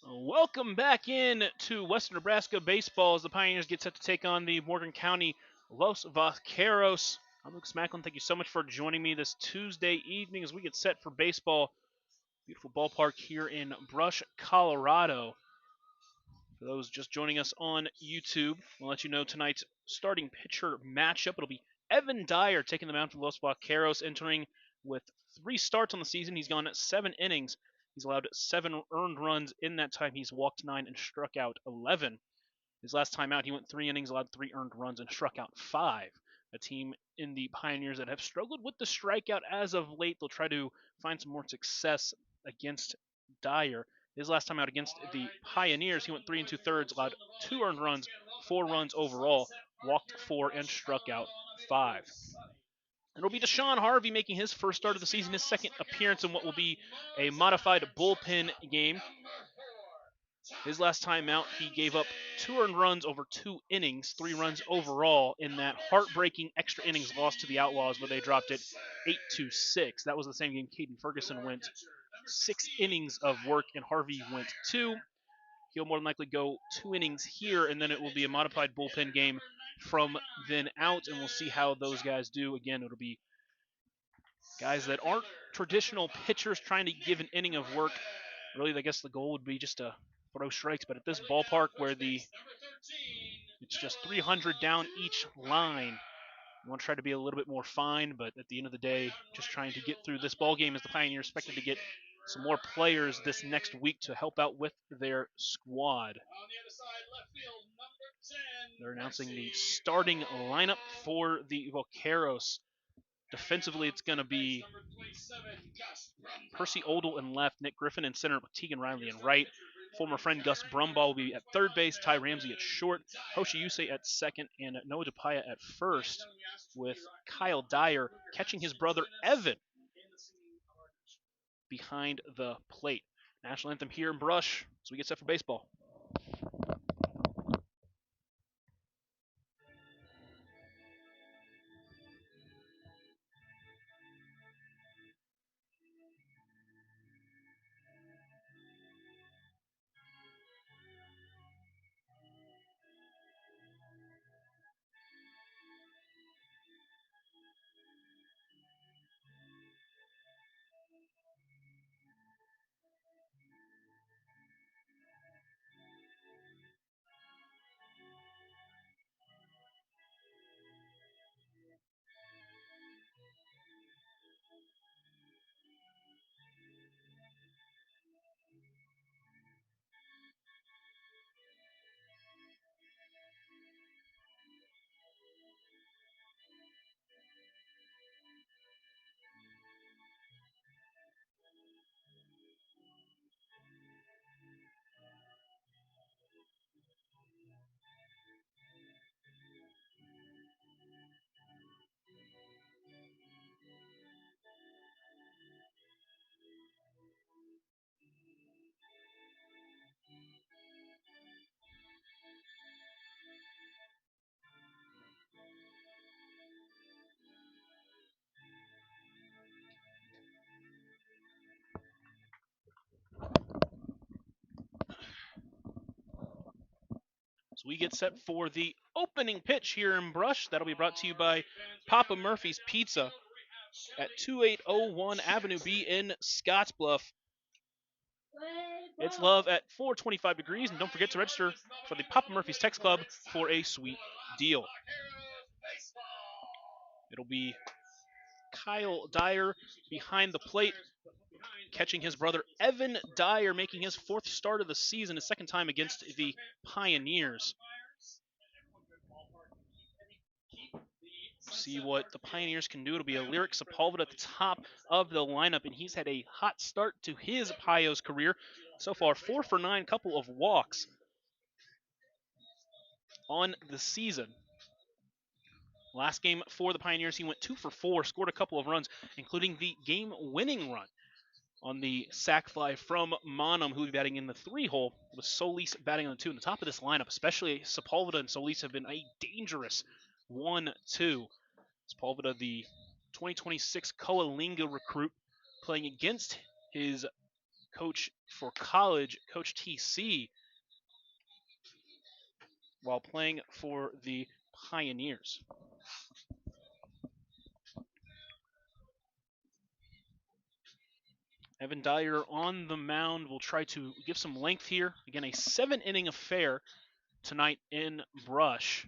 Welcome back in to Western Nebraska baseball as the Pioneers get set to take on the Morgan County Los Vaqueros. I'm Luke Smacklin. Thank you so much for joining me this Tuesday evening as we get set for baseball. Beautiful ballpark here in Brush, Colorado. For those just joining us on YouTube, we'll let you know tonight's starting pitcher matchup. It'll be Evan Dyer taking the mound for the Los Vaqueros, entering with 3 starts on the season. He's gone 7 innings. He's allowed 7 earned runs in that time. He's walked 9 and struck out 11. His last time out, he went 3 innings, allowed 3 earned runs, and struck out 5. A team in the Pioneers that have struggled with the strikeout as of late. They'll try to find some more success against Dyer. His last time out against the Pioneers, he went 3 2/3, allowed 2 earned runs, 4 runs overall, walked 4, and struck out 5. It'll be Deshaun Harvey making his first start of the season, his second appearance in what will be a modified bullpen game. His last time out, he gave up 2 earned runs over 2 innings, 3 runs overall in that heartbreaking extra innings loss to the Outlaws where they dropped it 8-6. That was the same game Caden Ferguson went 6 innings of work and Harvey went 2. He'll more than likely go 2 innings here, and then it will be a modified bullpen game from then out, and we'll see how those guys do. Again, it'll be guys that aren't traditional pitchers trying to give an inning of work. Really, I guess the goal would be just to throw strikes, but at this ballpark where it's just 300 down each line, you want to try to be a little bit more fine, but at the end of the day, just trying to get through this ball game as the Pioneers expected to get some more players this next week to help out with their squad. They're announcing the starting lineup for the Vaqueros. Defensively, it's going to be Percy Odell in left, Nick Griffin in center with Tegan Riley in right. Former friend Gus Brumball will be at third base, Ty Ramsey at short, Hoshi Yusei at second, and Noah DePaya at first, with Kyle Dyer catching his brother Evan behind the plate. National anthem here in Brush as we get set for baseball. So we get set for the opening pitch here in Brush. That'll be brought to you by Papa Murphy's Pizza at 2801 Avenue B in Scottsbluff. It's love at 425 degrees. And don't forget to register for the Papa Murphy's Text Club for a sweet deal. It'll be Kyle Dyer behind the plate, catching his brother Evan Dyer, making his 4th start of the season, his 2nd time against the Pioneers. See what the Pioneers can do. It'll be a Lyric Sepulveda at the top of the lineup, and he's had a hot start to his Pios career. So far, 4 for 9, couple of walks on the season. Last game for the Pioneers, he went 2 for 4, scored a couple of runs, including the game-winning run on the sac fly from Monum, who will be batting in the 3-hole, with Solis batting on the 2. In the top of this lineup, especially Sepulveda and Solis, have been a dangerous 1-2. Sepulveda, the 2026 Coalinga recruit, playing against his coach for college, Coach TC, while playing for the Pioneers. Evan Dyer on the mound will try to give some length here. Again, a 7-inning affair tonight in Brush.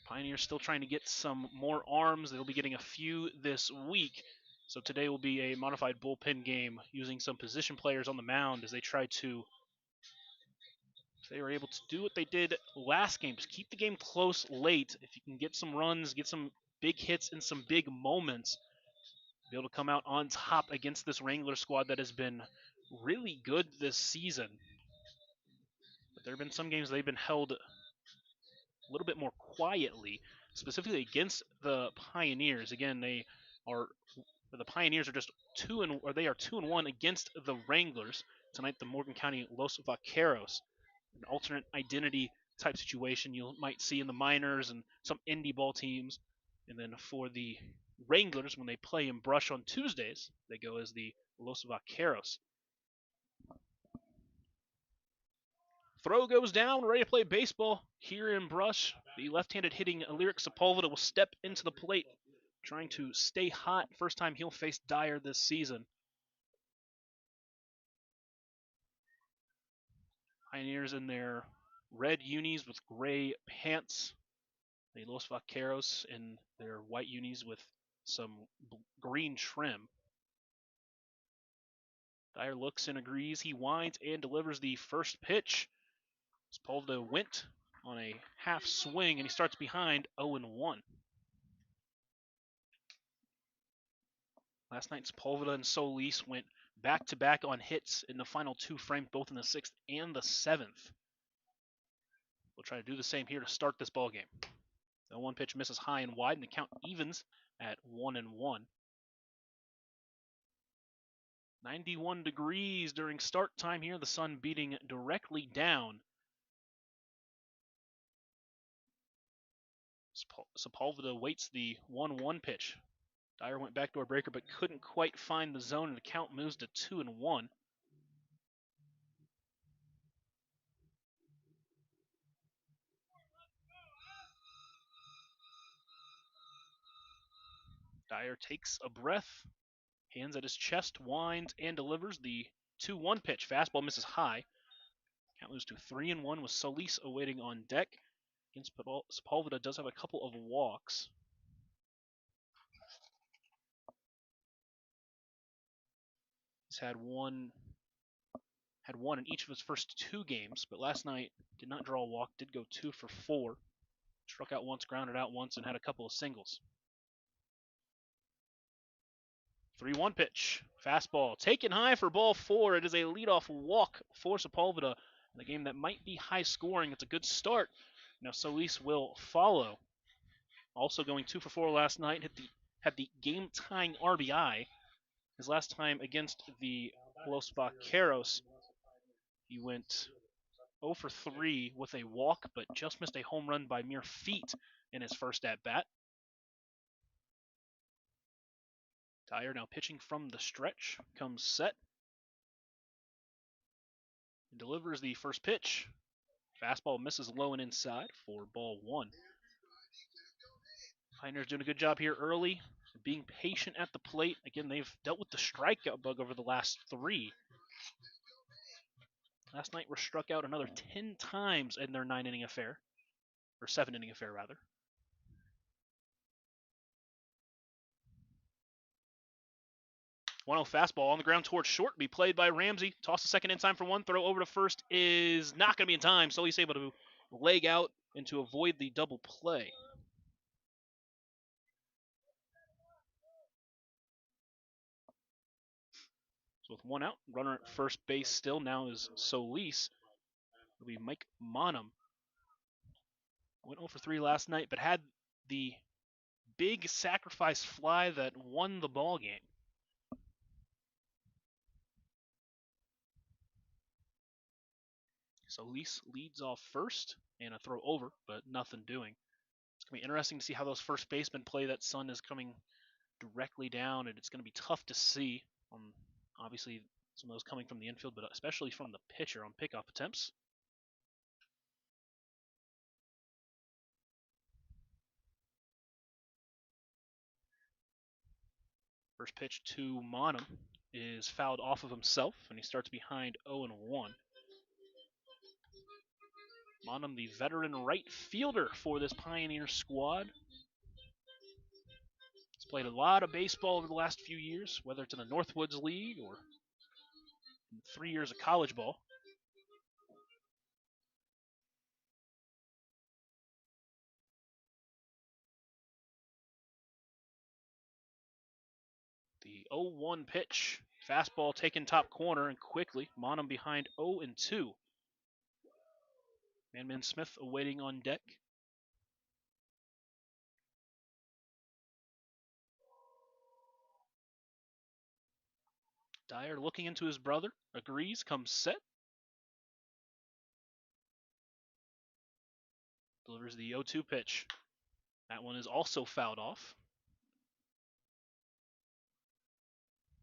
Pioneers still trying to get some more arms. They'll be getting a few this week. So today will be a modified bullpen game using some position players on the mound as they try to, if they were able to do what they did last game, just keep the game close late. If you can get some runs, get some big hits in some big moments, be able to come out on top against this Wrangler squad that has been really good this season. But there have been some games they've been held a little bit more quietly, specifically against the Pioneers. Again, the Pioneers are just 2-1 against the Wranglers. Tonight, the Morgan County Los Vaqueros, an alternate identity type situation you might see in the minors and some indie ball teams. And then for the Wranglers, when they play in Brush on Tuesdays, they go as the Los Vaqueros. Throw goes down, ready to play baseball here in Brush. The left-handed hitting Lyric Sepulveda will step into the plate, trying to stay hot. First time he'll face Dyer this season. Pioneers in their red unis with gray pants. The Los Vaqueros in their white unis with some green trim. Dyer looks and agrees. He winds and delivers the first pitch. Sepulveda went on a half swing, and he starts behind 0-1. Last night, Sepulveda and Solis went back-to-back on hits in the final 2 frames, both in the 6th and the 7th. We'll try to do the same here to start this ball game. The 1 pitch misses high and wide, and the count evens at 1-1. 91 degrees during start time here, the sun beating directly down. Sepulveda waits the 1-1 pitch. Dyer went backdoor breaker but couldn't quite find the zone, and the count moves to 2-1. Dyer takes a breath, hands at his chest, winds, and delivers the 2-1 pitch. Fastball misses high. Count moves to 3-1 with Solis awaiting on deck. Against Sepulveda does have a couple of walks. He's had one in each of his first 2 games, but last night did not draw a walk, did go 2 for 4. Struck out once, grounded out once, and had a couple of singles. 3-1 pitch. Fastball taken high for ball 4. It is a leadoff walk for Sepulveda in a game that might be high scoring. It's a good start. Now Solis will follow. Also going 2 for 4 last night, had the game-tying RBI. His last time against the Los Vaqueros, he went 0 for 3 with a walk, but just missed a home run by mere feet in his first at-bat. Dyer now pitching from the stretch, comes set, and delivers the first pitch. Fastball misses low and inside for ball 1. Pioneers doing a good job here early, being patient at the plate. Again, they've dealt with the strikeout bug over the last 3. Last night were struck out another 10 times in their 9-inning affair, or 7-inning affair, rather. 1-0 fastball on the ground towards short, be played by Ramsey. Toss the second in time for one. Throw over to first is not going to be in time, so he's able to leg out and to avoid the double play. So with one out, runner at first base still now is Solis. It'll be Mike Monum. Went 0 for 3 last night, but had the big sacrifice fly that won the ball game. Solis leads off first and a throw over, but nothing doing. It's going to be interesting to see how those first basemen play. That sun is coming directly down, and it's going to be tough to see. Obviously, some of those coming from the infield, but especially from the pitcher on pickoff attempts. First pitch to Monum is fouled off of himself, and he starts behind 0-1. Monum, the veteran right fielder for this Pioneer squad. He's played a lot of baseball over the last few years, whether it's in the Northwoods League or in 3 years of college ball. The 0-1 pitch. Fastball taken top corner and quickly. Monum behind 0-2. Man Smith awaiting on deck. Dyer looking into his brother. Agrees. Comes set. Delivers the 0-2 pitch. That one is also fouled off.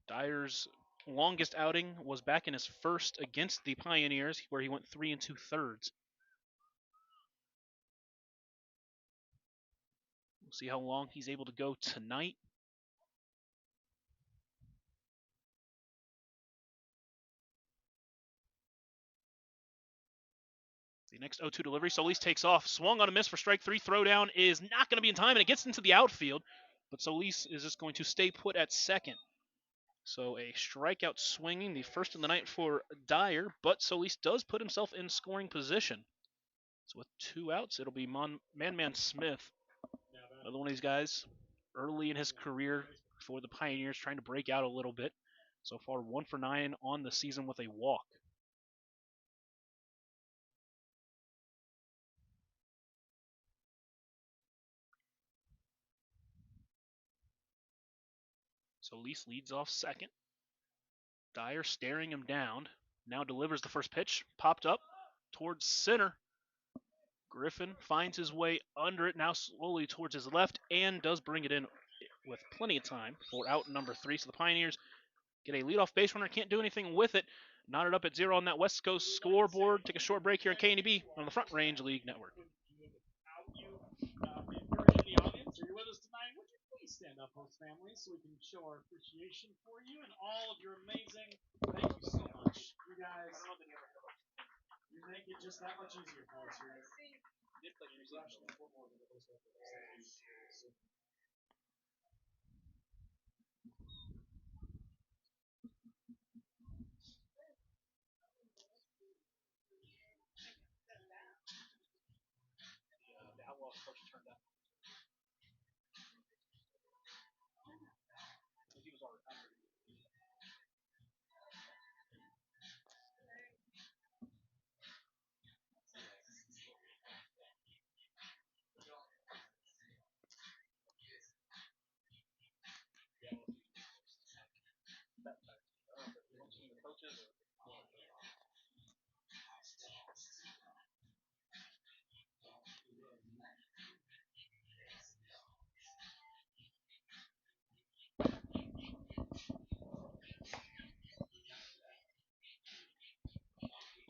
Dyer's longest outing was back in his first against the Pioneers, where he went 3 2/3. We'll see how long he's able to go tonight. The next 0-2 delivery, Solis takes off. Swung on a miss for strike 3. Throwdown is not going to be in time, and it gets into the outfield. But Solis is just going to stay put at second. So a strikeout swinging, the first of the night for Dyer, but Solis does put himself in scoring position. So with 2 outs, it'll be Man Smith. Another one of these guys early in his career for the Pioneers, trying to break out a little bit. So far, 1 for 9 on the season with a walk. Solis leads off second. Dyer staring him down. Now delivers the first pitch. Popped up towards center. Griffin finds his way under it, now slowly towards his left, and does bring it in with plenty of time for out number 3. So the Pioneers get a leadoff base runner. Can't do anything with it. Knotted up at 0 on that West Coast scoreboard. Take a short break here on KNEB on the Front Range League Network. Stand up, host family, so we can show our appreciation for you and all of your amazing. Thank you so much, you guys. You make it just that much easier for us here.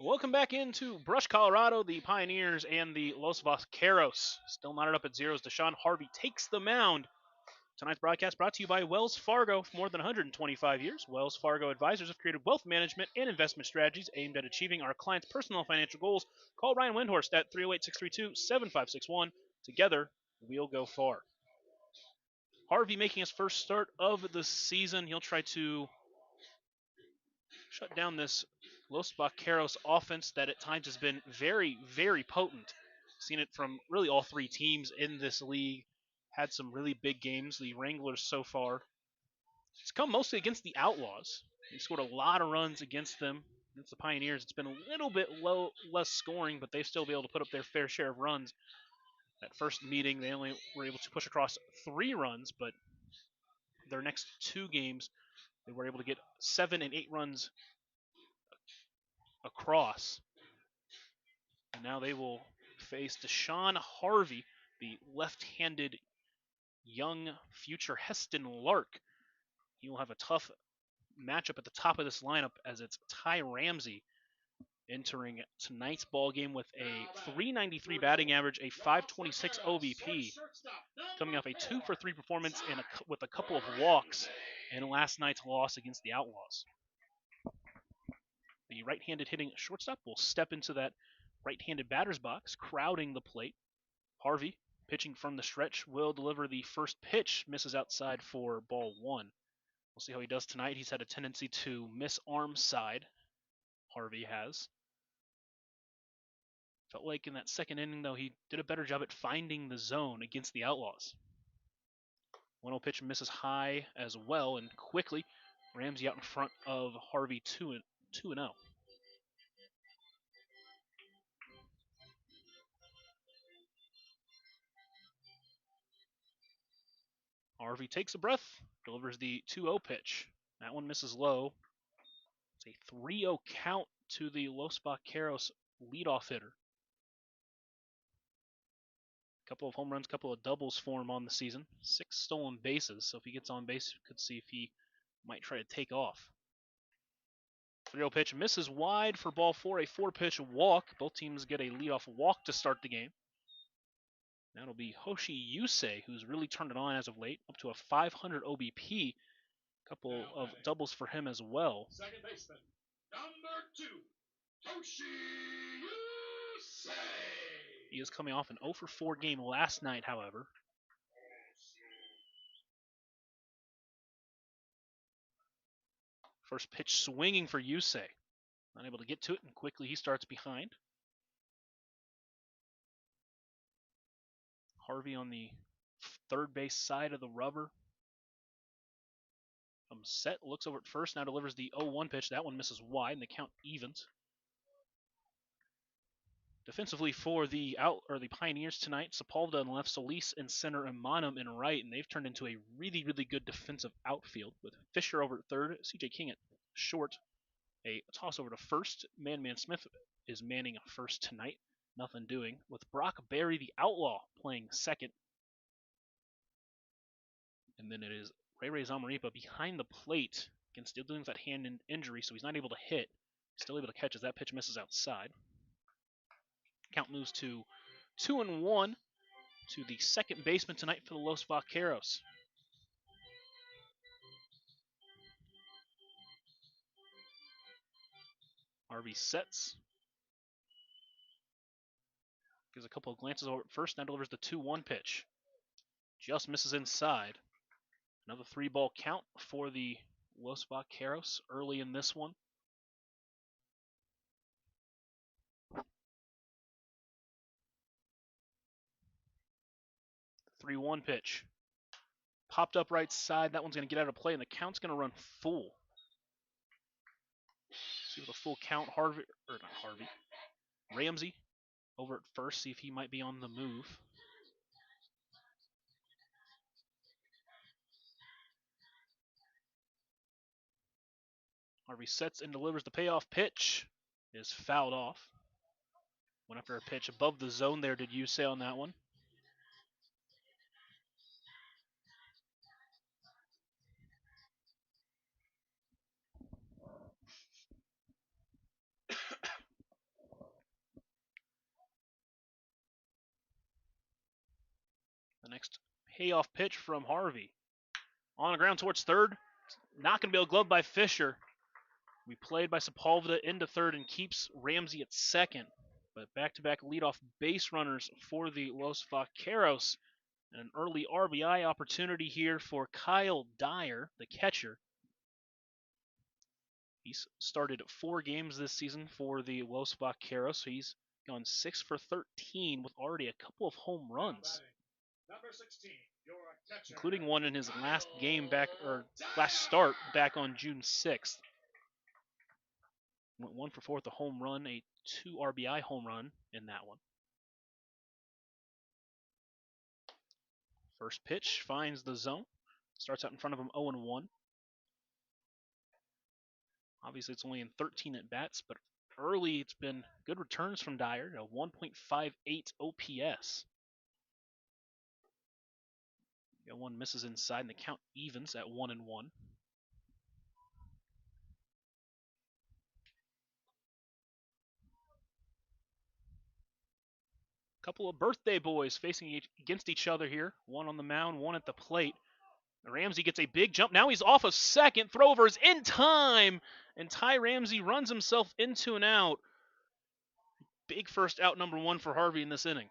Welcome back into Brush, Colorado. The Pioneers and the Los Vaqueros still knotted up at 0 as Deshaun Harvey takes the mound Tonight's broadcast brought to you by Wells Fargo. For more than 125 years, Wells Fargo advisors have created wealth management and investment strategies aimed at achieving our clients' personal financial goals. Call Ryan Windhorst at 308-632-7561. Together, we'll go far. Harvey making his first start of the season. He'll try to shut down this Los Vaqueros offense that at times has been very, very potent. Seen it from really all three teams in this league. Had some really big games. The Wranglers so far. It's come mostly against the Outlaws. He scored a lot of runs against them. Against the Pioneers, it's been a little bit less scoring, but they've still been able to put up their fair share of runs. That first meeting, they only were able to push across 3 runs, but their next 2 games, they were able to get 7 and 8 runs across. And now they will face Deshaun Harvey, the left-handed young future Heston Lark. He will have a tough matchup at the top of this lineup as it's Ty Ramsey entering tonight's ball game with a 393 batting average, a 526 OBP, coming off a 2-for-3 performance and with a couple of walks in last night's loss against the Outlaws. The right-handed hitting shortstop will step into that right-handed batter's box, crowding the plate. Harvey, pitching from the stretch, will deliver the first pitch, misses outside for ball 1. We'll see how he does tonight. He's had a tendency to miss arm side. Harvey has. Felt like in that second inning, though, he did a better job at finding the zone against the Outlaws. 1-0 pitch misses high as well, and quickly, Ramsey out in front of Harvey 2-0. Harvey takes a breath, delivers the 2-0 pitch. That one misses low. It's a 3-0 count to the Los Vaqueros leadoff hitter. Couple of home runs, couple of doubles for him on the season. 6 stolen bases, so if he gets on base, you could see if he might try to take off. 3-0 pitch misses wide for ball 4, a 4-pitch walk. Both teams get a leadoff walk to start the game. That'll be Hoshi Yusei, who's really turned it on as of late, up to a 500 OBP. Couple of doubles for him as well. Second baseman, number 2, Hoshi Yusei. He is coming off an 0-for-4 game last night, however. First pitch swinging for Yusei. Unable to get to it, and quickly he starts behind. Harvey on the third base side of the rubber. Set, looks over at first, now delivers the 0-1 pitch. That one misses wide, and the count evens. Defensively for the Pioneers tonight, Sepulveda in left, Solis in center, and Monum in right, and they've turned into a really, really good defensive outfield with Fisher over at third, CJ King at short, a toss over to first. Man Smith is manning first tonight, nothing doing, with Brock Berry, the outlaw, playing second. And then it is Ray Zamaripa behind the plate, again still dealing with that hand injury, so he's not able to hit. Still able to catch as that pitch misses outside. Count moves to 2-1 to the second baseman tonight for the Los Vaqueros. Harvey sets. Gives a couple of glances over at first, now delivers the 2-1 pitch. Just misses inside. Another 3-ball count for the Los Vaqueros early in this one. The 3-1 pitch. Popped up right side. That one's going to get out of play, and the count's going to run full. See with a full count, Ramsey over at first, see if he might be on the move. Harvey sets and delivers the payoff pitch. Is fouled off. Went after a pitch above the zone there, did you say on that one? The next payoff pitch from Harvey. On the ground towards third. Not going to be able to glove by Fisher. We played by Sepulveda into third and keeps Ramsey at second. But back-to-back leadoff base runners for the Los Vaqueros. And an early RBI opportunity here for Kyle Dyer, the catcher. He's started 4 games this season for the Los Vaqueros, so he's gone 6 for 13 with already a couple of home runs. Number 16, including one in his last game back, or last start back on June 6th. Went 1 for 4 with a home run, a 2 RBI home run in that one. First pitch finds the zone. Starts out in front of him 0-1. Obviously, it's only in 13 at-bats, but early it's been good returns from Dyer, a 1.58 OPS. Got one misses inside, and the count evens at 1-1. Couple of birthday boys facing against each other here. One on the mound, one at the plate. Ramsey gets a big jump. Now he's off of second. Throwover is in time, and Ty Ramsey runs himself into an out. Big first out, number 1 for Harvey in this inning.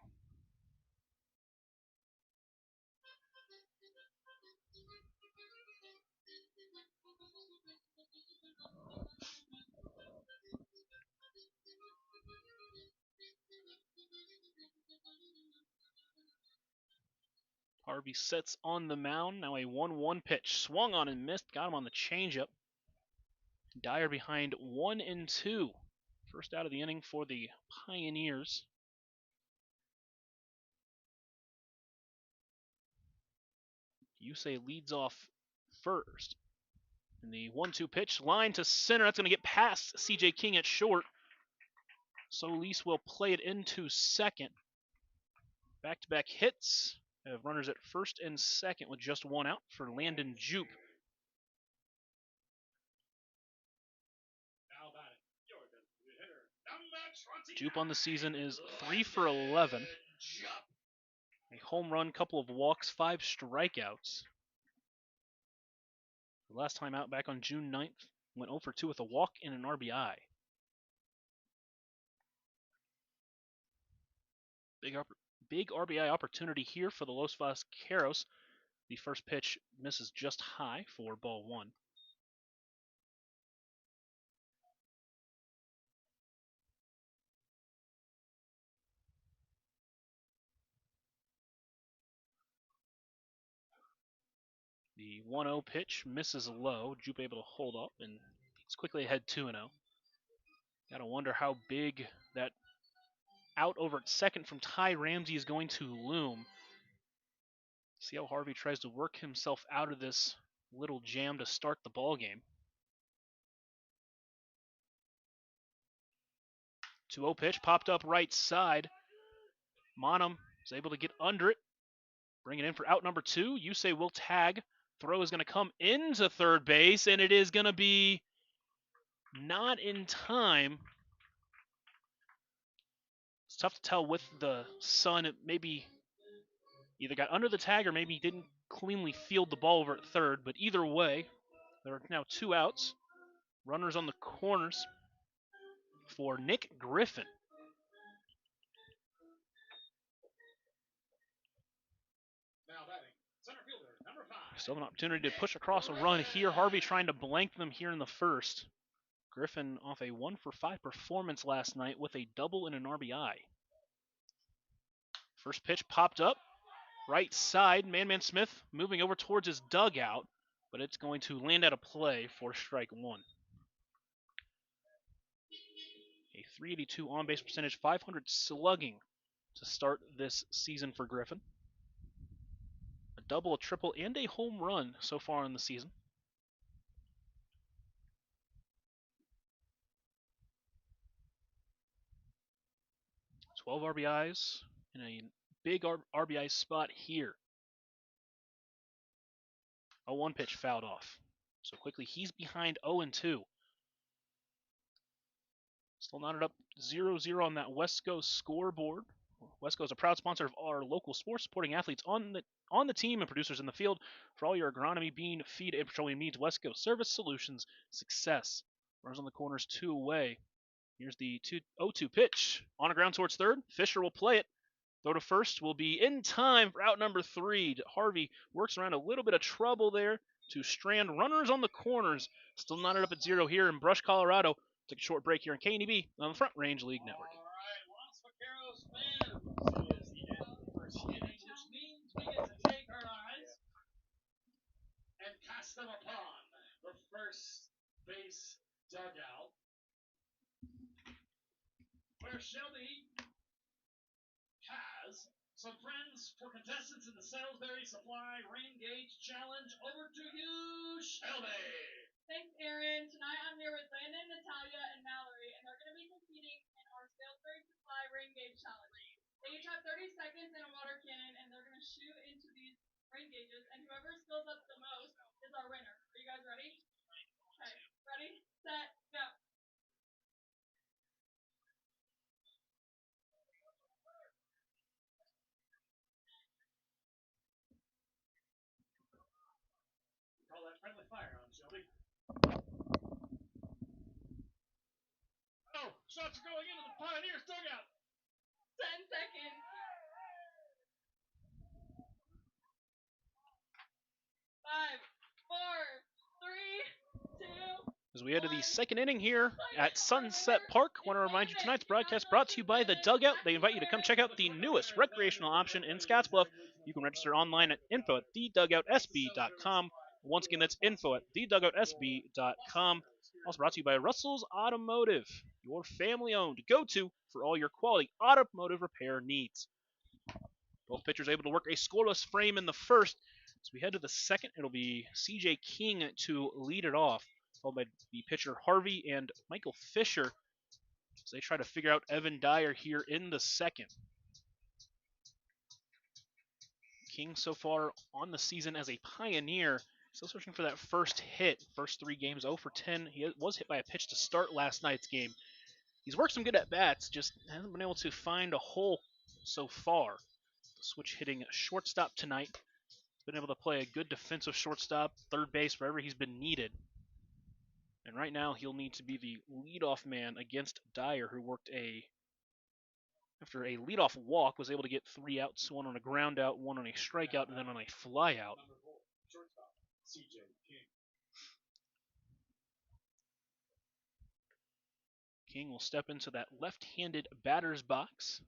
Harvey sets on the mound. Now a 1-1 pitch. Swung on and missed. Got him on the changeup. Dyer behind 1-2. First out of the inning for the Pioneers. Yusei leads off first. And the 1-2 pitch, line to center. That's going to get past CJ King at short. Solis will play it into second. Back-to-back hits. Have runners at first and second with just 1 out for Landon Jupe. Jupe on the season is 3 for 11. A home run, couple of walks, 5 strikeouts. The last time out back on June 9th, went 0 for 2 with a walk and an RBI. Big RBI opportunity here for the Los Vaqueros. The first pitch misses just high for ball 1. The 1-0 pitch misses low. Jupe able to hold up, and he's quickly ahead 2-0. Gotta wonder how big that out over at second from Ty Ramsey is going to loom. See how Harvey tries to work himself out of this little jam to start the ball game. 2-0 pitch popped up right side. Monum is able to get under it. Bring it in for out number 2. Yusei will tag. Throw is going to come into third base, and it is going to be not in time. It's tough to tell with the sun. It maybe either got under the tag or maybe didn't cleanly field the ball over at third. But either way, there are now 2 outs. Runners on the corners for Nick Griffin. Still an opportunity to push across a run here. Harvey trying to blank them here in the first. Griffin off a 1 for 5 performance last night with a double and an RBI. First pitch popped up. Right side, Man Smith moving over towards his dugout, but it's going to land out of play for strike 1. A 382 on-base percentage, 500 slugging to start this season for Griffin. A double, a triple, and a home run so far in the season. 12 RBIs in a big RBI spot here. A 1 pitch fouled off. So quickly he's behind 0-2. Still knotted up 0-0 on that West Coast scoreboard. Wesco is a proud sponsor of our local sports, supporting athletes on the team and producers in the field. For all your agronomy, bean, feed, and petroleum needs, Wesco Service Solutions, success. Runners on the corners, 2 away. Here's the 0-2 pitch. On a ground towards third. Fisher will play it. Throw to first will be in time for out number 3. Harvey works around a little bit of trouble there to strand runners on the corners. Still knotted up at 0 here in Brush, Colorado. Take a short break here in KNEB on the Front Range League Network. All right, Los Vaqueros fans. It is the end of the first inning, which means we get to take our eyes and cast them upon the first base dugout, where Shelby has some friends for contestants in the Salisbury Supply Rain Gauge Challenge. Over to you, Shelby. Thanks, Aaron. Tonight I'm here with Landon, Natalia, and Mallory, and they're going to be competing in our Salisbury Supply Rain Gauge Challenge. They each have 30 seconds in a water cannon, and they're going to shoot into these rain gauges, and whoever fills up the most is our winner. Are you guys ready? Okay. Ready, set, go. Call that friendly fire on Shelby. Oh, shots are going into the Pioneers dugout. 10 seconds. 5, 4, 3, 2. As we head to the second inning here at Sunset Park, I want to remind you tonight's broadcast brought to you by The Dugout. They invite you to come check out the newest recreational option in Scottsbluff. You can register online at info@thedugoutsb.com. Once again, that's info@thedugoutsb.com. Also brought to you by Russell's Automotive, your family-owned go-to for all your quality automotive repair needs. Both pitchers able to work a scoreless frame in the first. As we head to the second, it'll be C.J. King to lead it off, followed by the pitcher Harvey and Michael Fisher as they try to figure out Evan Dyer here in the second. King so far on the season as a Pioneer, still searching for that first hit. First 3 games, 0 for 10. He was hit by a pitch to start last night's game. He's worked some good at-bats, just hasn't been able to find a hole so far. Switch hitting shortstop tonight. Been able to play a good defensive shortstop, third base, wherever he's been needed. And right now, he'll need to be the leadoff man against Dyer, who worked after a leadoff walk, was able to get 3 outs, 1 on a ground out, 1 on a strikeout, and then on a fly out. Shortstop, C.J. King. King will step into that left-handed batter's box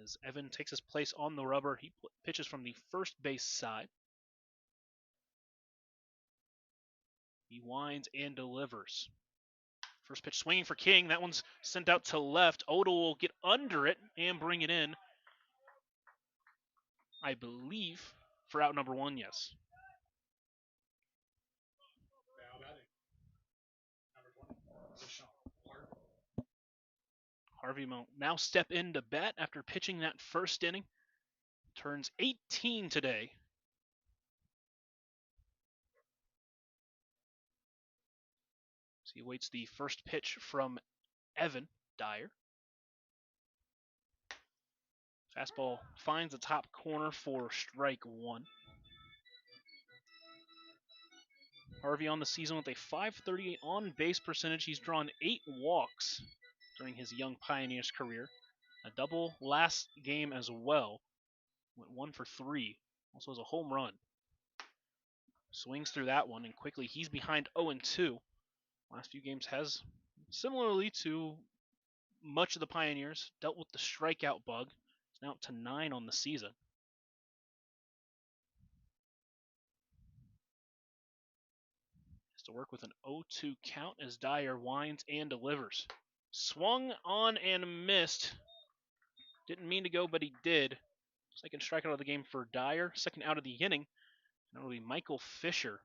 as Evan takes his place on the rubber. He pitches from the first base side. He winds and delivers. First pitch swinging for King. That one's sent out to left. Odell will get under it and bring it in, I believe, for out number 1, yes. Harvey will now step in to bat after pitching that first inning. Turns 18 today. So he awaits the first pitch from Evan Dyer. Fastball finds the top corner for strike 1. Harvey on the season with a .538 on-base percentage. He's drawn 8 walks during his young Pioneers career. A double last game as well. Went 1 for 3. Also has a home run. Swings through that one, and quickly he's behind 0-2. Last few games has, similarly to much of the Pioneers, dealt with the strikeout bug. It's now up to 9 on the season. Has to work with an 0-2 count as Dyer winds and delivers. Swung on and missed. Didn't mean to go, but he did. Second strikeout of the game for Dyer. Second out of the inning. And it'll be Michael Fisher.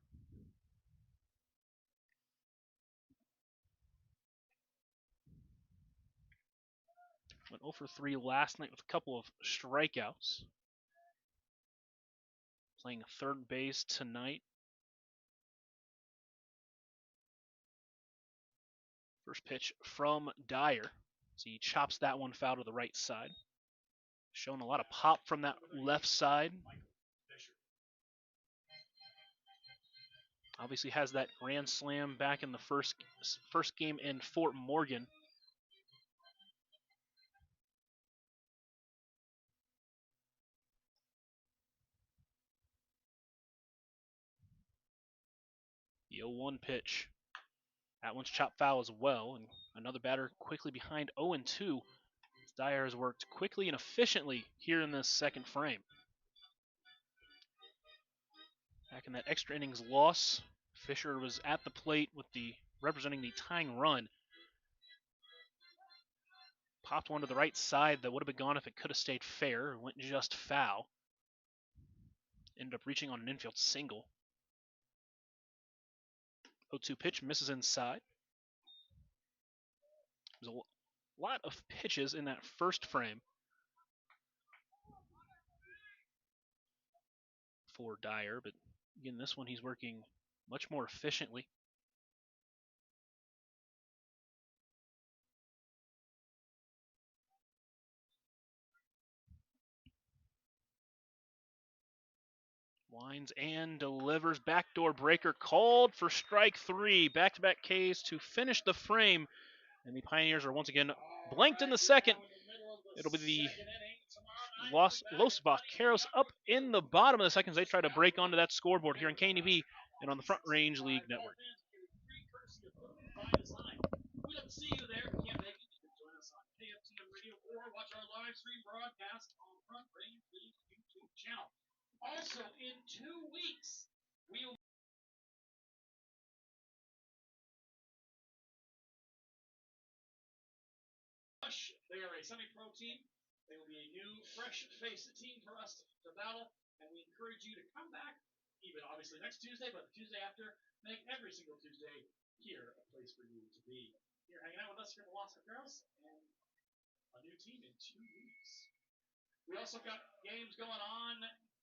Went 0 for 3 last night with a couple of strikeouts. Playing third base tonight. First pitch from Dyer. So he chops that one foul to the right side. Showing a lot of pop from that left side. Obviously has that grand slam back in the first game in Fort Morgan. The 0-1 pitch. That one's chopped foul as well, and another batter quickly behind 0-2. Dyer has worked quickly and efficiently here in this second frame. Back in that extra innings loss, Fisher was at the plate with representing the tying run. Popped one to the right side that would have been gone if it could have stayed fair. It went just foul. Ended up reaching on an infield single. 0-2 pitch misses inside. There's a lot of pitches in that first frame for Dyer, but again, this one he's working much more efficiently. Winds and delivers. Backdoor breaker called for strike three. Back-to-back Ks to finish the frame. And the Pioneers are once again blanked in the second. It'll be the Los Vaqueros up in the bottom of the second as they try to break onto that scoreboard here in KNB and on the Front Range League Network. We'd love to see you there. If you can't make it, you can join us on KFTM Radio or watch our live stream broadcast on Front Range League YouTube channel. Also, in 2 weeks, we will they are a semi-pro team. They will be a new, fresh-faced team for us to battle, and we encourage you to come back, even obviously next Tuesday, but the Tuesday after, make every single Tuesday here a place for you to be. You're hanging out with us here at the Los Vaqueros, and a new team in 2 weeks. We also got games going on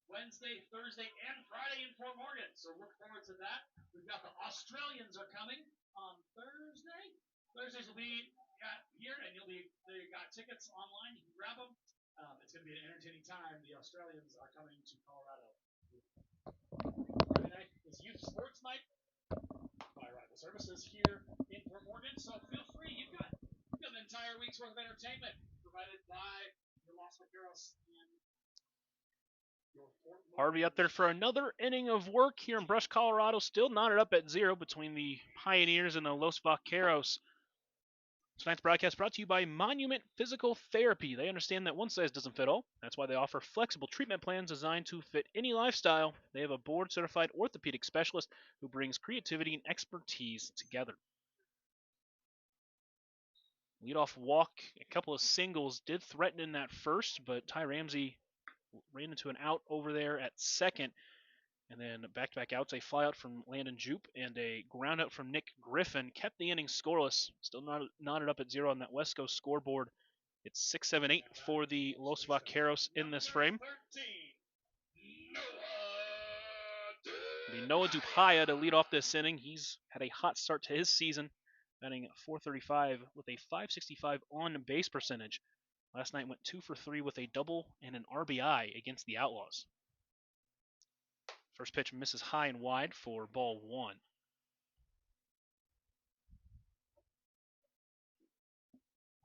Wednesday, Thursday, and Friday in Fort Morgan, so look forward to that. We've got the Australians are coming on Thursday. Thursdays will be here, and they got tickets online. You can grab them. It's going to be an entertaining time. The Australians are coming to Colorado. Friday night is youth sports night by Rival Services here in Fort Morgan. So feel free. You've got an entire week's worth of entertainment provided by the Los Vaqueros and Harvey up there for another inning of work here in Brush, Colorado. Still knotted up at 0 between the Pioneers and the Los Vaqueros. Tonight's broadcast brought to you by Monument Physical Therapy. They understand that one size doesn't fit all. That's why they offer flexible treatment plans designed to fit any lifestyle. They have a board-certified orthopedic specialist who brings creativity and expertise together. Leadoff walk, a couple of singles did threaten in that first, but Ty Ramsey ran into an out over there at second. And then back-to-back outs, a flyout from Landon Jupe and a groundout from Nick Griffin kept the inning scoreless. Still knotted up at 0 on that West Coast scoreboard. It's 6-7-8 for the Los Vaqueros in this frame. It'll be Noah Dupaya to lead off this inning. He's had a hot start to his season, batting .435 with a .565 on-base percentage. Last night went 2 for 3 with a double and an RBI against the Outlaws. First pitch misses high and wide for ball 1.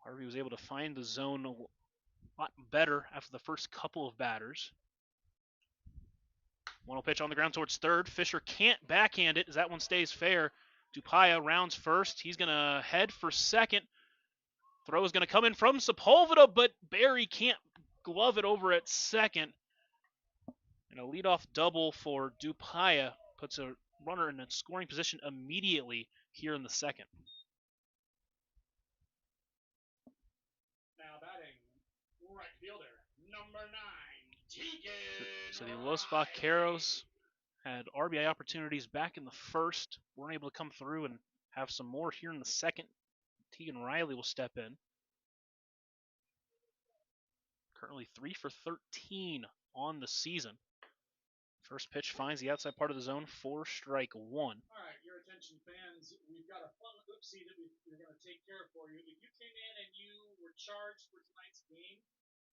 Harvey was able to find the zone a lot better after the first couple of batters. 1-0 pitch on the ground towards third. Fisher can't backhand it as that one stays fair. Dupaya rounds first. He's going to head for second. Throw is going to come in from Sepulveda, but Barry can't glove it over at second. And a leadoff double for Dupaya puts a runner in a scoring position immediately here in the second. Now batting, right fielder, number 9, Tegan. So the Los Vaqueros had RBI opportunities back in the first. Weren't able to come through and have some more here in the second. Tegan Riley will step in. Currently 3 for 13 on the season. First pitch finds the outside part of the zone for strike one. All right, your attention, fans. We've got a fun oopsie that we're going to take care of for you. If you came in and you were charged for tonight's game,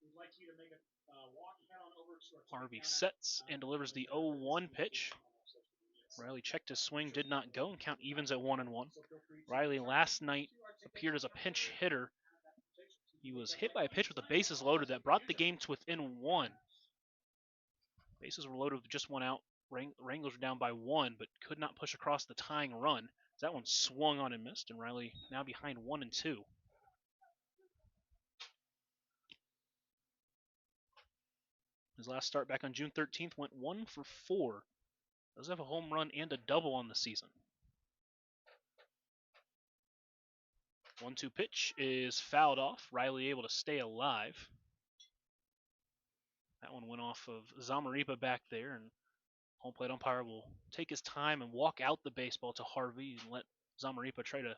we'd like you to make a walk head on over to our Harvey sets and delivers the 0-1 pitch. Riley checked his swing, did not go, and count evens at 1-1. Riley last night appeared as a pinch hitter. He was hit by a pitch with the bases loaded that brought the game to within one. Bases were loaded with just one out. Wranglers were down by one, but could not push across the tying run. That one swung on and missed, and Riley now behind 1-2. His last start back on June 13th went 1 for 4. Does have a home run and a double on the season. 1-2 pitch is fouled off. Riley able to stay alive. That one went off of Zamaripa back there, and home plate umpire will take his time and walk out the baseball to Harvey and let Zamaripa try to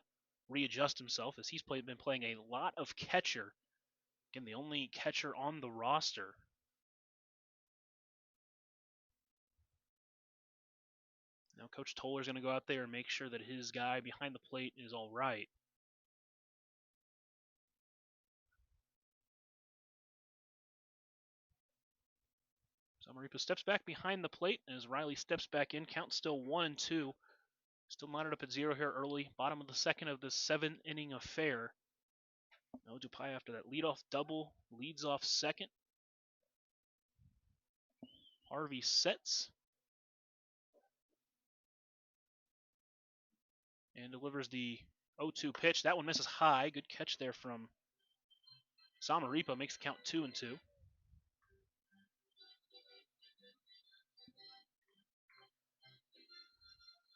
readjust himself, as he's been playing a lot of catcher. Again, the only catcher on the roster. Now Coach Toller's going to go out there and make sure that his guy behind the plate is all right. Zamaripa steps back behind the plate as Riley steps back in. Count still 1-2. Still knotted up at 0 here early. Bottom of the second of this 7-inning affair. No Dupai after that leadoff double. Leads off second. Harvey sets. And delivers the 0-2 pitch. That one misses high. Good catch there from Zamaripa. Makes the count 2-2.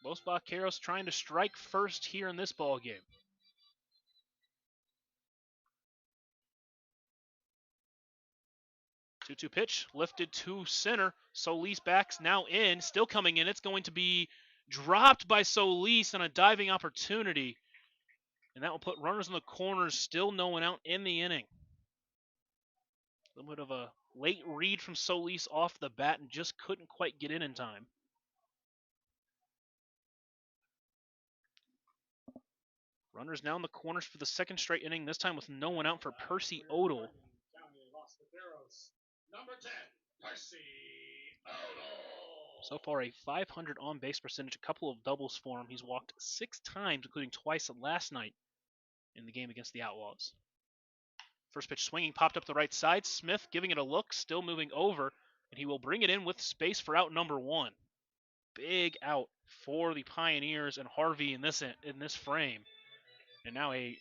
Los Vaqueros trying to strike first here in this ball game. Two pitch lifted to center. Solis backs now in, still coming in. It's going to be dropped by Solis on a diving opportunity, and that will put runners in the corners. Still no one out in the inning. A little bit of a late read from Solis off the bat and just couldn't quite get in time. Runners now in the corners for the second straight inning, this time with no one out for Percy Odell. Number 10, Percy Odell. So far a 500 on-base percentage, a couple of doubles for him. He's walked 6 times, including twice last night in the game against the Outlaws. First pitch swinging, popped up the right side. Smith giving it a look, still moving over, and he will bring it in with space for out number 1. Big out for the Pioneers and Harvey in this frame. And now a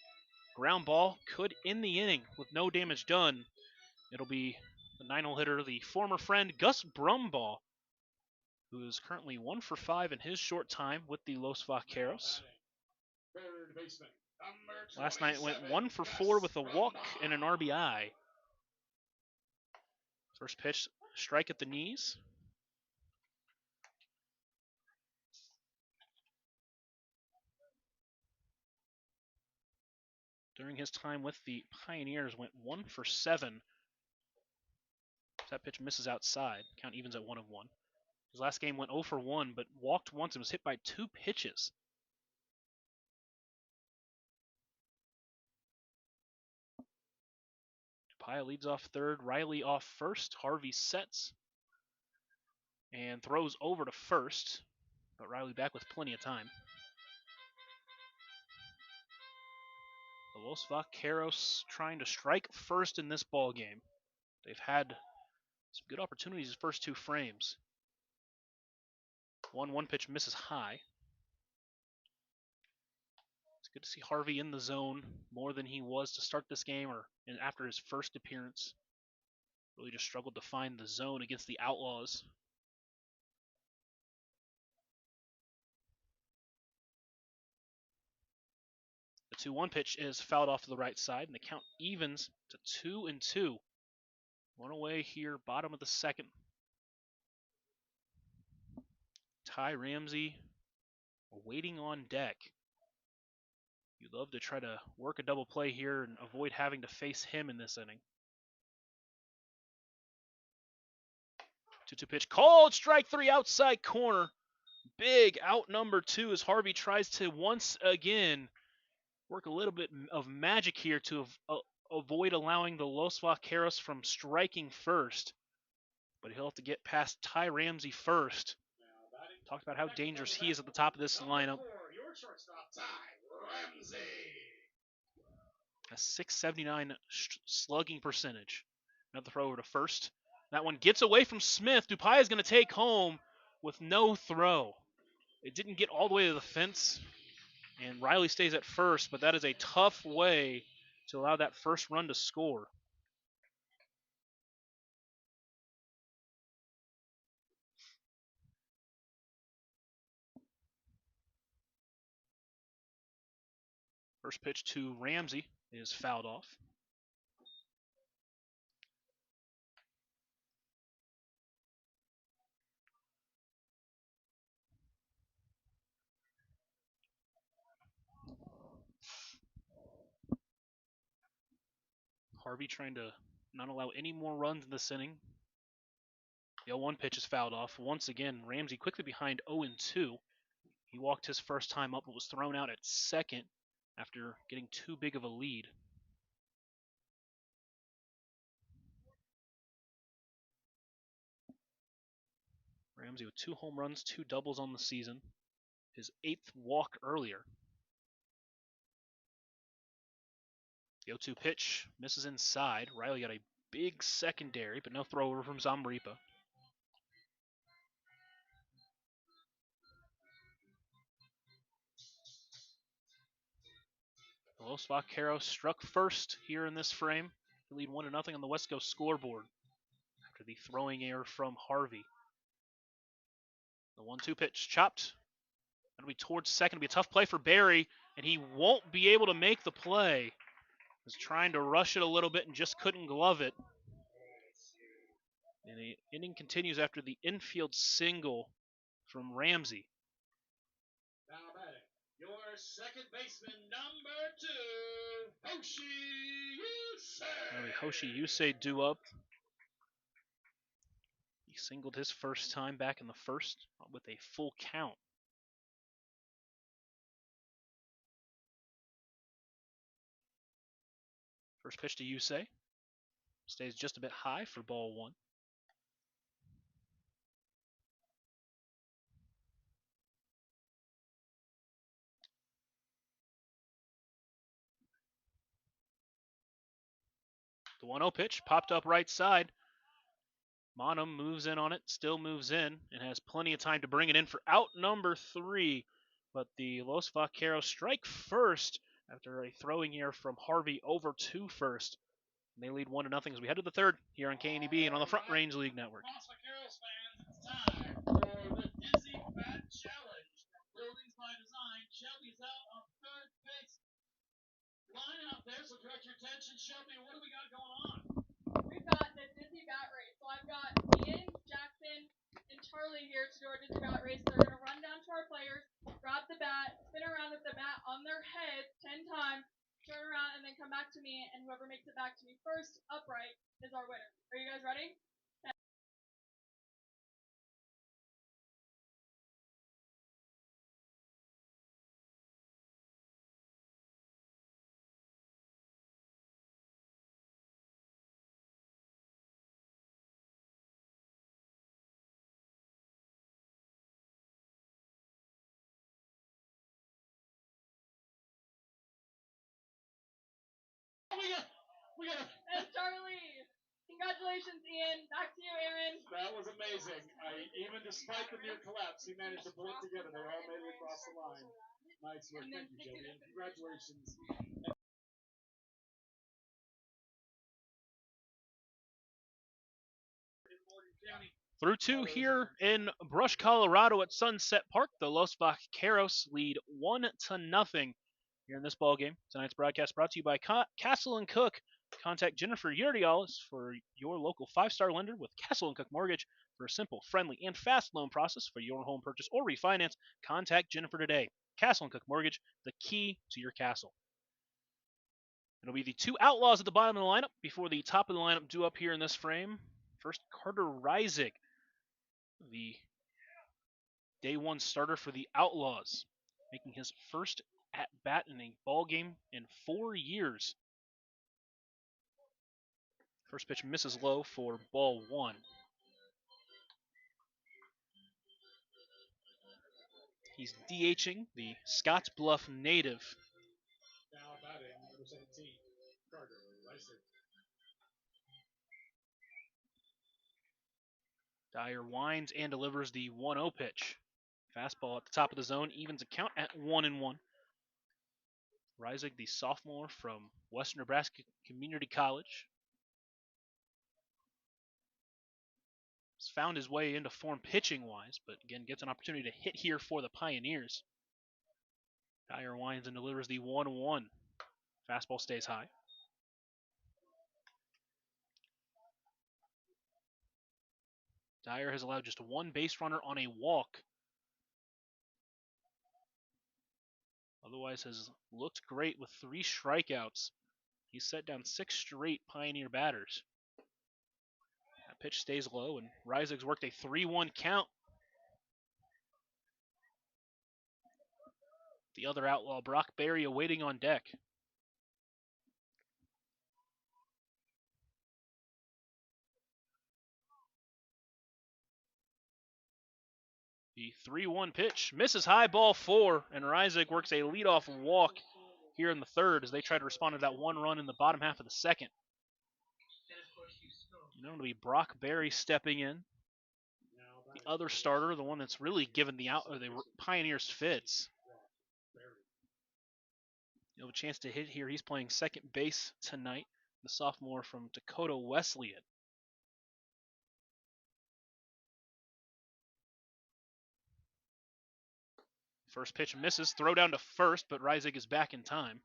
ground ball could end the inning with no damage done. It'll be the 9-hole hitter, the former friend Gus Brumbaugh, who is currently 1 for 5 in his short time with the Los Vaqueros. Third baseman, Last night went 1 for 4 with a walk and an RBI. First pitch, strike at the knees. During his time with the Pioneers, went 1 for 7. That pitch misses outside. Count evens at 1-1. His last game went 0 for 1, but walked once and was hit by 2 pitches. Paya leads off third, Riley off first. Harvey sets and throws over to first, but Riley back with plenty of time. The Los Vaqueros trying to strike first in this ball game. They've had some good opportunities the first 2 frames. 1-1 pitch misses high. It's good to see Harvey in the zone more than he was to start this game or after his first appearance. Really just struggled to find the zone against the Outlaws. The 2-1 pitch is fouled off to the right side, and the count evens to 2-2. One away here, bottom of the second. Ty Ramsey waiting on deck. You'd love to try to work a double play here and avoid having to face him in this inning. 2-2 pitch called. Strike 3 outside corner. Big out number 2 as Harvey tries to once again work a little bit of magic here to avoid allowing the Los Vaqueros from striking first. But he'll have to get past Ty Ramsey first. Talked about how dangerous he is at the top of this lineup. Your shortstop, Ty Ramsey. A 679 slugging percentage. Another throw over to first. That one gets away from Smith. Dupai is going to take home with no throw. It didn't get all the way to the fence, and Riley stays at first, but that is a tough way to allow that first run to score. First pitch to Ramsey is fouled off. Harvey trying to not allow any more runs in this inning. The 0-1 pitch is fouled off. Once again, Ramsey quickly behind 0-2. He walked his first time up but was thrown out at second after getting too big of a lead. Ramsey with 2 home runs, 2 doubles on the season. His 8th walk earlier. The 0-2 pitch misses inside. Riley got a big secondary, but no throw over from Zambripa. Los Vaqueros struck first here in this frame to lead 1-0 on the West Coast scoreboard after the throwing error from Harvey. The 1-2 pitch chopped. That'll be towards second. It'll be a tough play for Barry, and he won't be able to make the play. Was trying to rush it a little bit and just couldn't glove it. And the inning continues after the infield single from Ramsey. Now batting, your second baseman, number 2, Hoshi Yusei. Hoshi Yusei due up. He singled his first time back in the first with a full count. First pitch to Yusei. Stays just a bit high for ball 1. The 1-0 pitch popped up right side. Monum moves in on it, still moves in, and has plenty of time to bring it in for out number 3. But the Los Vaqueros strike first after a throwing error from Harvey over to first. And they lead 1-0 as we head to the third here on KNEB and on the Front Range League Network. Los Vaqueros fans, it's time for the Dizzy Bat Challenge from Buildings by Design. Shelby's out on third base. Line out there, so direct your attention. Shelby, what do we got going on? We've got the Dizzy Bat Race. So I've got Ian, Jackson, and Charlie here to do our Dizzy Bat Race. They're going to run down to our players, grab the bat, spin around with the bat on their head 10 times, turn around, and then come back to me. And whoever makes it back to me first upright is our winner. Are you guys ready? We got And Charlie! Congratulations, Ian. Back to you, Aaron. That was amazing. Even despite the near collapse, he managed to pull it together. They all made it across the line. Nice work. Thank you, Shelby. And congratulations. Through 2 here in Brush, Colorado at Sunset Park. The Los Vaqueros lead 1-0 here in this ball game. Tonight's broadcast brought to you by Castle & Cook. Contact Jennifer Uriales for your local 5-star lender with Castle & Cook Mortgage for a simple, friendly, and fast loan process for your home purchase or refinance. Contact Jennifer today. Castle & Cook Mortgage, the key to your castle. It'll be the 2 outlaws at the bottom of the lineup before the top of the lineup due up here in this frame. First, Carter Reisig the day one starter for the Outlaws, making his first at bat in a ball game in 4 years. First pitch misses low for ball one. He's DHing the Scottsbluff native. Now batting number 17, Carter Lysick. Dyer winds and delivers the 1-0 pitch. Fastball at the top of the zone, evens a count at 1-1. Reisig, the sophomore from Western Nebraska Community College, has found his way into form pitching-wise, but again gets an opportunity to hit here for the Pioneers. Dyer winds and delivers the 1-1. Fastball stays high. Dyer has allowed just one base runner on a walk. Otherwise has looked great with 3 strikeouts. He's set down 6 straight Pioneer batters. That pitch stays low, and Reisig's worked a 3-1 count. The other outlaw, Brock Berry, awaiting on deck. The 3-1 pitch misses high, ball 4, and Reisig works a leadoff walk here in the third as they try to respond to that 1 run in the bottom half of the second. Now it'll be Brock Berry stepping in. The other starter, the one that's really given the Pioneers fits. You'll have a chance to hit here. He's playing second base tonight, the sophomore from Dakota Wesleyan. First pitch misses, throw down to first, but Reisig is back in time.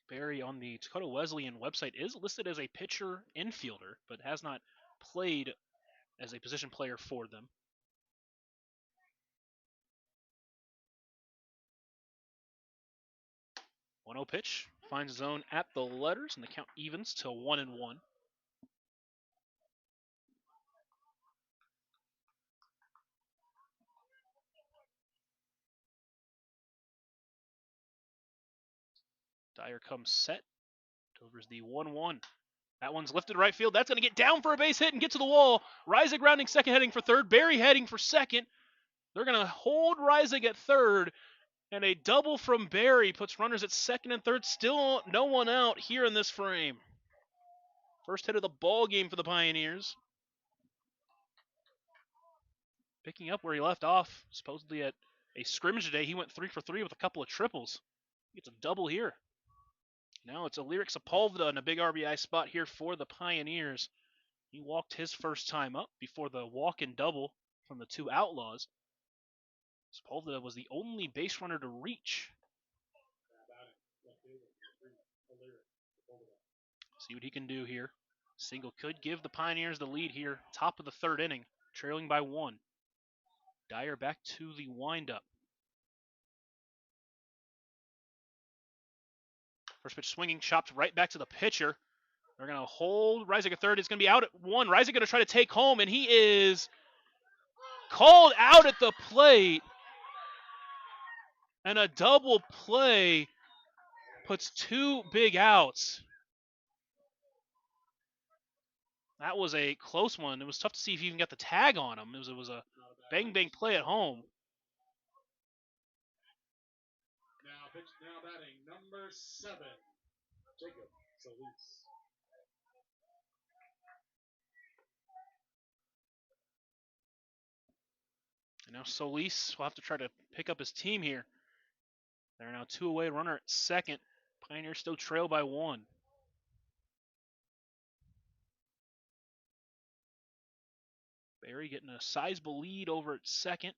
Berry on the Dakota Wesleyan website is listed as a pitcher infielder, but has not played as a position player for them. 1-0 pitch finds zone at the letters, and the count evens to 1-1. Dyer comes set, delivers the 1-1. That one's lifted right field. That's going to get down for a base hit and get to the wall. Reisig rounding second, heading for third. Berry heading for second. They're going to hold Reisig at third, and a double from Berry puts runners at second and third. Still no one out here in this frame. First hit of the ball game for the Pioneers. Picking up where he left off, supposedly at a scrimmage today. He went 3 for 3 with a couple of triples. He gets a double here. Now it's Lyric Sepulveda in a big RBI spot here for the Pioneers. He walked his first time up before the walk and double from the 2 Outlaws. Sepulveda was the only base runner to reach. See what he can do here. Single could give the Pioneers the lead here, top of the third inning, trailing by 1. Dyer back to the windup. First pitch swinging, chopped right back to the pitcher. They're going to hold Reisig at third. It's going to be out at 1. Reisig going to try to take home, and he is called out at the plate. And a double play puts 2 big outs. That was a close one. It was tough to see if he even got the tag on him. It was a bang play at home. Now batting number 7, Jacob Solis. And now Solis will have to try to pick up his team here. They're now 2 away, runner at second. Pioneers still trail by 1. Berry getting a sizable lead over at second.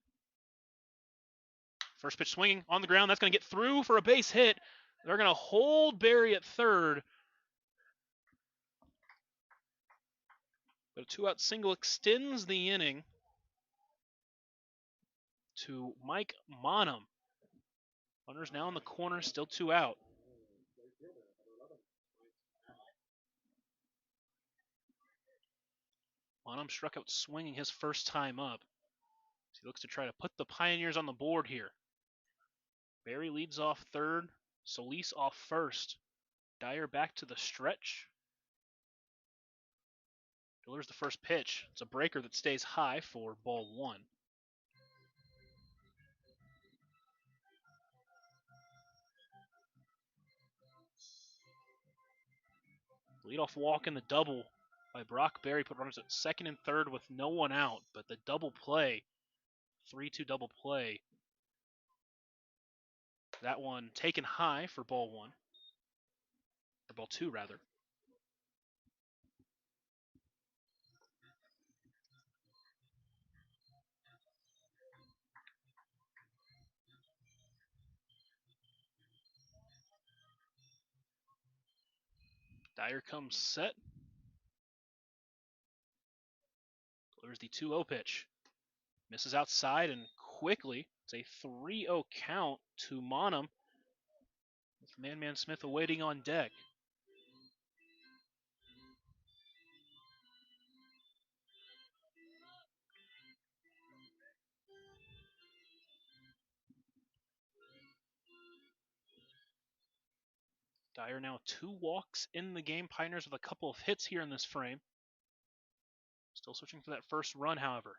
First pitch swinging on the ground. That's going to get through for a base hit. They're going to hold Berry at third. But a 2-out single extends the inning to Mike Monham. Runners now in the corner, still 2 out. Bonham struck out swinging his first time up. He looks to try to put the Pioneers on the board here. Barry leads off third. Solis off first. Dyer back to the stretch. Delivers the first pitch. It's a breaker that stays high for ball one. Leadoff walk in the double by Brock Berry put runners at second and third with no one out, but the double play, 3-2 double play, that one taken high for ball one, or ball two rather. Dyer comes set. Delivers the 2-0 pitch. Misses outside and quickly. It's a 3-0 count to Monum with Man Smith awaiting on deck. Dyer now 2 walks in the game. Pioneers with a couple of hits here in this frame. Still searching for that first run, however.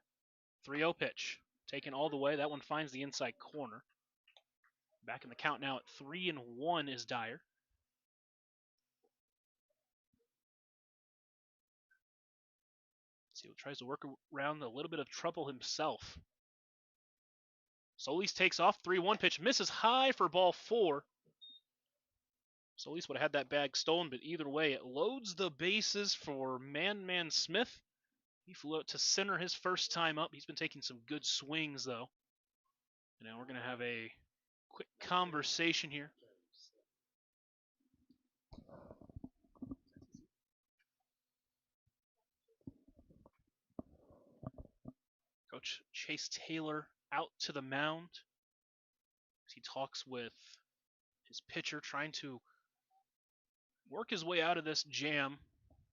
3-0 pitch. Taken all the way. That one finds the inside corner. Back in the count now at 3-1 is Dyer. See, tries to work around a little bit of trouble himself. Solis takes off. 3-1 pitch. Misses high for ball 4. Solis would have had that bag stolen, but either way, it loads the bases for Man Smith. He flew out to center his first time up. He's been taking some good swings, though. And now we're going to have a quick conversation here. Coach Chase Taylor out to the mound. He talks with his pitcher, trying to work his way out of this jam.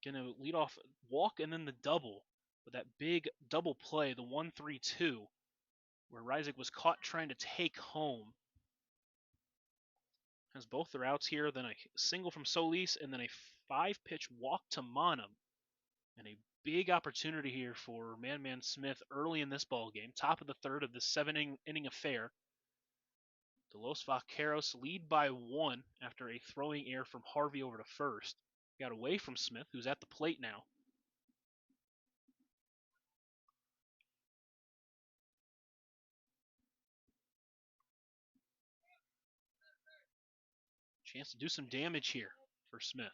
Going to lead off walk and then the double with that big double play, the 1-3-2, where Reisig was caught trying to take home. Has both their outs here, then a single from Solis, and then a 5-pitch walk to Monum. And a big opportunity here for Man Smith early in this ball game. Top of the third of this 7-inning affair. The Los Vaqueros lead by 1 after a throwing error from Harvey over to first. Got away from Smith, who's at the plate now. Chance to do some damage here for Smith.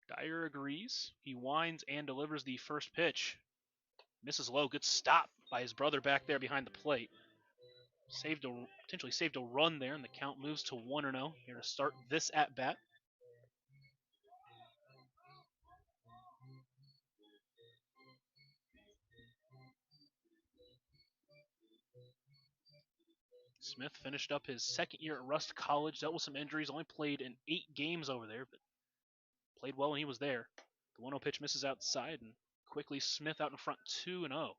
Dyer agrees. He winds and delivers the first pitch. Misses low. Good stop by his brother back there behind the plate. Potentially saved a run there, and the count moves to 1-0 here to start this at-bat. Smith finished up his second year at Rust College, dealt with some injuries, only played in 8 games over there, but played well when he was there. The 1-0 pitch misses outside, and quickly Smith out in front 2-0.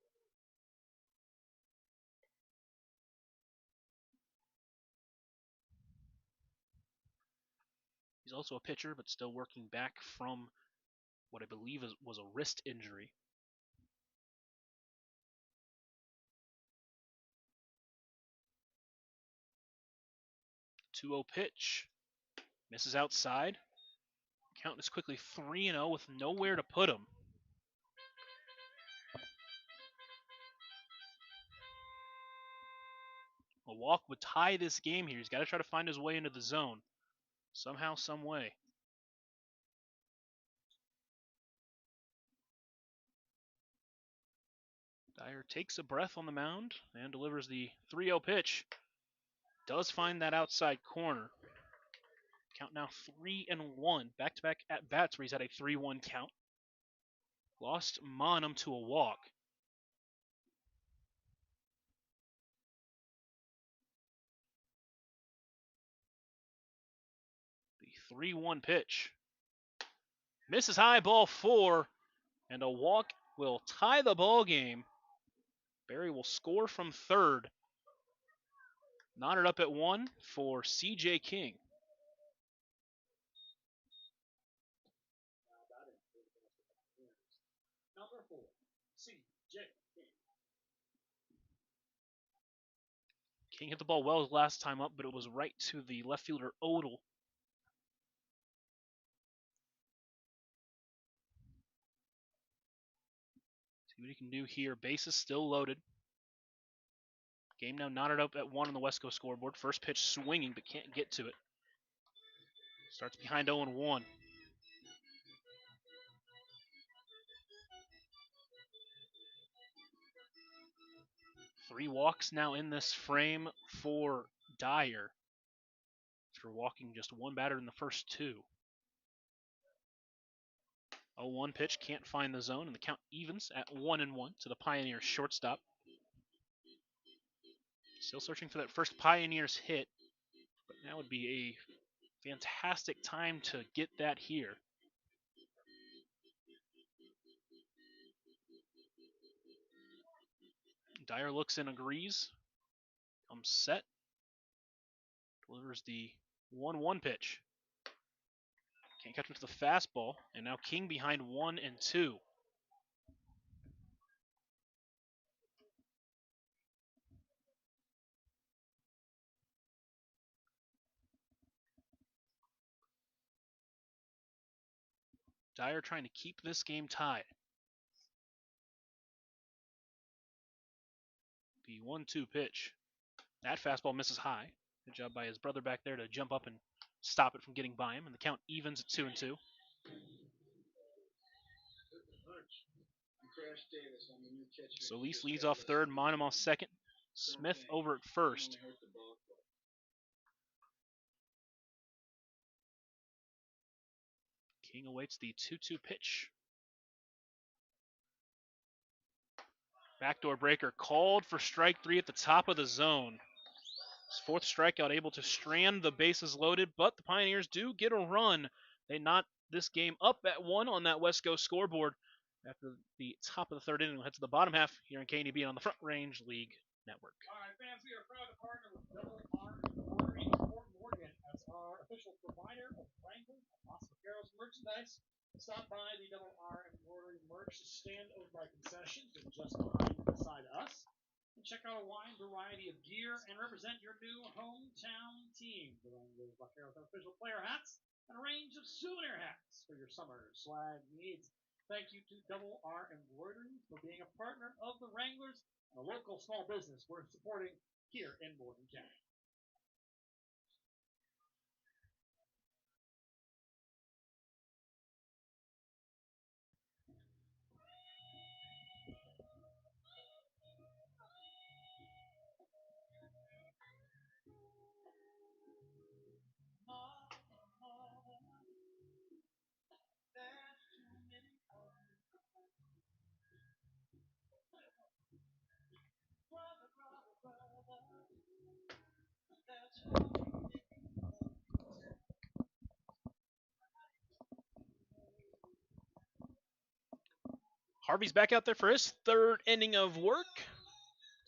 He's also a pitcher, but still working back from what I believe was a wrist injury. 2-0 pitch. Misses outside. Count is quickly 3-0 with nowhere to put him. A walk would tie this game here. He's got to try to find his way into the zone. Somehow, some way. Dyer takes a breath on the mound and delivers the 3-0 pitch. Does find that outside corner. Count now 3-1. Back-to-back at-bats where he's had a 3-1 count. Lost Monum to a walk. 3-1 pitch. Misses high, ball 4, and a walk will tie the ball game. Barry will score from third. Knotted up at 1 for C.J. King. Number 4, C.J. King hit the ball well last time up, but it was right to the left fielder Odell. See what he can do here. Bases still loaded. Game now knotted up at 1 on the West Coast scoreboard. First pitch swinging, but can't get to it. Starts behind 0-1. Three walks now in this frame for Dyer, after walking just one batter in the first 2. 0-1 pitch, can't find the zone, and the count evens at 1-1 to the Pioneers shortstop. Still searching for that first Pioneers hit, but now would be a fantastic time to get that here. Dyer looks and agrees. Comes set. Delivers the 1-1 pitch. Can't catch him to the fastball, and now King behind 1-2. Dyer trying to keep this game tied. The 1-2 pitch. That fastball misses high. Good job by his brother back there to jump up and stop it from getting by him, and the count evens at 2-2. Solis leads off third, Monim off second. Smith over at first. King awaits the 2-2 pitch. Backdoor breaker called for strike 3 at the top of the zone. His fourth strikeout able to strand the bases loaded, but the Pioneers do get a run. They knot this game up at 1 on that West Coast scoreboard after the top of the third inning. We'll head to the bottom half here in KNB on the Front Range League Network. All right, fans, we are proud to partner with Double R Embroidery in Fort Morgan as our official provider of Wranglers and Los Vaqueros merchandise. Stop by the Double R Embroidery merch stand over by concessions and just beside us. And check out a wide variety of gear and represent your new hometown team. The Wranglers Vaqueros have official player hats and a range of souvenir hats for your summer swag needs. Thank you to Double R Embroidery for being a partner of the Wranglers, a local small business we're supporting here in Morgan County. Harvey's back out there for his third inning of work.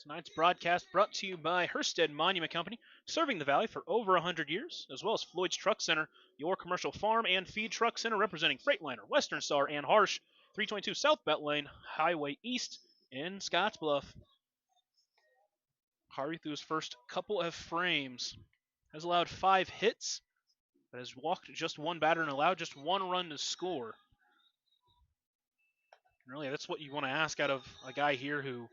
Tonight's broadcast brought to you by Herstead Monument Company, serving the Valley for over 100 years, as well as Floyd's Truck Center, your commercial farm and feed truck center representing Freightliner, Western Star, and Harsh, 322 South Belt Lane, Highway East in Scottsbluff. Harvey, through his first couple of frames, has allowed 5 hits, but has walked just one batter and allowed just one run to score. And really, that's what you want to ask out of a guy here who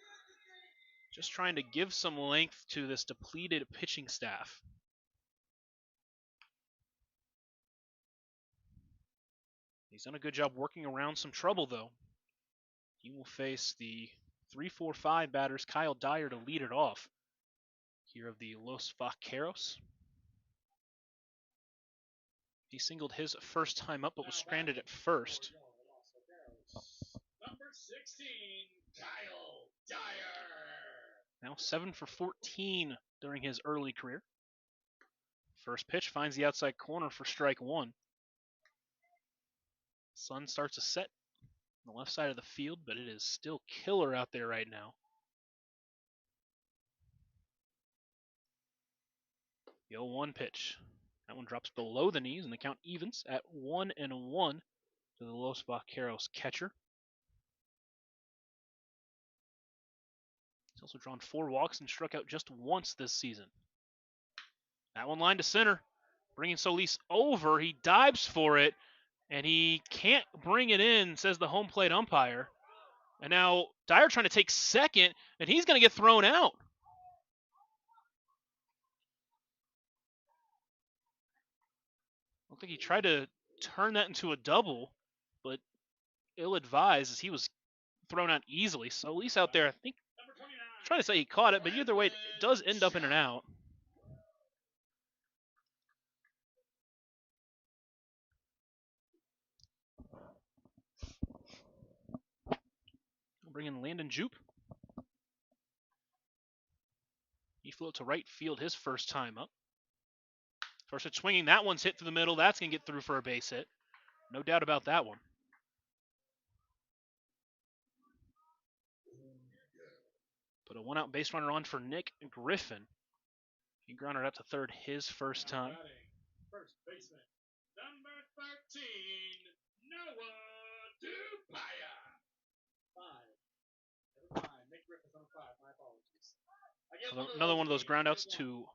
just trying to give some length to this depleted pitching staff. He's done a good job working around some trouble, though. He will face the 3-4-5 batters, Kyle Dyer, to lead it off here of the Los Vaqueros. He singled his first time up, but was stranded at first. Number 16, Kyle Dyer. Now 7 for 14 during his early career. First pitch finds the outside corner for strike 1. Sun starts to set on the left side of the field, but it is still killer out there right now. The 0-1 pitch. That one drops below the knees, and the count evens at 1-1 to the Los Vaqueros catcher. He's also drawn 4 walks and struck out just once this season. That one line to center, bringing Solis over. He dives for it, and he can't bring it in, says the home plate umpire. And now Dyer trying to take second, and he's going to get thrown out. I don't think he tried to turn that into a double, but ill-advised as he was thrown out easily. Solis out there, I think, trying to say he caught it, but either way, it does end up in and out. We'll bring in Landon Jupe. He flew to right field his first time up. First hit swinging, that one's hit through the middle. That's going to get through for a base hit. No doubt about that one. Put a one-out base runner on for Nick Griffin. He grounded out to third his first time. First baseman, number 13, Noah Dupaya. 5. Nick Griffin's on 5. My apologies. Another one of those groundouts to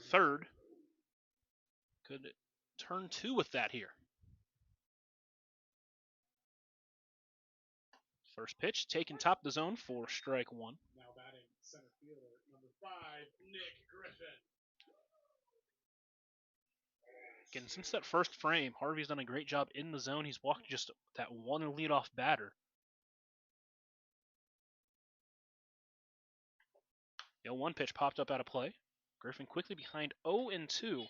third. Could turn 2 with that here. First pitch taken top of the zone for strike 1. Now batting center fielder, number 5, Nick Griffin. Again, since that first frame, Harvey's done a great job in the zone. He's walked just that one leadoff batter. The 0-1 pitch popped up out of play. Griffin quickly behind 0-2.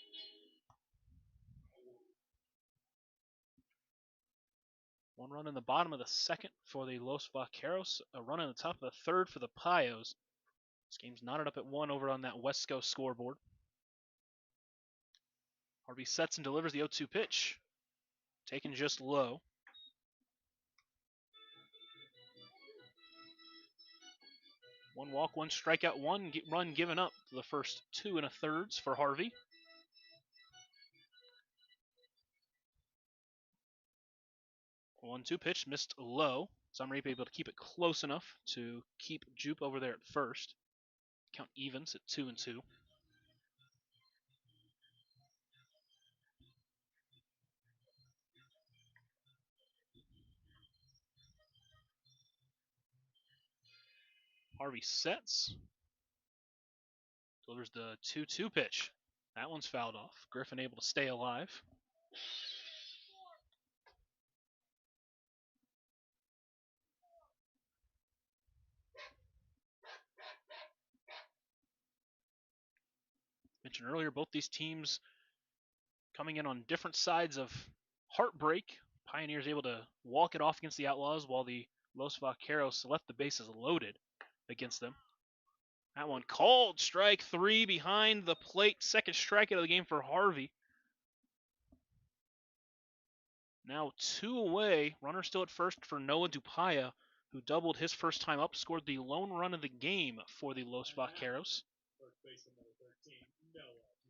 One run in the bottom of the second for the Los Vaqueros. A run in the top of the third for the Payos. This game's knotted up at 1 over on that West Coast scoreboard. Harvey sets and delivers the 0-2 pitch. Taken just low. One walk, one strikeout, one run given up for the first 2 1/3 for Harvey. The 1-2 pitch missed low. Summery able to keep it close enough to keep Jupe over there at first. Count evens at 2-2. Harvey sets. Delivers the 2-2 pitch. That one's fouled off. Griffin able to stay alive. Mentioned earlier, both these teams coming in on different sides of heartbreak. Pioneers able to walk it off against the Outlaws, while the Los Vaqueros left the bases loaded against them. That one called strike 3 behind the plate. Second strikeout of the game for Harvey. Now 2 away. Runner still at first for Noah Dupaya, who doubled his first time up, scored the lone run of the game for the Los Vaqueros. First baseman, number 13, Noah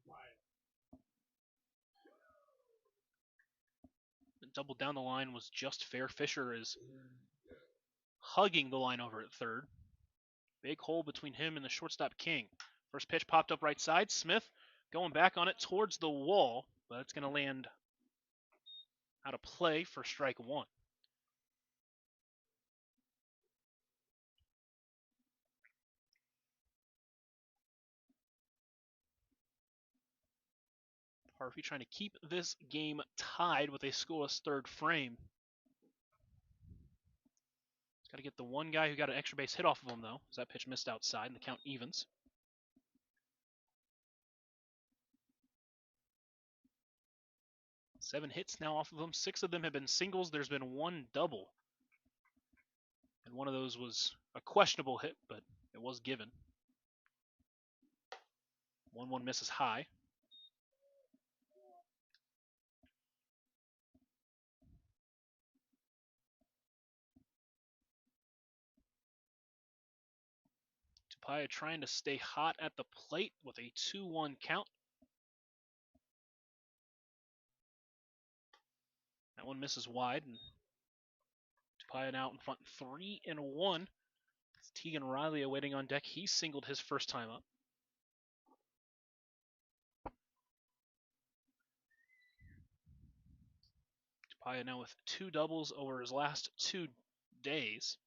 Dupaya. Double down the line was just fair. Fisher is hugging the line over at third. Big hole between him and the shortstop King. First pitch popped up right side. Smith going back on it towards the wall, but it's going to land out of play for strike 1. Harvey trying to keep this game tied with a scoreless third frame. Got to get the one guy who got an extra base hit off of him, though, as that pitch missed outside, and the count evens. Seven hits now off of him. 6 of them have been singles. There's been 1 double. And one of those was a questionable hit, but it was given. 1-1 misses high. Tapia trying to stay hot at the plate with a 2-1 count. That one misses wide, and Tapia now in front 3-1. It's Tegan Riley awaiting on deck. He singled his first time up. Tapia now with 2 doubles over his last 2 days.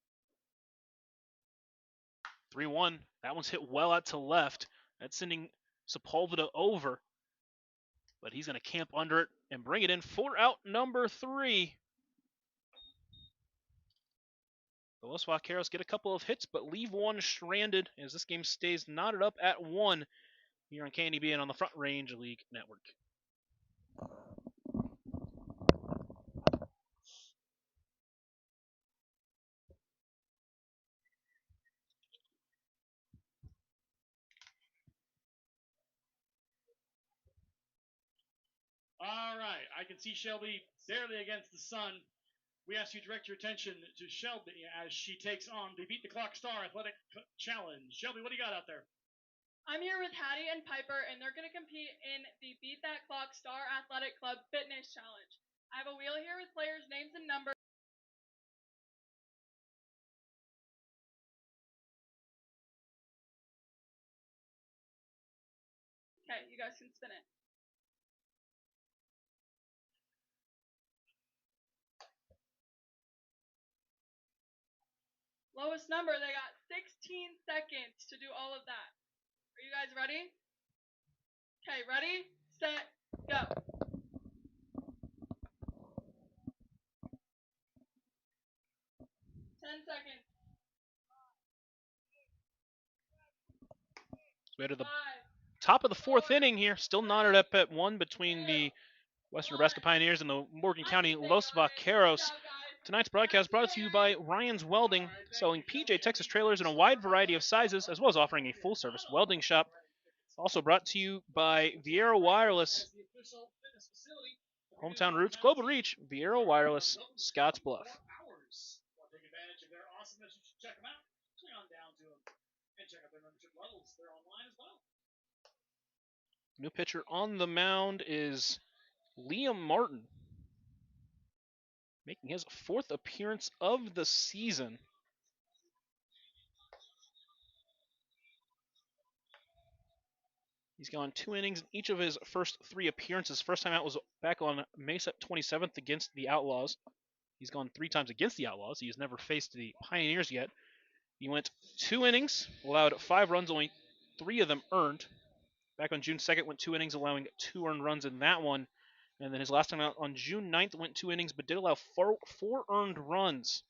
3-1. That one's hit well out to left. That's sending Sepulveda over. But he's going to camp under it and bring it in for out number 3. The Los Vaqueros get a couple of hits, but leave one stranded as this game stays knotted up at 1 here on KNEB and on the Front Range League Network. All right, I can see Shelby barely against the sun. We ask you to direct your attention to Shelby as she takes on the Beat the Clock Star Athletic Challenge. Shelby, what do you got out there? I'm here with Hattie and Piper, and they're going to compete in the Beat That Clock Star Athletic Club Fitness Challenge. I have a wheel here with players' names and numbers. Okay, you guys can spin it. Lowest number, they got 16 seconds to do all of that. Are you guys ready? Okay, ready, set, go. 10 seconds. So we head to the 5, top of the 4th inning here. Still knotted up at 1 between the Western Nebraska Pioneers and the Morgan County Los Vaqueros. Tonight's broadcast brought to you by Ryan's Welding, selling PJ Texas trailers in a wide variety of sizes, as well as offering a full-service welding shop. Also brought to you by Viera Wireless, Hometown Roots, Global Reach, Viera Wireless, Scotts Bluff. Take advantage of their awesomeness. You should check them out. Swing on down to them and check out their membership levels. They're online as well. New pitcher on the mound is Liam Martin, making his 4th appearance of the season. He's gone 2 innings in each of his first 3 appearances. First time out was back on May 27th against the Outlaws. He's gone 3 times against the Outlaws. He has never faced the Pioneers yet. He went 2 innings, allowed 5 runs, only 3 of them earned. Back on June 2nd, went 2 innings, allowing 2 earned runs in that one. And then his last time out on June 9th, went 2 innings, but did allow 4 earned runs.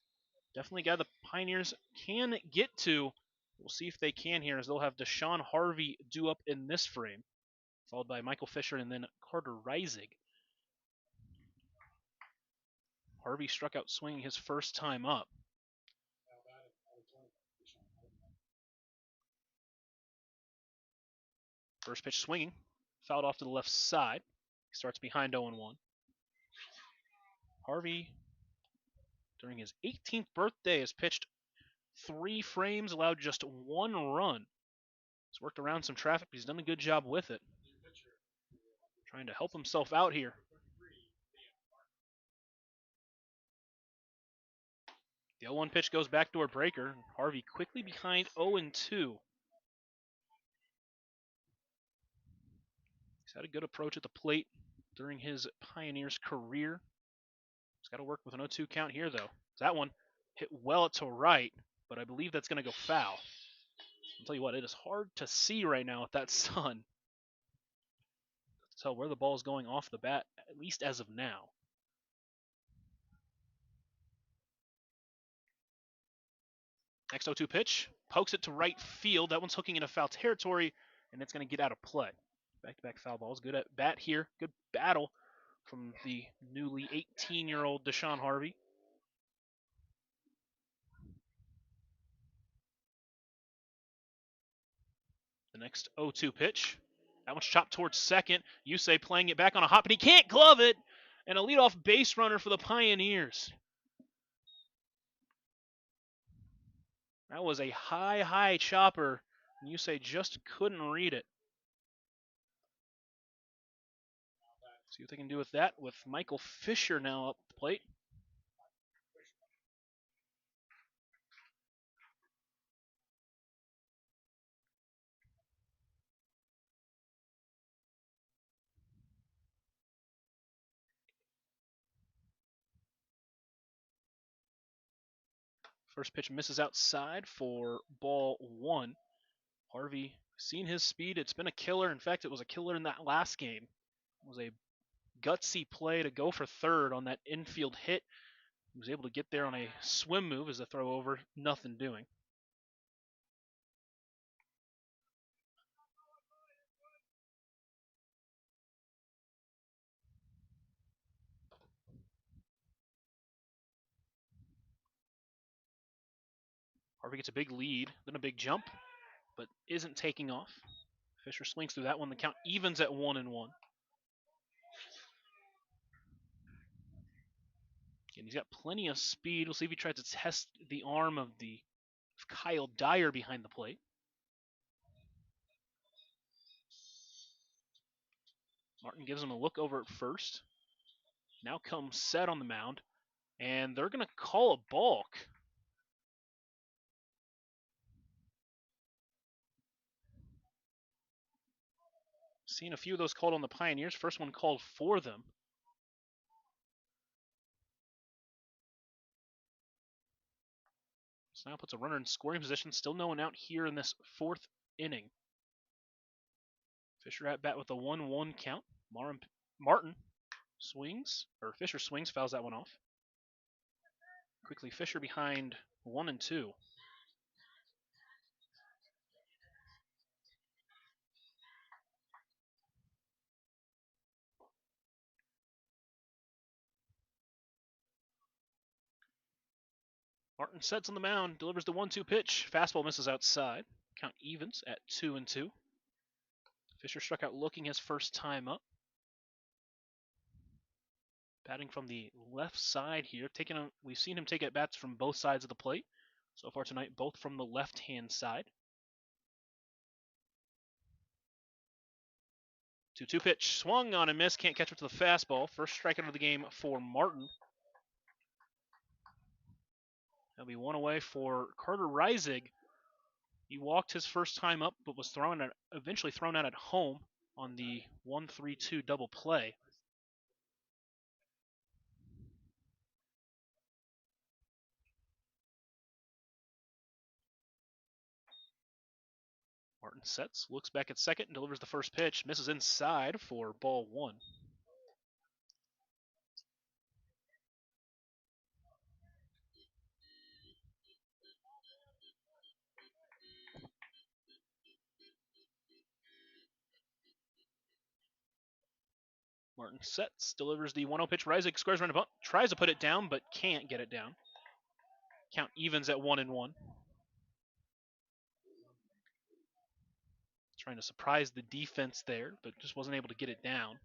Definitely a guy the Pioneers can get to. We'll see if they can here, as they'll have Deshaun Harvey due up in this frame, followed by Michael Fisher and then Carter Reisig. Harvey struck out swinging his first time up. First pitch swinging, fouled off to the left side. He starts behind 0-1. Harvey, during his 18th birthday, has pitched 3 frames, allowed just 1 run. He's worked around some traffic, but he's done a good job with it. Trying to help himself out here. The 0-1 pitch goes backdoor breaker. Harvey quickly behind 0-2. He's had a good approach at the plate during his Pioneers career. He's got to work with an 0-2 count here, though. That one hit well to right, but I believe that's going to go foul. I'll tell you what, it is hard to see right now with that sun. To tell where the ball is going off the bat, at least as of now. Next 0-2 pitch, pokes it to right field. That one's hooking into foul territory, and it's going to get out of play. Back-to-back foul balls. Good at bat here. Good battle from the newly 18-year-old Deshaun Harvey. The next 0-2 pitch. That one's chopped towards second. Yusei playing it back on a hop, and he can't glove it. And a leadoff base runner for the Pioneers. That was a high chopper You say just couldn't read it. See what they can do with that with Michael Fisher now up the plate. First pitch misses outside for ball one. Harvey, seen his speed. It's been a killer. In fact, it was a killer in that last game. It was a gutsy play to go for third on that infield hit. He was able to get there on a swim move as a throw over, nothing doing. Harvey gets a big lead, then a big jump, but isn't taking off. Fisher swings through that one. The count evens at 1-1. And he's got plenty of speed. We'll see if he tries to test the arm of Kyle Dyer behind the plate. Martin gives him a look over at first. Now comes set on the mound, and they're going to call a balk. Seen a few of those called on the Pioneers. First one called for them. So now puts a runner in scoring position. Still no one out here in this fourth inning. Fisher at bat with a 1-1 count. Martin swings, or Fisher swings, fouls that one off. Quickly Fisher behind 1-2. Martin sets on the mound, delivers the 1-2 pitch. Fastball misses outside. Count evens at 2-2. Fisher struck out looking his first time up. Batting from the left side here. We've seen him take at bats from both sides of the plate. So far tonight, both from the left-hand side. 2-2 pitch. Swung on and missed. Can't catch up to the fastball. First strikeout of the game for Martin. That'll be one away for Carter Reisig. He walked his first time up, but was eventually thrown out at home on the 1-3-2 double play. Martin sets, looks back at second, and delivers the first pitch. Misses inside for ball one. Martin sets, delivers the 1-0 pitch. Reisig squares around a bunt, tries to put it down, but can't get it down. Count evens at 1-1. Trying to surprise the defense there, but just wasn't able to get it down.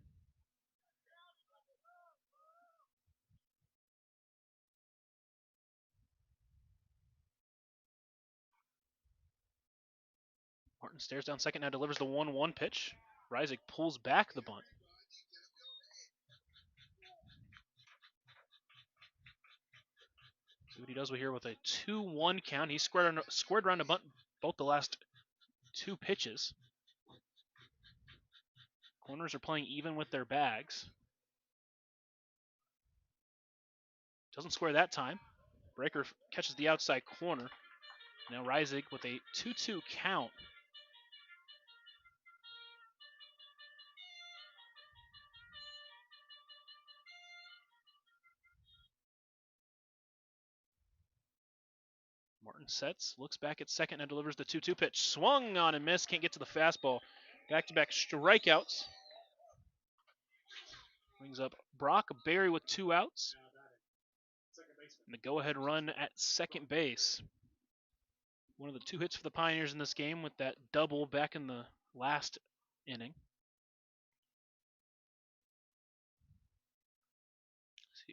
Martin stares down second, now delivers the 1-1 pitch. Reisig pulls back the bunt. See what he does here with a 2-1 count. He squared around a bunt both the last two pitches. Corners are playing even with their bags. Doesn't square that time. Breaker catches the outside corner. Now Reisig with a 2-2 count. Martin sets, looks back at second, and delivers the 2-2 pitch. Swung on and missed, can't get to the fastball. Back-to-back strikeouts. Brings up Brock Berry with 2 outs. And the go-ahead run at second base. One of the 2 hits for the Pioneers in this game with that double back in the last inning.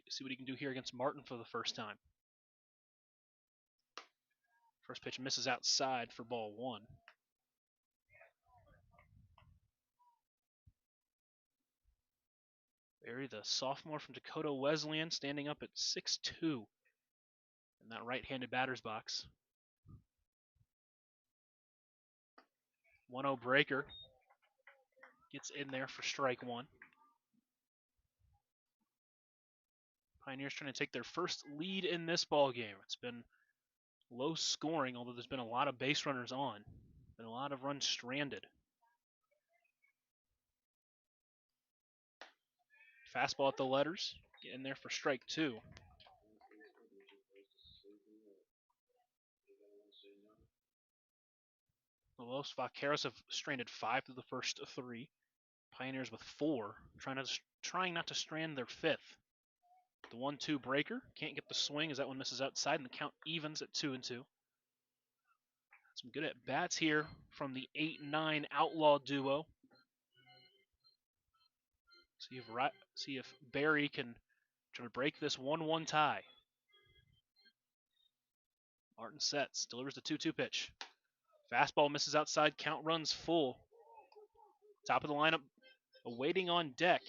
See what he can do here against Martin for the first time. First pitch misses outside for ball one. Barry, the sophomore from Dakota Wesleyan, standing up at 6'2" in that right-handed batter's box. 1-0 breaker. Gets in there for strike one. Pioneers trying to take their first lead in this ball game. It's been low scoring, although there's been a lot of base runners on. Been a lot of runs stranded. Fastball at the letters. Get in there for strike two. The Los Vaqueros have stranded 5 through the first 3. Pioneers with 4, trying not to strand their 5th. The 1-2 breaker can't get the swing as that one misses outside, and the count evens at 2-2. Some good at bats here from the 8-9 outlaw duo. See if Barry can try to break this 1-1 tie. Martin sets, delivers the 2-2 pitch. Fastball misses outside, count runs full. Top of the lineup, awaiting on deck.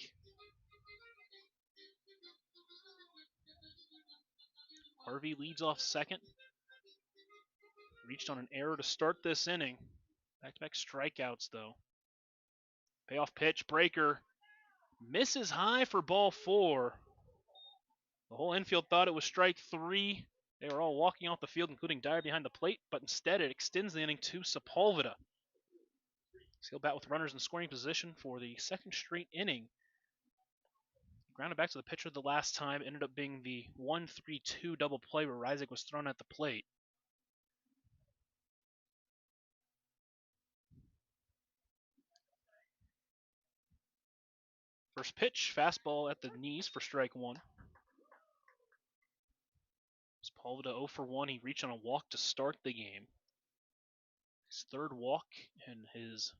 Harvey leads off second. Reached on an error to start this inning. Back-to-back strikeouts, though. Payoff pitch, breaker. Misses high for ball 4. The whole infield thought it was strike 3. They were all walking off the field, including Dyer behind the plate, but instead it extends the inning to Sepulveda. He'll bat with runners in scoring position for the second straight inning. Grounded back to the pitcher the last time, ended up being the 1-3-2 double play where Reisig was thrown at the plate. First pitch, fastball at the knees for strike 1. Sepulveda 0 for 1. He reached on a walk to start the game. His third walk in his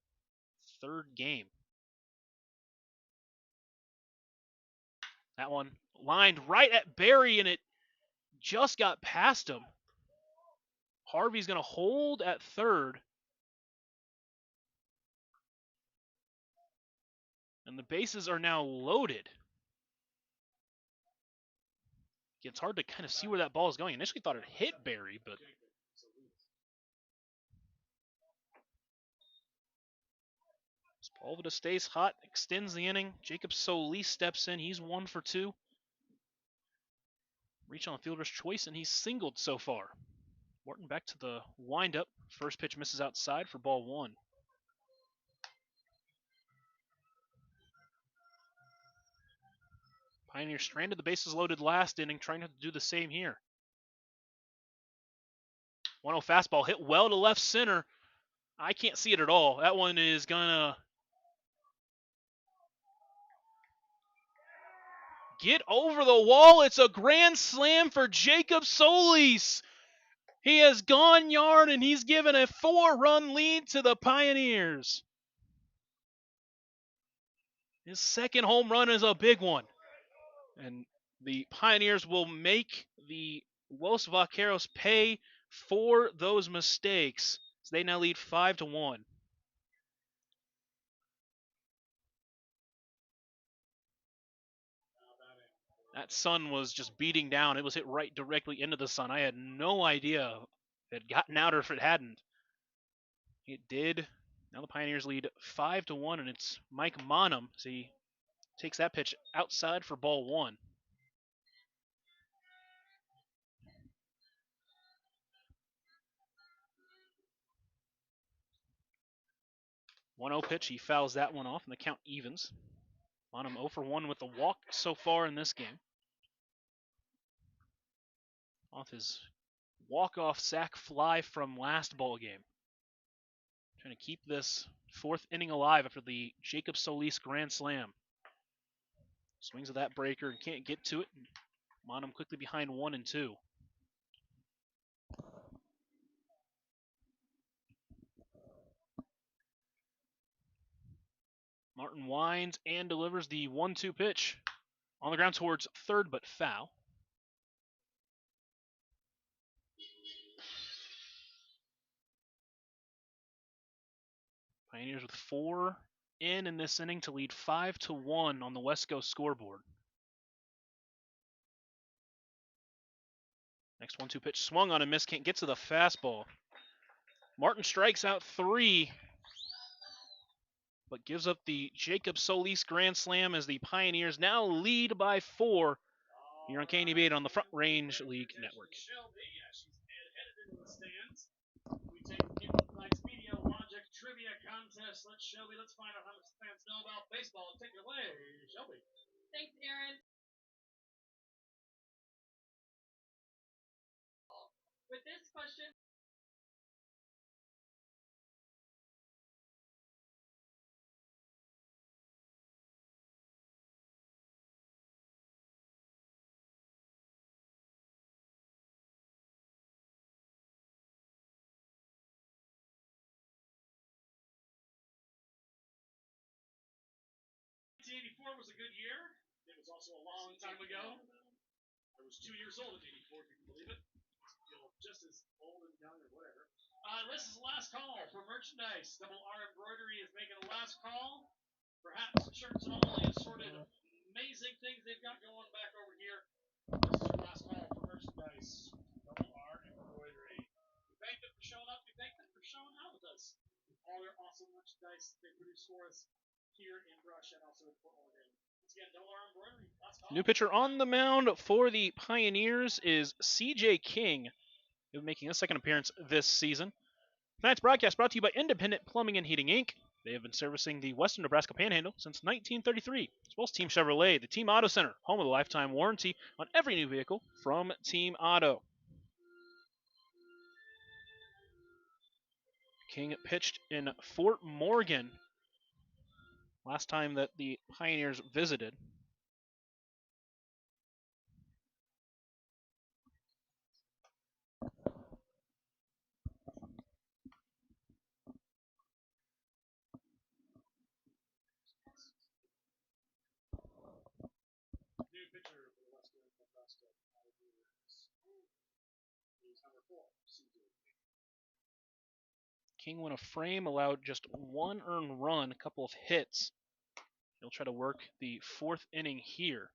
third game. That one lined right at Barry, and it just got past him. Harvey's going to hold at third. And the bases are now loaded. It's hard to kind of see where that ball is going. Initially thought it hit Barry, but Sepulveda stays hot, extends the inning. Jacob Solis steps in. He's 1 for 2. Reach on the fielder's choice, and he's singled so far. Morton back to the windup. First pitch misses outside for ball 1. Pioneers stranded the bases loaded last inning, trying to do the same here. 1-0 fastball hit well to left center. I can't see it at all. That one is going to get over the wall. It's a grand slam for Jacob Solis. He has gone yard, and he's given a 4-run lead to the Pioneers. His second home run is a big one. And the Pioneers will make the Los Vaqueros pay for those mistakes. So they now lead 5-1. That sun was just beating down. It was hit right directly into the sun. I had no idea if it had gotten out or if it hadn't. It did. Now the Pioneers lead 5-1, and it's Mike Monum. So he takes that pitch outside for ball 1. One 0 pitch. He fouls that one off, and the count evens. Monum 0 for 1 with a walk so far in this game. Off his walk-off sac fly from last ball game. Trying to keep this 4th inning alive after the Jacob Solis grand slam. Swings of that breaker and can't get to it. Monum quickly behind 1 and 2. Martin winds and delivers the 1-2 pitch. On the ground towards third, but foul. Pioneers with 4 in this inning to lead 5-1 on the West Coast scoreboard. Next 1-2 pitch swung on and missed. Can't get to the fastball. Martin strikes out 3, but gives up the Jacob Solis grand slam as the Pioneers now lead by 4 here on KNB8 on the Front Range League Network. We take tonight's media logic trivia contest. Let's find out how much fans know about baseball. Take it away, Shelby. Thanks, Aaron. With this question, '84 was a good year. It was also a long time ago. I was 2 years old in '84, if you can believe it. Feel just as old and young or whatever. This is the last call for merchandise. Double R Embroidery is making a last call. Perhaps shirts and all the assorted amazing things they've got going back over here. This is your last call for merchandise. Double R Embroidery. We thank them for showing up. We thank them for showing out with us. All their awesome merchandise they produce for us here in Brush and also in Fort Oregon. Once again, Double R Embroidery. Last call. New pitcher on the mound for the Pioneers is CJ King, who making a second appearance this season. Tonight's broadcast brought to you by Independent Plumbing and Heating, Inc. They have been servicing the Western Nebraska Panhandle since 1933, as well as Team Chevrolet, the Team Auto Center, home of the lifetime warranty on every new vehicle from Team Auto. King pitched in Fort Morgan last time that the Pioneers visited. New pitcher for the Western Nebraska Pioneers is number 4, CJ. King won a frame, allowed just 1 earned run, a couple of hits. He'll try to work the 4th inning here.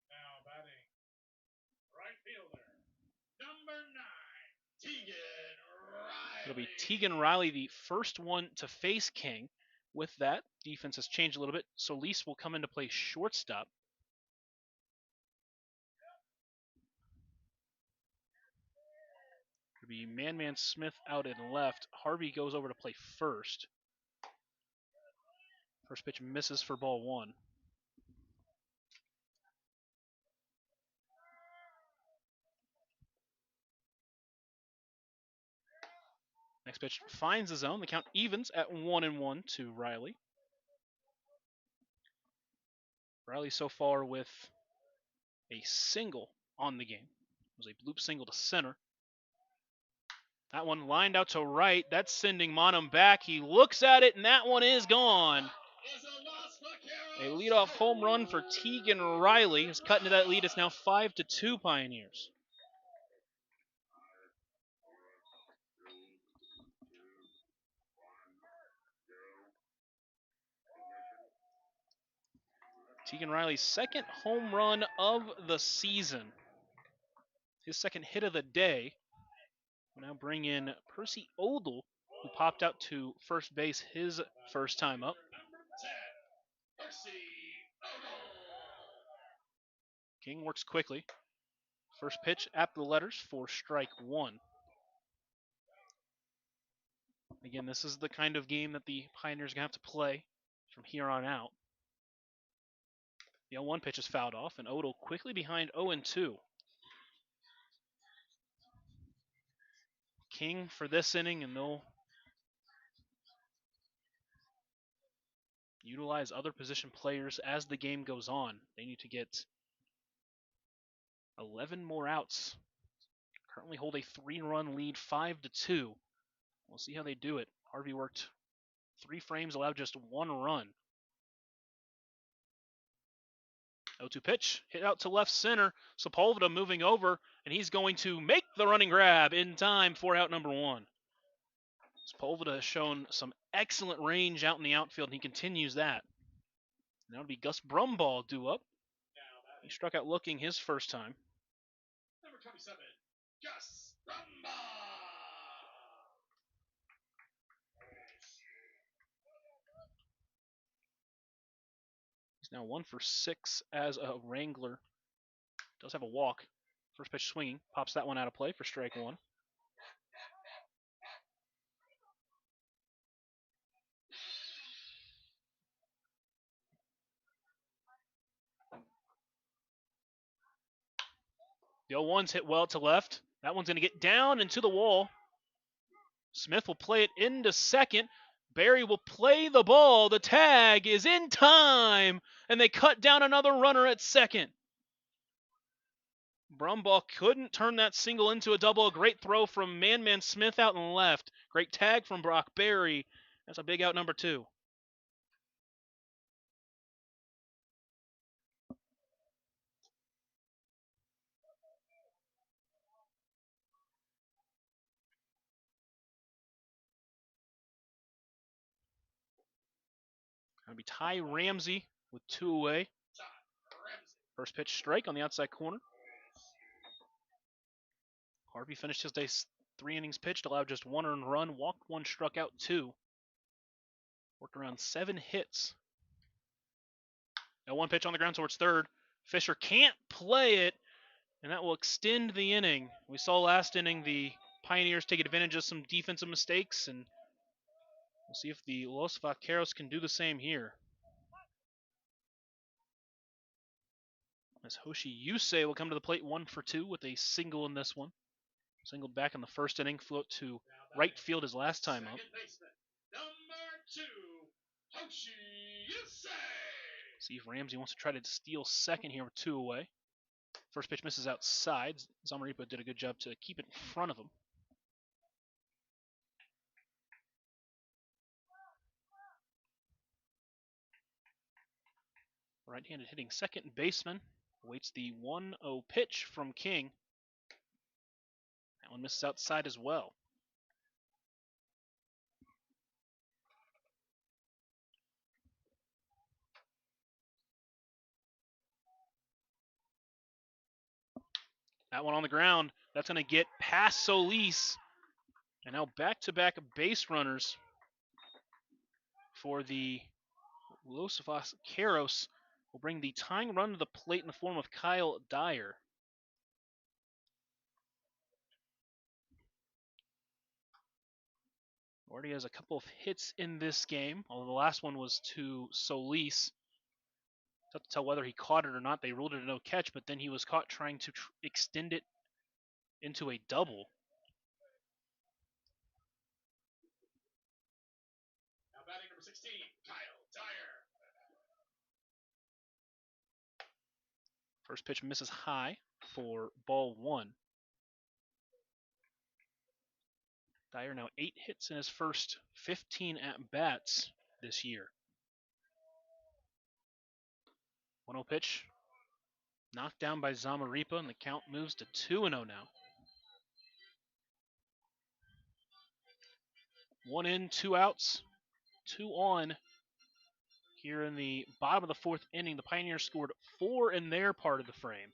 Now batting, right fielder, number 9, Tegan Riley. It'll be Tegan Riley, the first one to face King. With that, defense has changed a little bit. Solis will come into play shortstop. It'll be Man Smith out in left. Harvey goes over to play first. First pitch misses for ball 1. Next pitch finds the zone. The count evens at 1-1 to Riley. Riley so far with a single on the game. It was a bloop single to center. That one lined out to right. That's sending Monum back. He looks at it, and that one is gone. A leadoff home run for Tegan Riley has cut into that lead. It's now 5-2 Pioneers. Tegan Riley's second home run of the season. His second hit of the day. We'll now bring in Percy Odell, who popped out to first base his first time up. King works quickly. First pitch at the letters for strike 1. Again, this is the kind of game that the Pioneers are going to have to play from here on out. The 0-1 pitch is fouled off, and Odell quickly behind 0-2. King for this inning, and they'll utilize other position players as the game goes on. They need to get 11 more outs. Currently hold a 3-run lead, 5-2. We'll see how they do it. Harvey worked 3 frames, allowed just 1 run. 0-2 pitch, hit out to left center. Sepulveda moving over, and he's going to make the running grab in time for out number 1. Sepulveda has shown some excellent range out in the outfield, and he continues that. Now it'll be Gus Brumball due up. He struck out looking his first time. Number 27, Gus Rumba. He's now 1 for 6 as a Wrangler. Does have a walk. First pitch swinging. Pops that one out of play for strike 1. The 0-1's hit well to left. That one's going to get down and to the wall. Smith will play it into second. Barry will play the ball. The tag is in time, and they cut down another runner at second. Brumball couldn't turn that single into a double. A great throw from Man Smith out and left. Great tag from Brock Barry. That's a big out number 2. Going to be Ty Ramsey with 2 away. First pitch strike on the outside corner. Harvey finished his day 3 innings pitched, allowed just 1 earned run, walked 1, struck out 2. Worked around 7 hits. Now 1 pitch on the ground towards third. Fisher can't play it, and that will extend the inning. We saw last inning the Pioneers take advantage of some defensive mistakes, and we'll see if the Los Vaqueros can do the same here. As Hoshi Yusei will come to the plate 1 for 2 with a single in this one. Singled back in the first inning, flew out to right field his last time up. Number 2, Hoshi Yusei. See if Ramsey wants to try to steal second here with 2 away. First pitch misses outside. Zamaripa did a good job to keep it in front of him. Right-handed hitting second baseman awaits the 1-0 pitch from King. That one misses outside as well. That one on the ground. That's going to get past Solis. And now back-to-back base runners for the Los Vaqueros will bring the tying run to the plate in the form of Kyle Dyer. Already has a couple of hits in this game, although the last one was to Solis. Tough to tell whether he caught it or not. They ruled it a no catch, but then he was caught trying to extend it into a double. Now batting number 16, Kyle Dyer. First pitch misses high for ball 1. Dyer now 8 hits in his first 15 at-bats this year. 1-0 pitch. Knocked down by Zamaripa, and the count moves to 2-0 now. 1 in, 2 outs, 2 on. Here in the bottom of the 4th inning, the Pioneers scored 4 in their part of the frame.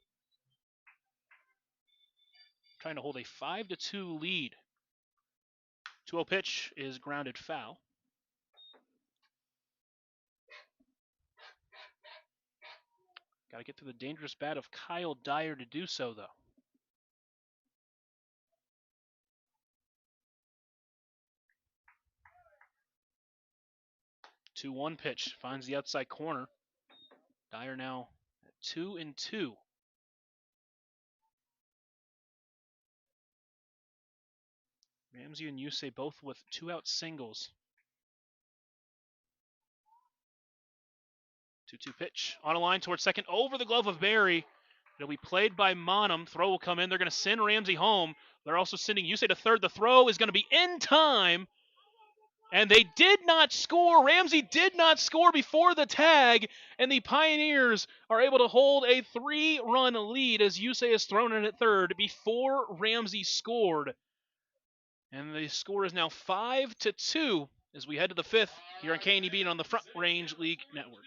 Trying to hold a 5-2 lead. 2-0 pitch is grounded foul. Got to get to the dangerous bat of Kyle Dyer to do so, though. The 2-1 pitch finds the outside corner. Dyer now at 2-2. Ramsey and Yusei both with 2-out singles. 2-2 pitch on a line towards second over the glove of Barry. It'll be played by Monum. Throw will come in. They're going to send Ramsey home. They're also sending Yusei to third. The throw is going to be in time. And they did not score. Ramsey did not score before the tag. And the Pioneers are able to hold a 3-run lead as Yusei is thrown in at third before Ramsey scored. And the score is now 5-2 as we head to the fifth here on KNEB and on the Front Range League Network.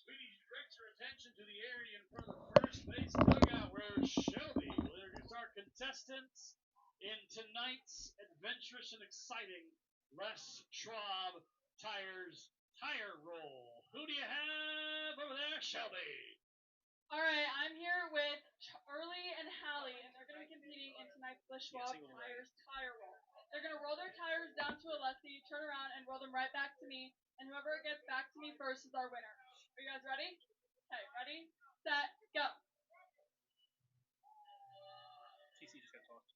We need to direct your attention to the area in front of the first base dugout where Shelby will introduce our contestants in tonight's adventurous and exciting Les Schwab Tires Tire Roll. Who do you have over there, Shelby? All right, I'm here with Charlie and Hallie, and they're going to be competing in tonight's Les Schwab Tires Tire Roll. They're going to roll their tires down to a lefty, turn around, and roll them right back to me, and whoever gets back to me first is our winner. Are you guys ready? Okay, ready, set, go. TC just got tossed.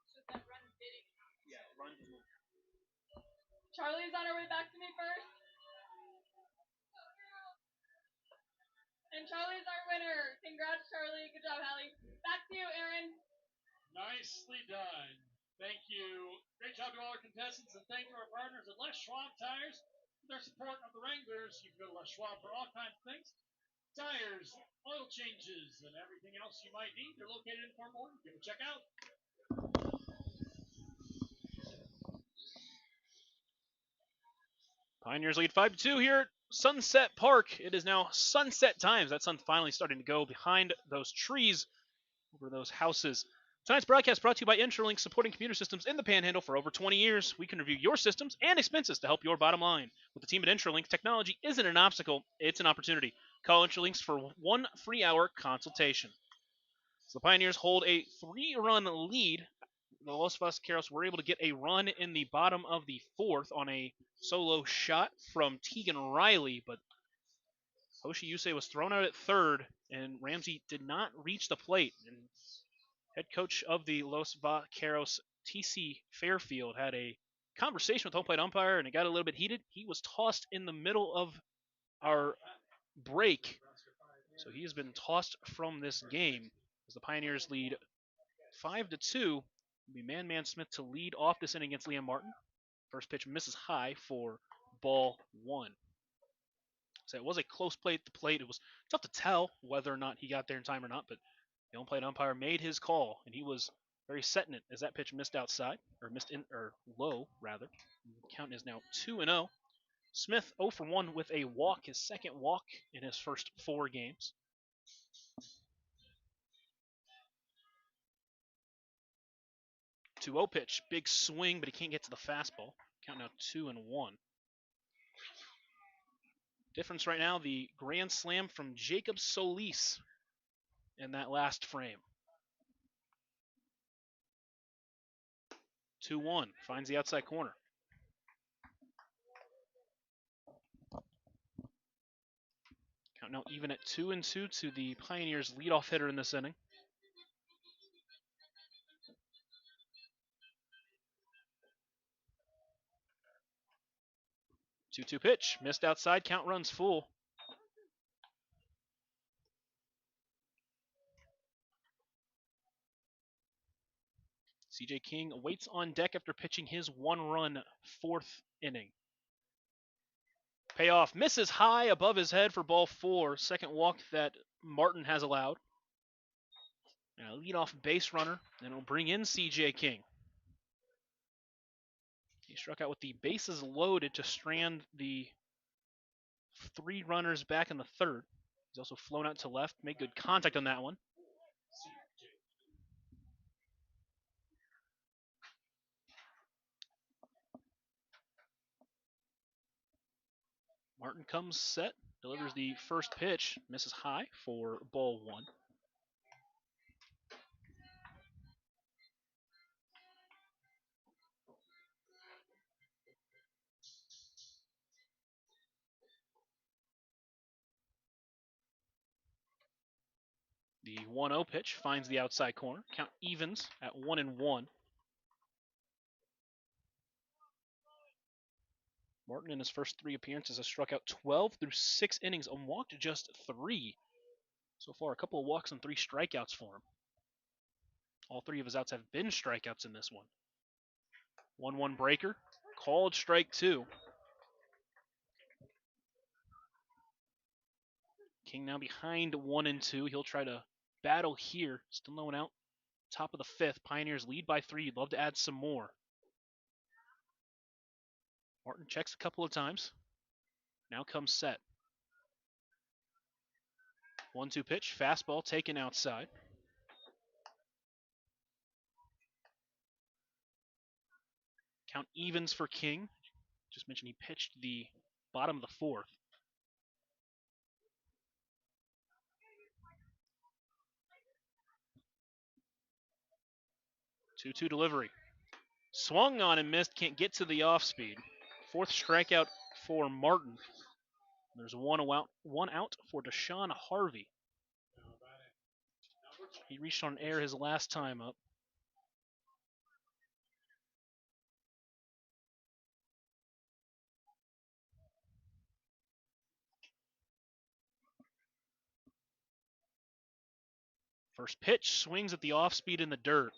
Should that run bidding? Yeah, run just moved. Charlie's on her way back to me first. And Charlie's our winner. Congrats, Charlie. Good job, Hallie. Back to you, Aaron. Nicely done. Thank you. Great job to all our contestants, and thank you to our partners at Les Schwab Tires for their support of the Wranglers. You can go to Les Schwab for all kinds of things. Tires, oil changes, and everything else you might need. They're located in Fort Morgan. Give them a check out. Pioneers lead 5-2 here at Sunset Park. It is now sunset times. That sun's finally starting to go behind those trees, over those houses. Tonight's broadcast brought to you by Intralink, supporting computer systems in the Panhandle for over 20 years. We can review your systems and expenses to help your bottom line. With the team at Intralink, technology isn't an obstacle, it's an opportunity. Call Intralinks for 1 free hour consultation. So the Pioneers hold a 3-run lead. The Los Vaqueros were able to get a run in the bottom of the fourth on a solo shot from Tegan Riley, but Hoshi Yusei was thrown out at third, and Ramsey did not reach the plate. And head coach of the Los Vaqueros, T.C. Fairfield, had a conversation with home plate umpire, and it got a little bit heated. He was tossed in the middle of our break, so he has been tossed from this game as the Pioneers lead 5-2. It'll be Man Smith to lead off this inning against Liam Martin. First pitch misses high for ball 1. So it was a close play at the plate. It was tough to tell whether or not he got there in time or not, but the home plate umpire made his call, and he was very set in it as that pitch missed outside, or missed in, or low rather. The count is now 2-0. Smith 0 for 1 with a walk, his second walk in his first 4 games. Two-0 pitch, big swing, but he can't get to the fastball. Count now 2-1. Difference right now, the grand slam from Jacob Solis in that last frame. 2-1, finds the outside corner. Count now even at 2-2 to the Pioneers' leadoff hitter in this inning. Two-two pitch, missed outside, count runs full. CJ King waits on deck after pitching his 1-run 4th inning. Payoff misses high above his head for ball 4. Second walk that Martin has allowed. And a leadoff base runner, and it'll bring in CJ King. He struck out with the bases loaded to strand the 3 runners back in the 3rd. He's also flown out to left, made good contact on that one. Martin comes set, delivers the first pitch, misses high for ball 1. The 1-0 pitch finds the outside corner. Count evens at 1-1. Martin in his first 3 appearances has struck out 12 through 6 innings and walked just 3. So far, a couple of walks and 3 strikeouts for him. All 3 of his outs have been strikeouts in this one. 1-1 breaker, called strike 2. King now behind 1-2. He'll try to battle here. Still no one out. Top of the 5th. Pioneers lead by 3. You'd love to add some more. Martin checks a couple of times. Now comes set. 1-2 pitch. Fastball taken outside. Count evens for King. Just mentioned he pitched the bottom of the 4th. 2-2 delivery. Swung on and missed. Can't get to the off speed. 4th strikeout for Martin. There's one out for Deshaun Harvey. He reached on air his last time up. First pitch, swings at the off speed in the dirt.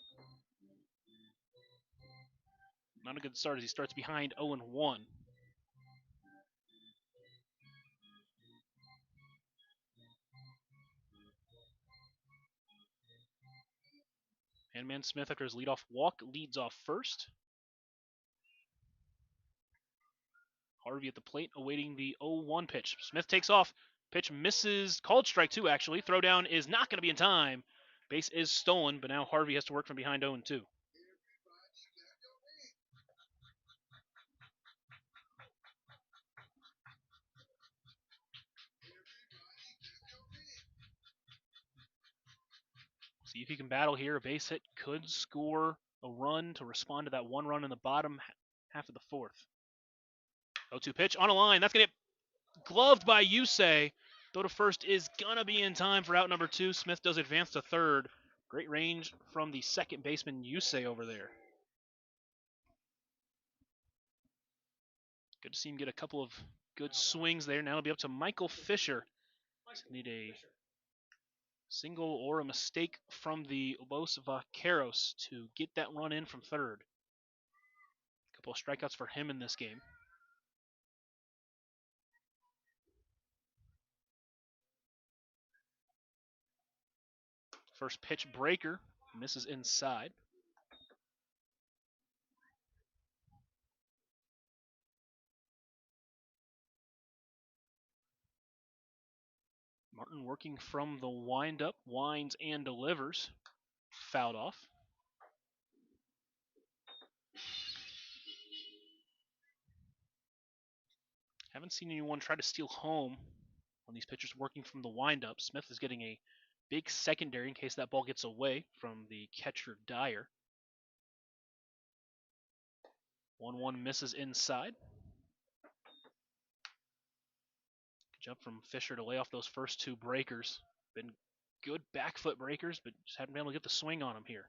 Not a good start as he starts behind 0-1. Handman Smith, after his leadoff walk, leads off first. Harvey at the plate, awaiting the 0-1 pitch. Smith takes off. Pitch misses. Called strike 2, actually. Throwdown is not going to be in time. Base is stolen, but now Harvey has to work from behind 0-2. See if he can battle here. A base hit could score a run to respond to that 1 run in the bottom half of the 4th. 0-2 pitch on a line. That's going to get gloved by Yusei. Throw to first is going to be in time for out number 2. Smith does advance to third. Great range from the second baseman Yusei over there. Good to see him get a couple of good swings there. Now it'll be up to Michael Fisher. Need a single or a mistake from the Los Vaqueros to get that run in from third. A couple of strikeouts for him in this game. First pitch breaker, misses inside. Martin working from the windup, winds and delivers. Fouled off. Haven't seen anyone try to steal home on these pitchers working from the windup. Smith is getting a big secondary in case that ball gets away from the catcher Dyer. 1-1 misses inside. Good jump from Fisher to lay off those first 2 breakers. Been good back foot breakers, but just haven't been able to get the swing on them here.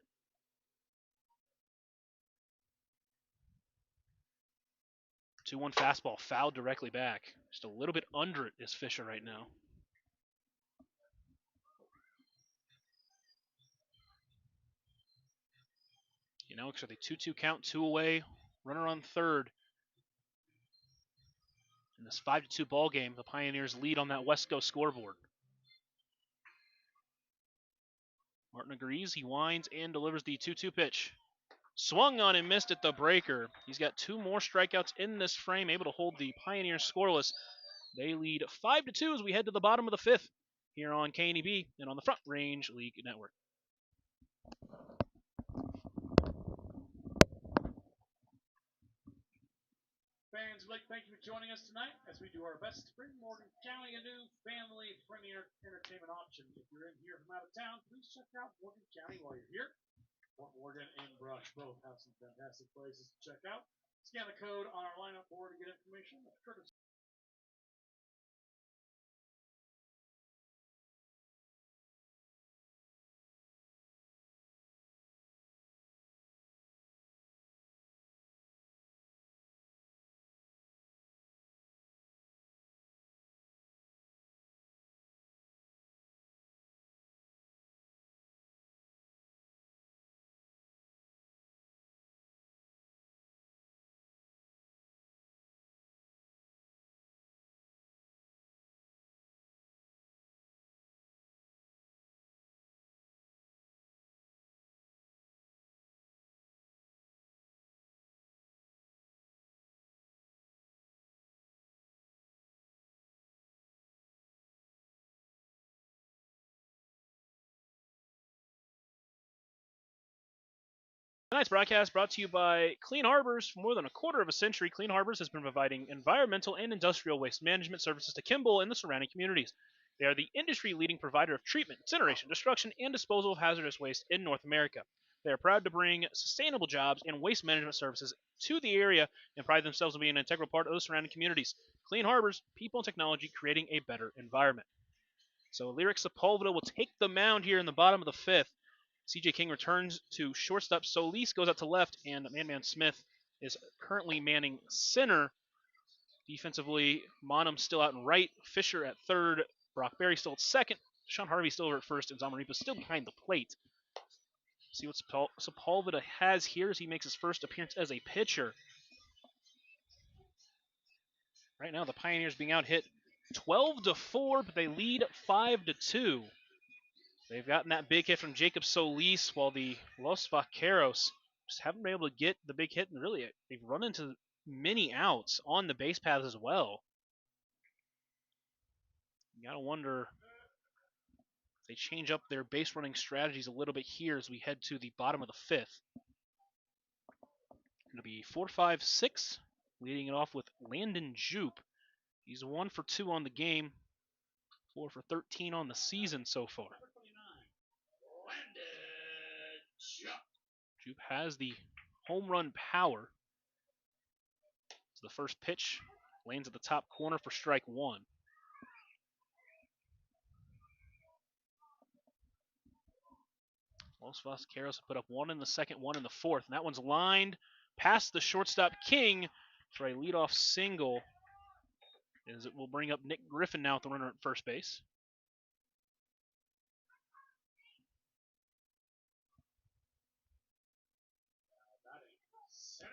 2-1 fastball, fouled directly back. Just a little bit under it is Fisher right now. You know, actually 2-2 count, 2 away, runner on third. In this 5-2 ball game, the Pioneers lead on that Wesco scoreboard. Martin agrees. He winds and delivers the 2-2 pitch. Swung on and missed at the breaker. He's got 2 more strikeouts in this frame, able to hold the Pioneers scoreless. They lead 5-2 as we head to the bottom of the 5th here on KNEB and on the Front Range League Network. Fans, we'd like to thank you for joining us tonight as we do our best to bring Morgan County a new family-friendly entertainment option. If you're in here from out of town, please check out Morgan County while you're here. Fort Morgan and Brush both have some fantastic places to check out. Scan the code on our lineup board to get information. Courtesy Tonight's broadcast brought to you by Clean Harbors. For more than a quarter of a century, Clean Harbors has been providing environmental and industrial waste management services to Kimball and the surrounding communities. They are the industry-leading provider of treatment, incineration, destruction, and disposal of hazardous waste in North America. They are proud to bring sustainable jobs and waste management services to the area and pride themselves on being an integral part of the surrounding communities. Clean Harbors, people and technology creating a better environment. So Lyric Sepulveda will take the mound here in the bottom of the fifth. CJ King returns to shortstop. Solis goes out to left, and Man Smith is currently manning center. Defensively, Monum still out in right, Fisher at third, Brock Berry still at second, Sean Harvey still over at first, and Zamaripa still behind the plate. See what Sepulveda has here as he makes his first appearance as a pitcher. Right now, the Pioneers being out hit 12-4, but they lead 5-2. They've gotten that big hit from Jacob Solis, while the Los Vaqueros just haven't been able to get the big hit, and really they've run into many outs on the base paths as well. You gotta wonder if they change up their base running strategies a little bit here as we head to the bottom of the fifth. It'll be 4-5-6, leading it off with Landon Jupe. He's 1 for 2 on the game, 4 for 13 on the season so far. Jupe has the home run power. So the first pitch lands at the top corner for strike one. Los Vaqueros put up one in the second, one in the fourth, and that one's lined past the shortstop King for a leadoff single. As it will bring up Nick Griffin now with the runner at first base.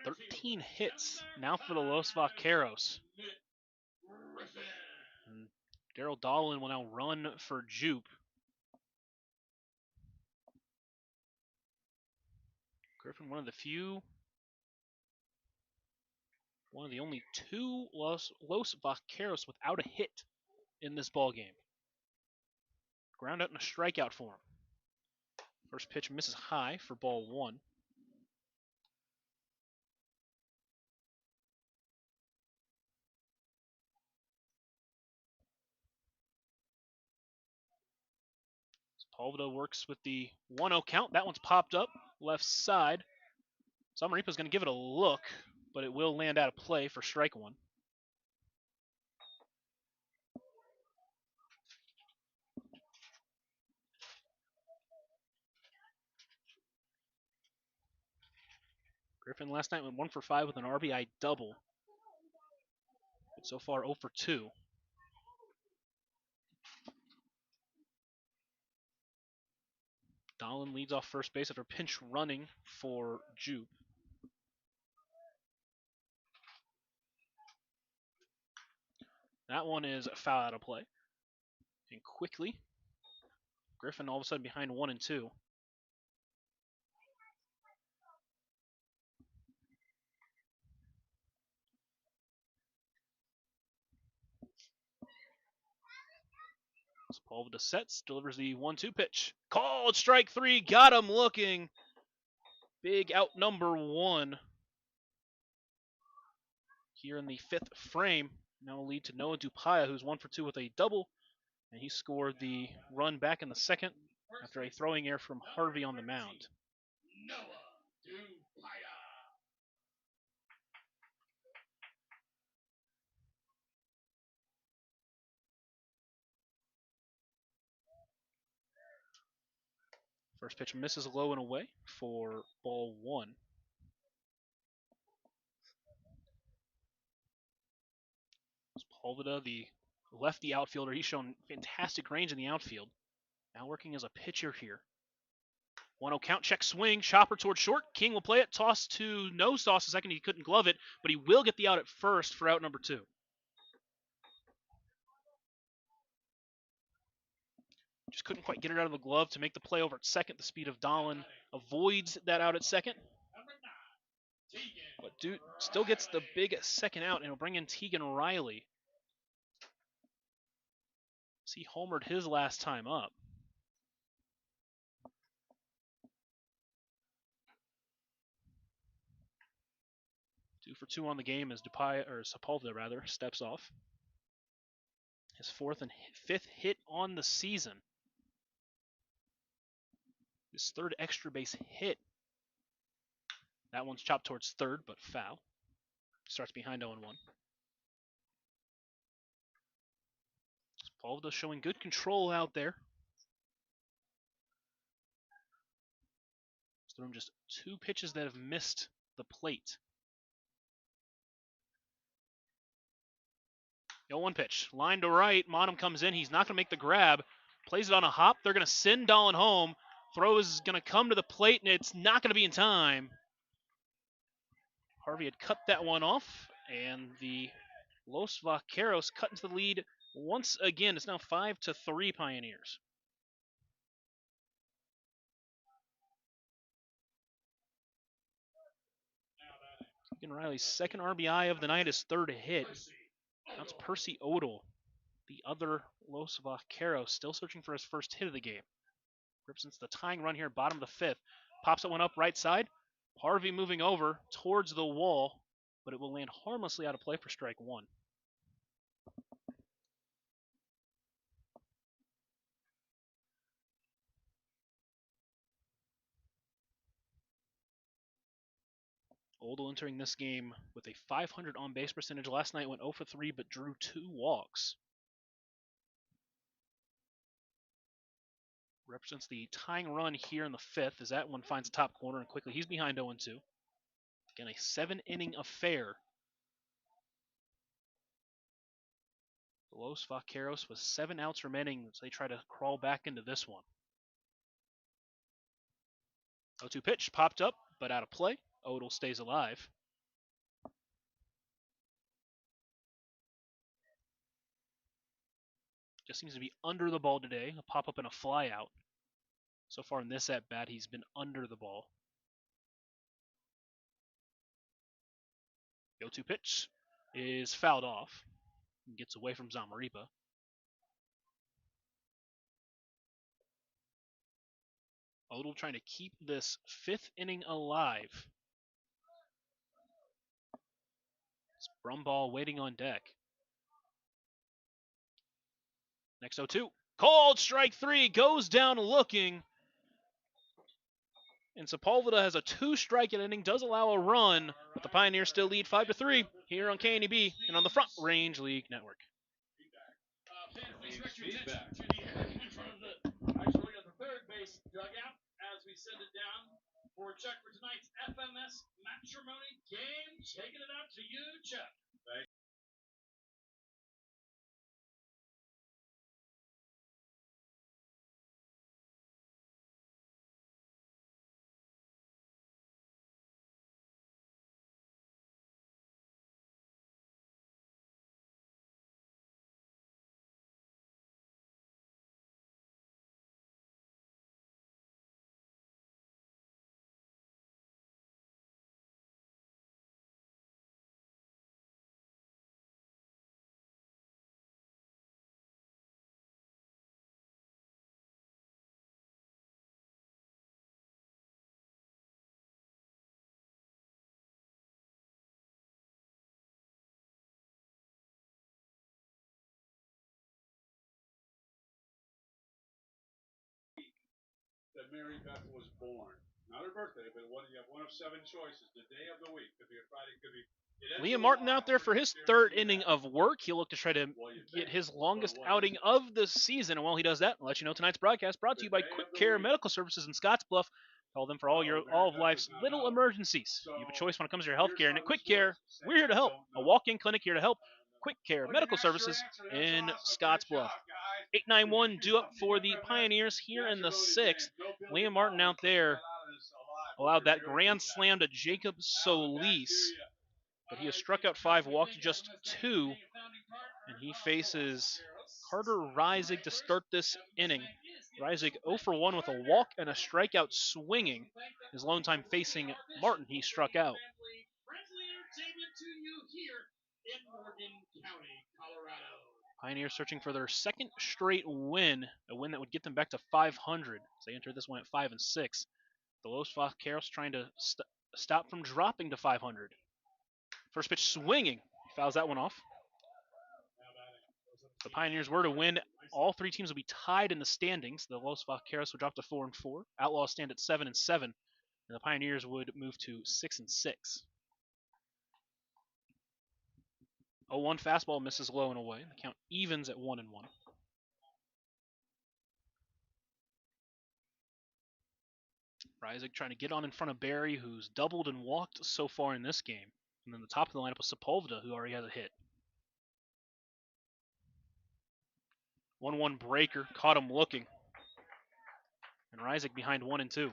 "13 hits now for the Los Vaqueros. And Daryl Dahlin will now run for Jupe. Griffin, one of the only two Los Vaqueros without a hit in this ball game. Ground out and a strikeout for him. First pitch misses high for ball one. Sepulveda works with the 1-0 count. That one's popped up left side. Zamaripa's going to give it a look, but it will land out of play for strike one. Griffin last night went 1 for 5 with an RBI double. But so far 0 for 2. Dahlin leads off first base after pinch running for Jupe. That one is foul out of play. And quickly, Griffin all of a sudden behind 1 and 2. Sepulveda sets, delivers the 1-2 pitch. Called strike 3, got him looking. Big out number 1. Here in the fifth frame, now will lead to Noah Dupaya, who's 1 for 2 with a double. And he scored the run back in the second after a throwing error from Harvey on the mound. Noah Dupaya. First pitch misses low and away for ball one. Sepulveda, the lefty outfielder, he's shown fantastic range in the outfield. Now working as a pitcher here. 1-0 count, check swing, chopper toward short. King will play it, toss to no sauce a second. He couldn't glove it, but he will get the out at first for out number 2. Just couldn't quite get it out of the glove to make the play over at second. The speed of Dahlin avoids that out at second. But Dude still gets the big second out, and he'll bring in Tegan Riley. He homered his last time up. for 2 on the game as Sepulveda rather steps off. His 4th and 5th hit on the season. His 3rd extra base hit. That one's chopped towards 3rd, but foul. Starts behind 0-1. Sepulveda showing good control out there. He's thrown just 2 pitches that have missed the plate. 0-1 pitch. Line to right. Monum comes in. He's not going to make the grab. Plays it on a hop. They're going to send Dolan home. Throw is going to come to the plate, and it's not going to be in time. Harvey had cut that one off, and the Los Vaqueros cut into the lead once again. It's now 5-3 Pioneers. Keegan Riley's 2nd RBI of the night, his 3rd hit. That's Percy Odell, the other Los Vaqueros, still searching for his 1st hit of the game. Represents the tying run here, bottom of the 5th. Pops that one up right side. Harvey moving over towards the wall, but it will land harmlessly out of play for strike 1. Odell entering this game with a .500 on-base percentage. Last night went 0 for 3, but drew 2 walks. Represents the tying run here in the 5th as that one finds the top corner, and quickly he's behind 0-2. Again, a 7-inning affair. The Los Vaqueros with 7 outs remaining as they try to crawl back into this one. 0-2 pitch popped up, but out of play. Odell stays alive. Just seems to be under the ball today. A pop-up and a fly-out. So far in this at-bat, he's been under the ball. 0-2 pitch is fouled off. And gets away from Zamaripa. Odell trying to keep this 5th inning alive. It's Brumball waiting on deck. Next 0-2. Called strike 3. Goes down looking. And Sepulveda has a 2-strikeout inning. Does allow a run. But the Pioneers still lead 5-3 here on KNEB and on the Front Range League Network. Feedback. Actually, at the third base dugout as we send it down for a check for tonight's FMS matrimony game. Taking it out to you, Chuck. That Mary Beth was born. Not her birthday, but you have one of 7 choices. The day of the week. Could be a Friday, could be... Liam Martin out there for his 3rd inning of work. He'll look to try to get his longest outing of the season. And while he does that, I'll let you know tonight's broadcast brought to you by Quick Care Medical Services in Scottsbluff. Call them for all of life's little emergencies. You have a choice when it comes to your health care. And at Quick Care, we're here to help. A walk-in clinic here to help. Quick Care Medical Services in Scottsbluff. 891 due up for the Pioneers here in the 6th. Liam Martin out there allowed that grand slam to Jacob Solis. But he has struck out 5, walked just 2, and he faces Carter Reisig to start this inning. Reisig 0 for 1 with a walk and a strikeout swinging. His lone time facing Martin, he struck out. Pioneers searching for their 2nd straight win, a win that would get them back to 500. As they entered this one at 5-6. The Los Vaqueros trying to stop from dropping to 500. First pitch swinging. Fouls that one off. The Pioneers were to win. All three teams will be tied in the standings. The Los Vaqueros would drop to 4-4. Outlaws stand at 7-7, and the Pioneers would move to 6-6. 0-1 fastball misses low and away. The count evens at 1-1. Reisig trying to get on in front of Barry, who's doubled and walked so far in this game. And then the top of the lineup was Sepulveda, who already has a hit. 1-1 breaker, caught him looking. And Reisig behind 1-2.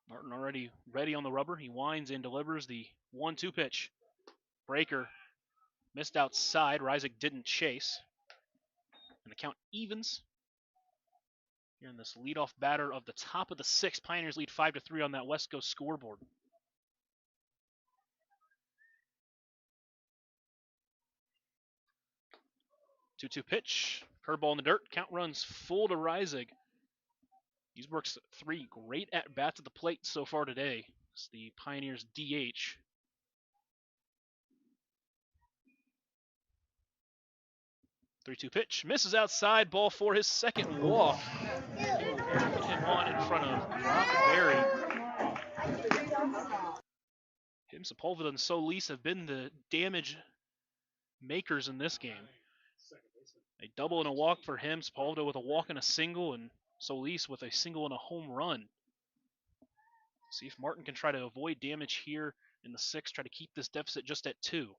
Martin already ready on the rubber. He winds and delivers the 1-2 pitch. Breaker missed outside. Reisig didn't chase. And the count evens. Here in this leadoff batter of the top of the sixth. Pioneers lead 5-3 on that West Coast scoreboard. 2-2 pitch. Curveball in the dirt. Count runs full to Reisig. He's worked 3 great at-bats at the plate so far today. It's the Pioneers DH. Three-two pitch. Misses outside. Ball for his second walk. Put him on in front of Brock Berry. Him, Sepulveda, and Solis have been the damage makers in this game. A double and a walk for him. Sepulveda with a walk and a single, and Solis with a single and a home run. See if Martin can try to avoid damage here in the sixth, try to keep this deficit just at 2.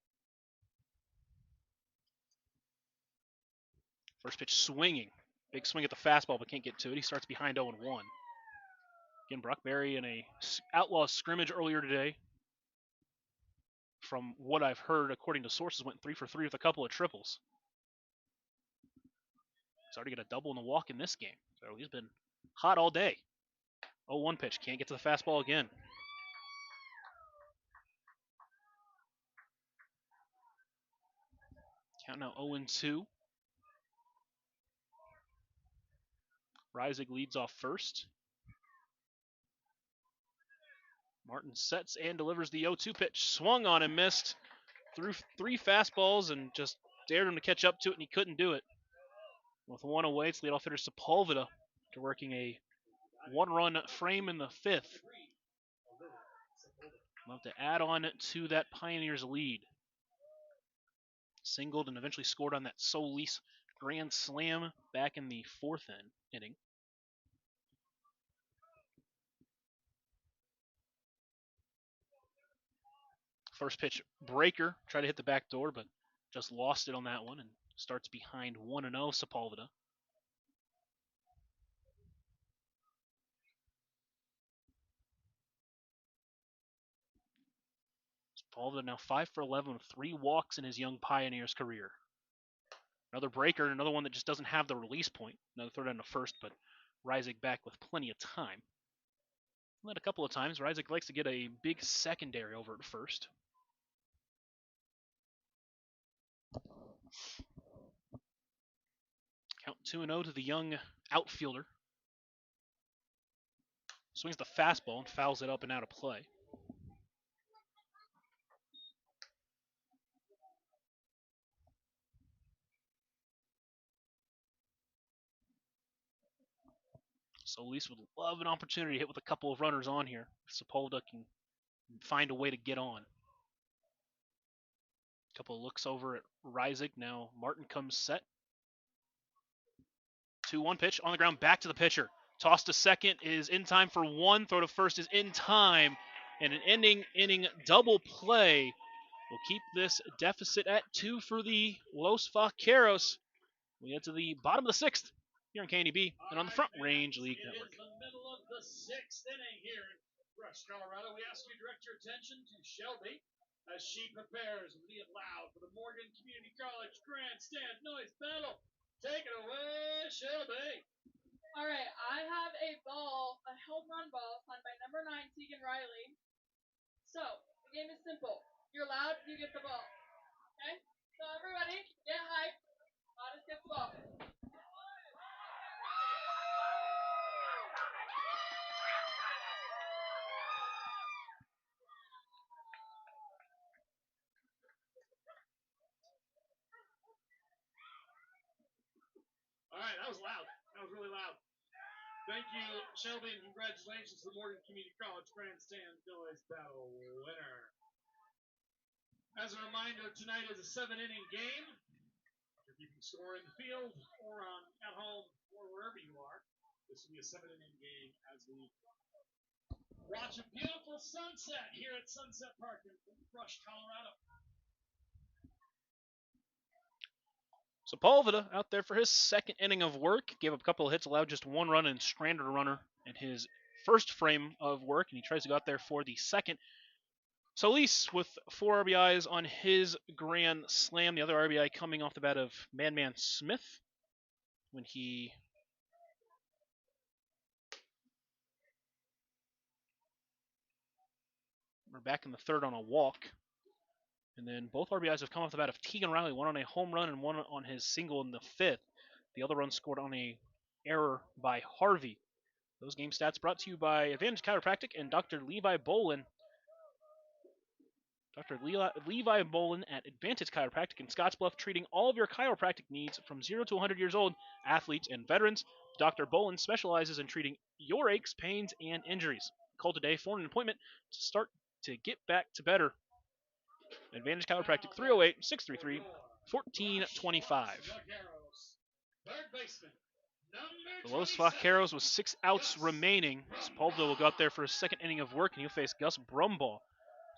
First pitch swinging. Big swing at the fastball, but can't get to it. He starts behind 0-1. Again, Brock Berry in a outlaw scrimmage earlier today. From what I've heard, according to sources, went 3 for 3 with a couple of triples. He's already got a double and a walk in this game. So he's been hot all day. 0-1 pitch. Can't get to the fastball again. Count now 0-2. Reisig leads off first. Martin sets and delivers the 0-2 pitch. Swung on and missed. Threw 3 fastballs and just dared him to catch up to it, and he couldn't do it. With 1 away, it's leadoff hitter Sepulveda to working a 1-run frame in the 5th. Love to add on to that Pioneers lead. Singled and eventually scored on that Solis grand slam back in the 4th inning. First pitch breaker, tried to hit the back door, but just lost it on that one and starts behind 1-0 Sepulveda. Sepulveda now 5 for 11 with 3 walks in his young Pioneers career. Another breaker, another one that just doesn't have the release point. Another throw down to first, but Reisig back with plenty of time. And a couple of times, Reisig likes to get a big secondary over at first. Count 2-0 to the young outfielder. Swings the fastball and fouls it up and out of play. Solis would love an opportunity to hit with a couple of runners on here. Sepulveda can find a way to get on. Couple of looks over at Reisig. Now Martin comes set. 2-1 pitch on the ground, back to the pitcher. Toss to second is in time for 1. Throw to first is in time. And an inning double play will keep this deficit at 2 for the Los Vaqueros. We get to the bottom of the 6th here on KNEB and on the Front Range League Network. It is the middle of the 6th inning here in Rush, Colorado. We ask you to direct your attention to Shelby as she prepares with Lead Loud for the Morgan Community College Grandstand Noise Battle. Take it away, Shelby. All right, I have a ball, a home run ball, signed by number 9, Tegan Riley. So, the game is simple. You're loud, you get the ball. Okay? So everybody, get hyped. Loudest gets the ball. right, that was loud. That was really loud. Thank you, Shelby, and congratulations to the Morgan Community College Grandstand Village Battle winner. As a reminder, tonight is a 7-inning game. If you're keeping score in the field or at home or wherever you are, this will be a 7-inning game as we watch a beautiful sunset here at Sunset Park in Rush, Colorado. Sepulveda out there for his second inning of work. Gave up a couple of hits, allowed just one run, and stranded a runner in his first frame of work, and he tries to go out there for the second. Solis with 4 RBIs on his grand slam. The other RBI coming off the bat of Madman Smith when he we're back in the third on a walk. And then both RBIs have come off the bat of Tegan Riley, one on a home run and one on his single in the fifth. The other run scored on a error by Harvey. Those game stats brought to you by Advantage Chiropractic and Dr. Levi Bolin. Dr. Levi Bolin at Advantage Chiropractic in Scottsbluff, treating all of your chiropractic needs from 0 to 100 years old, athletes and veterans. Dr. Bolin specializes in treating your aches, pains, and injuries. Call today for an appointment to start to get back to better. Advantage Chiropractic, 308-633-1425. The Los Vaqueros with 6 outs remaining. Sepulveda will go out there for his second inning of work, and he'll face Gus Brumbaugh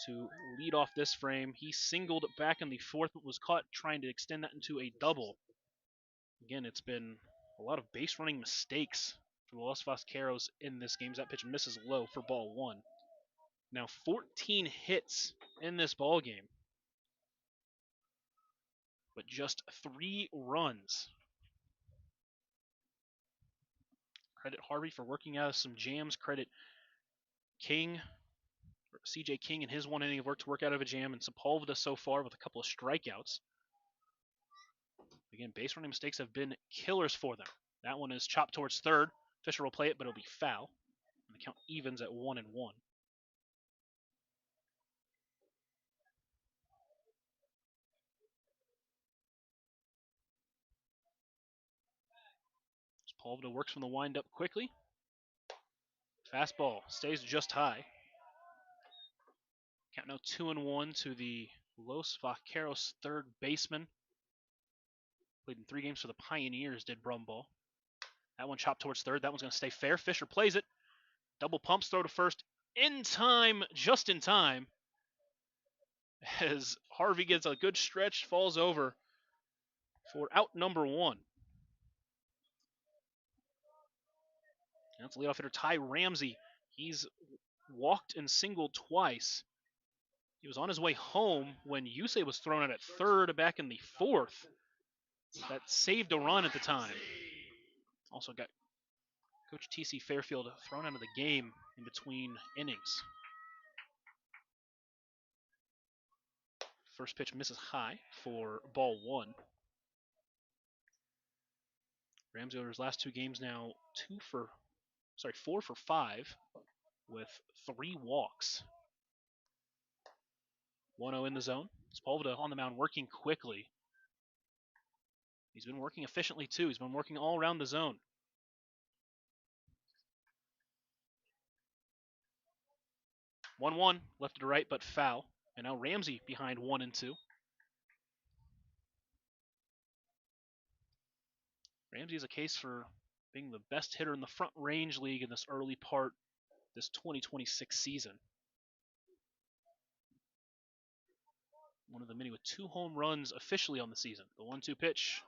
to lead off this frame. He singled back in the fourth, but was caught trying to extend that into a double. Again, it's been a lot of base running mistakes for the Los Vaqueros in this game. That pitch misses low for ball 1. Now 14 hits in this ball game, but just 3 runs. Credit Harvey for working out of some jams. Credit King, or CJ King, in his 1 inning of work to work out of a jam, and Sepulveda so far with a couple of strikeouts. Again, base running mistakes have been killers for them. That one is chopped towards third. Fisher will play it, but it'll be foul. And the count evens at 1-1. Sepulveda works from the windup quickly. Fastball stays just high. Count now 2-1 to the Los Vaqueros third baseman. Played in 3 games for the Pioneers, did Brumbaugh. That one chopped towards third. That one's going to stay fair. Fisher plays it. Double pumps, throw to first. In time, just in time. As Harvey gets a good stretch, falls over for out number 1. And that's leadoff hitter Ty Ramsey. He's walked and singled twice. He was on his way home when Yusei was thrown out at third back in the fourth. That saved a run at the time. Also got Coach T.C. Fairfield thrown out of the game in between innings. First pitch misses high for ball 1. Ramsey over his last 2 games now 4 for 5 with 3 walks. 1-0 in the zone. Sepulveda on the mound working quickly. He's been working efficiently too. He's been working all around the zone. One left to right, but foul. And now Ramsey behind 1-2. Ramsey is a case for being the best hitter in the Front Range League in this early part, this 2026 season. One of the many with 2 home runs officially on the season. The 1-2 pitch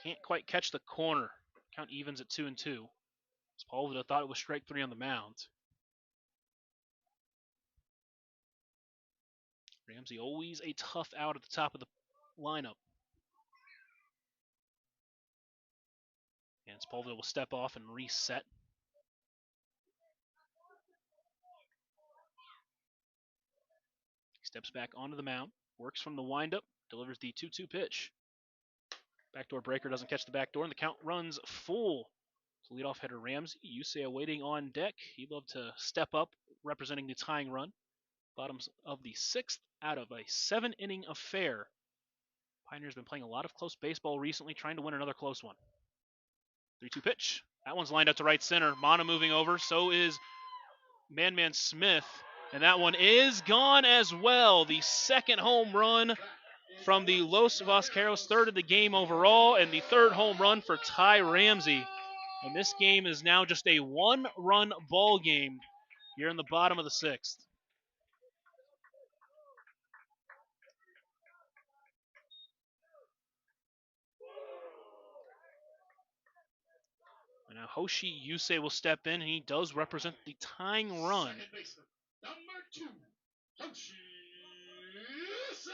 can't quite catch the corner. Count evens at 2-2. Sepulveda thought it was strike 3 on the mound. Ramsey always a tough out at the top of the lineup. And Sepulveda will step off and reset. He steps back onto the mound, works from the windup, delivers the 2-2 pitch. Backdoor breaker doesn't catch the backdoor, and the count runs full. So leadoff hitter Ramsey, Yusei waiting on deck. He'd love to step up, representing the tying run. Bottoms of the 6th out of a 7-inning affair. Pioneers been playing a lot of close baseball recently, trying to win another close one. 3-2 pitch. That one's lined up to right center. Mana moving over. So is Man Smith. And that one is gone as well. The second home run from the Los Vaqueros, third of the game overall, and the third home run for Ty Ramsey. And this game is now just a one-run ball game here in the bottom of the sixth. And now Hoshi Yusei will step in, and he does represent the tying run. Second baseman, number 2, Hoshi Yusei.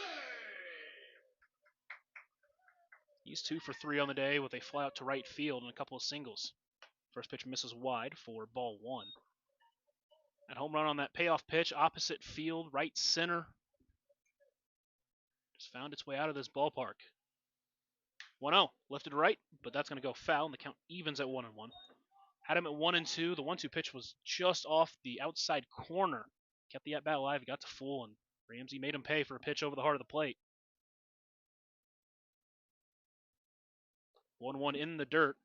He's 2 for 3 on the day with a fly out to right field and a couple of singles. First pitch misses wide for ball 1. That home run on that payoff pitch, opposite field, right center. Just found its way out of this ballpark. 1-0, lifted right, but that's going to go foul, and the count evens at 1-1. Had him at 1-2. The 1-2 pitch was just off the outside corner. Kept the at-bat alive, got to full, and Ramsey made him pay for a pitch over the heart of the plate. 1-1 in the dirt.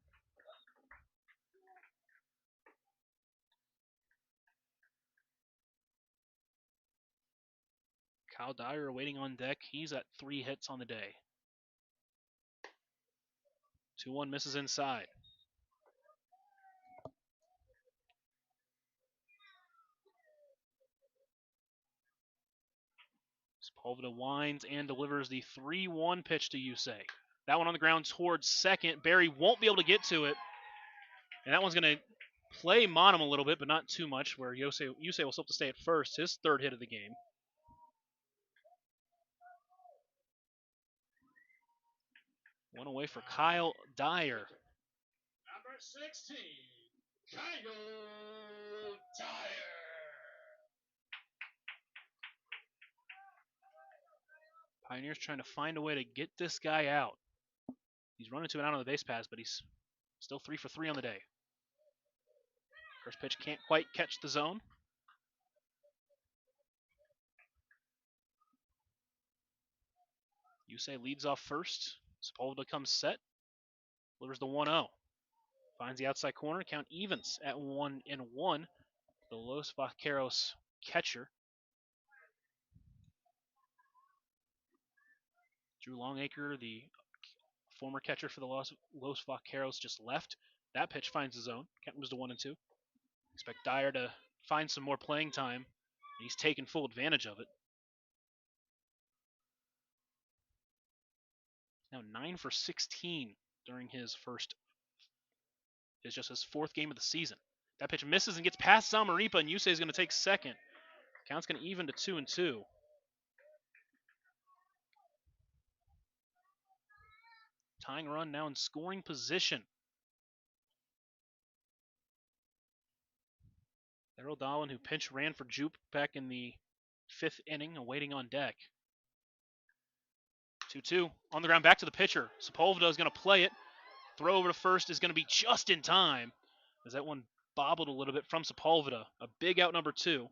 Kyle Dyer waiting on deck. He's at 3 hits on the day. 2-1 misses inside. Sepulveda winds and delivers the 3-1 pitch to Yusei. That one on the ground towards second. Barry won't be able to get to it. And that one's going to play Monum a little bit, but not too much, where Yusei will still have to stay at first, his third hit of the game. One away for Kyle Dyer. Number 16, Kyle Dyer. Pioneers trying to find a way to get this guy out. He's running to and out on the base pass, but he's still 3 for 3 on the day. First pitch can't quite catch the zone. Yusei leads off first. Sepulveda comes set. Delivers the 1-0. Finds the outside corner. Count evens at 1-1. The Los Vaqueros catcher. Drew Longacre, the former catcher for the Los Vaqueros, just left. That pitch finds the zone. Count moves to 1-2. Expect Dyer to find some more playing time, and he's taken full advantage of it. Now 9 for 16 during his fourth game of the season. That pitch misses and gets past Samaripa, and Yusei is going to take second. Count's going to even to 2-2. Tying run now in scoring position. Daryl Dolan, who pinch ran for Jupe back in the 5th inning, awaiting on deck. 2-2 on the ground, back to the pitcher. Sepulveda is going to play it. Throw over to first is going to be just in time, as that one bobbled a little bit from Sepulveda. A big out, number 2.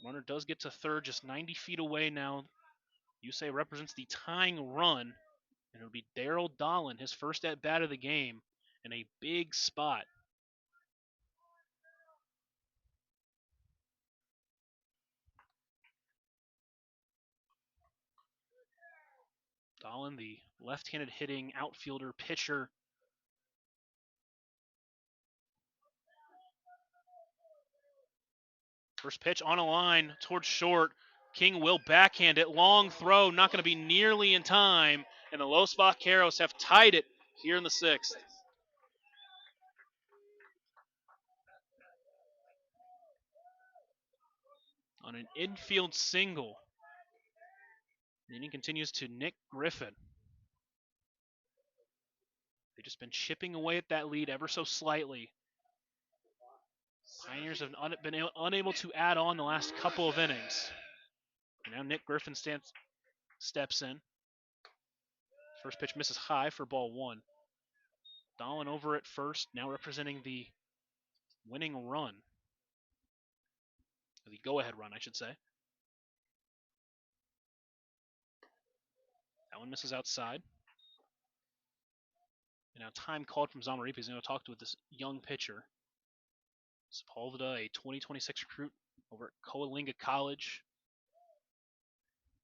Runner does get to third, just 90 feet away now. Yusei represents the tying run, and it'll be Daryl Dolan, his first at-bat of the game, in a big spot. Dolan, the left-handed hitting outfielder pitcher. First pitch on a line towards short. King will backhand it. Long throw, not going to be nearly in time. And the Los Vaqueros have tied it here in the 6th. On an infield single. The inning continues to Nick Griffin. They've just been chipping away at that lead ever so slightly. Pioneers have been unable to add on the last couple of innings. And now Nick Griffin steps in. First pitch misses high for ball 1. Dolan over at first, now representing the winning run. Or the go-ahead run, I should say. That one misses outside. And now time called from Zamaripa. He's going to talk to this young pitcher. Sepulveda, a 2026 recruit over at Coalinga College.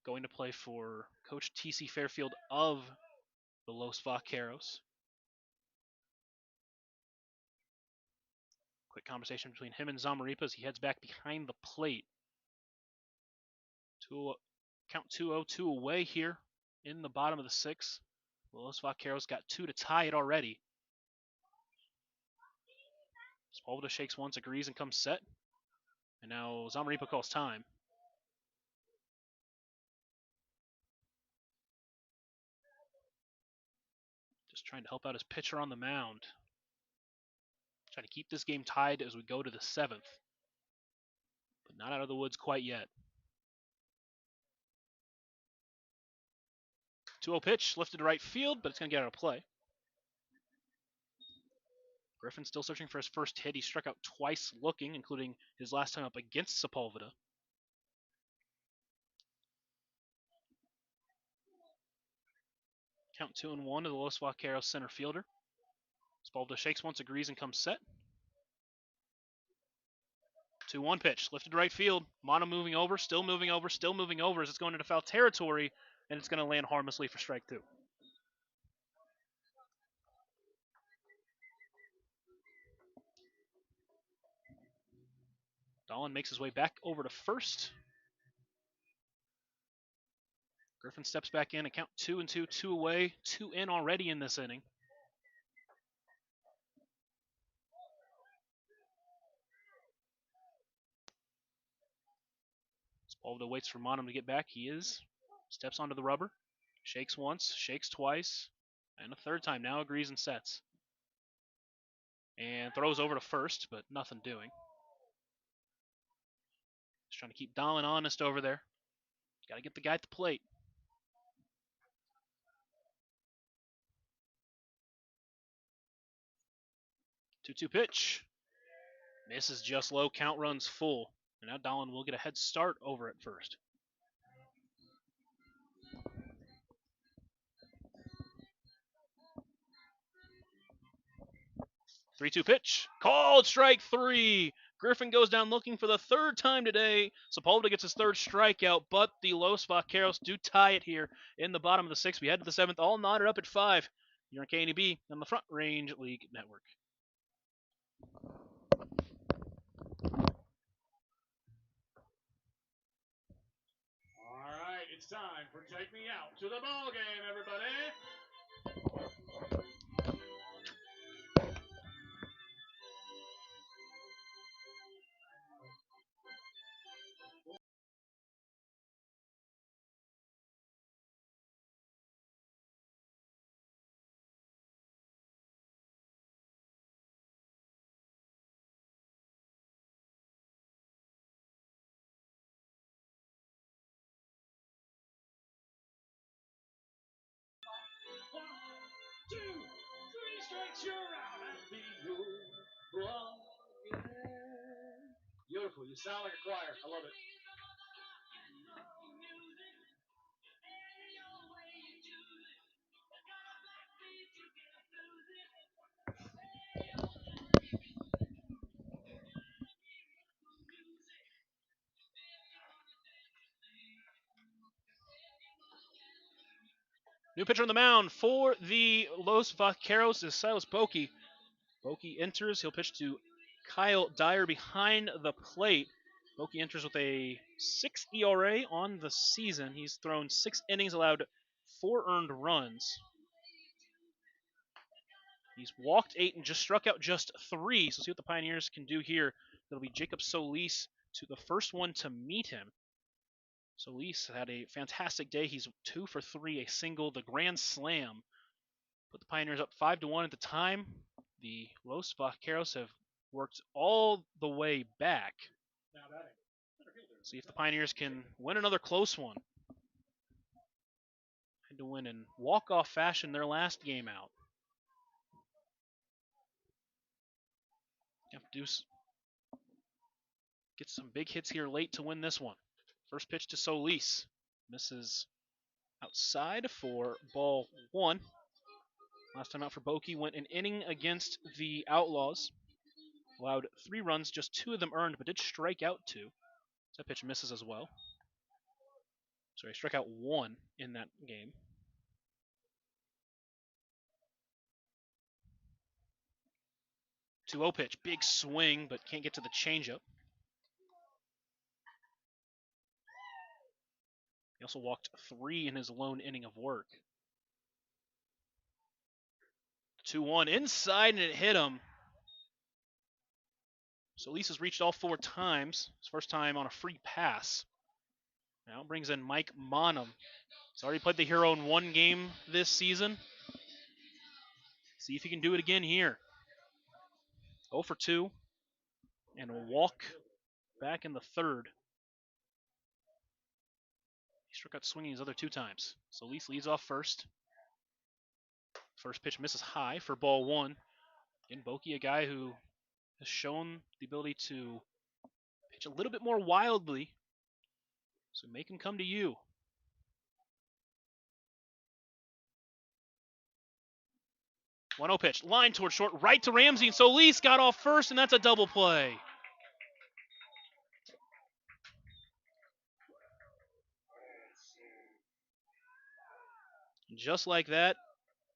Going to play for Coach T.C. Fairfield of the Los Vaqueros. Quick conversation between him and Zamaripa as he heads back behind the plate. Count 2-0-2 away here in the bottom of the sixth. The Los Vaqueros got 2 to tie it already. Sepulveda shakes once, agrees, and comes set. And now Zamaripa calls time. Just trying to help out his pitcher on the mound. Trying to keep this game tied as we go to the 7th. But not out of the woods quite yet. 2-0 pitch, lifted to right field, but it's going to get out of play. Griffin still searching for his first hit. He struck out twice looking, including his last time up against Sepulveda. Count 2-1 to the Los Vaqueros center fielder. Sepulveda shakes once, agrees, and comes set. 2-1 pitch, lifted to right field. Mono moving over, still moving over, still moving over as it's going into foul territory, and it's going to land harmlessly for strike 2. Dolan makes his way back over to first. Griffin steps back in, count 2-2, 2 away, 2 in already in this inning. Sepulveda waits for Monum to get back. He is. Steps onto the rubber. Shakes once, shakes twice, and a third time now, agrees and sets. And throws over to first, but nothing doing. Just trying to keep Dolan honest over there. Got to get the guy at the plate. 2-2 pitch. Misses just low. Count runs full. And now Dolan will get a head start over at first. Three-two pitch. Called strike 3. Griffin goes down looking for the third time today. Sepulveda gets his third strikeout, but the Los Vaqueros do tie it here in the bottom of the 6th. We head to the 7th, all knotted up at 5. You're on KNEB on the Front Range League Network. All right, it's time for Take Me Out to the Ball Game, everybody. One, two, three strikes, you're out at the ball game. Beautiful. You sound like a choir. I love it. New pitcher on the mound for the Los Vaqueros is Silas Bokey. Bokey enters. He'll pitch to Kyle Dyer behind the plate. Bokey enters with a 6 ERA on the season. He's thrown 6 innings, allowed 4 earned runs. He's walked 8 and just struck out just 3. So see what the Pioneers can do here. That'll be Jacob Solis to the first one to meet him. Solis had a fantastic day. He's 2 for 3, a single, the grand slam. Put the Pioneers up 5-1 at the time. The Los Vaqueros have worked all the way back. See if the Pioneers can win another close one. Had to win in walk-off fashion their last game out. Have to get some big hits here late to win this one. First pitch to Solis. Misses outside for ball 1. Last time out for Boki went an inning against the Outlaws. Allowed 3 runs, just 2 of them earned, but did strike out 2. That pitch misses as well. So he struck out 1 in that game. 2-0 pitch, big swing, but can't get to the changeup. He also walked 3 in his lone inning of work. 2-1 inside, and it hit him. Solis has reached all 4 times. His first time on a free pass. Now brings in Mike Monum. He's already played the hero in 1 game this season. See if he can do it again here. 0 for 2. And a walk back in the 3rd. He struck out swinging his other 2 times. Solis leads off first. First pitch misses high for ball 1. Again, Boki, a guy who has shown the ability to pitch a little bit more wildly. So make him come to you. 1-0 pitch. Line towards short. Right to Ramsey. And Solis got off first, and that's a double play. Just like that,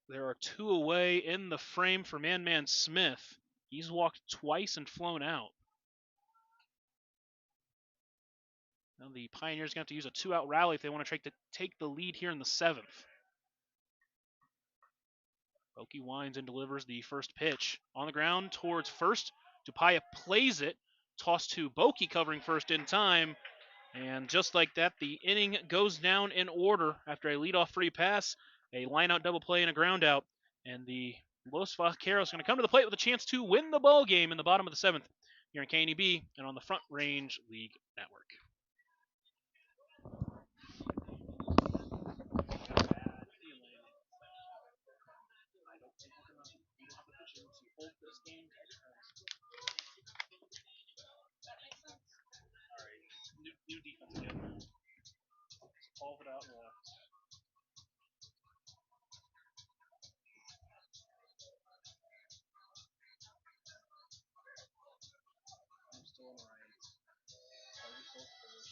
there are 2 away in the frame for Man Smith. He's walked twice and flown out. Now the Pioneers are going to have to use a 2-out rally if they want to take the lead here in the 7th. Boki winds and delivers the first pitch. On the ground towards first. Dupaya plays it. Toss to Boki covering first in time. And just like that, the inning goes down in order after a leadoff free pass, a line-out double play, and a ground out. And the Los Vaqueros are going to come to the plate with a chance to win the ball game in the bottom of the 7th here in KNEB and on the Front Range League Network. New defense again. Solve it out and left. I'm still on the right. Harvey still first.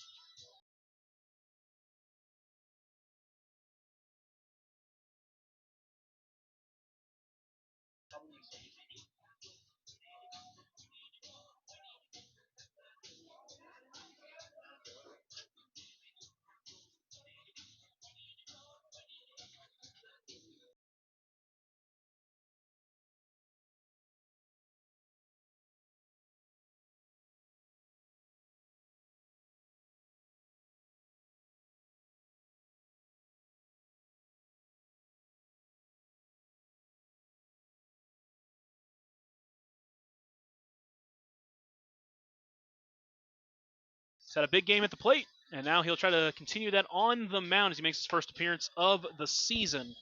He's had a big game at the plate, and now he'll try to continue that on the mound as he makes his first appearance of the season.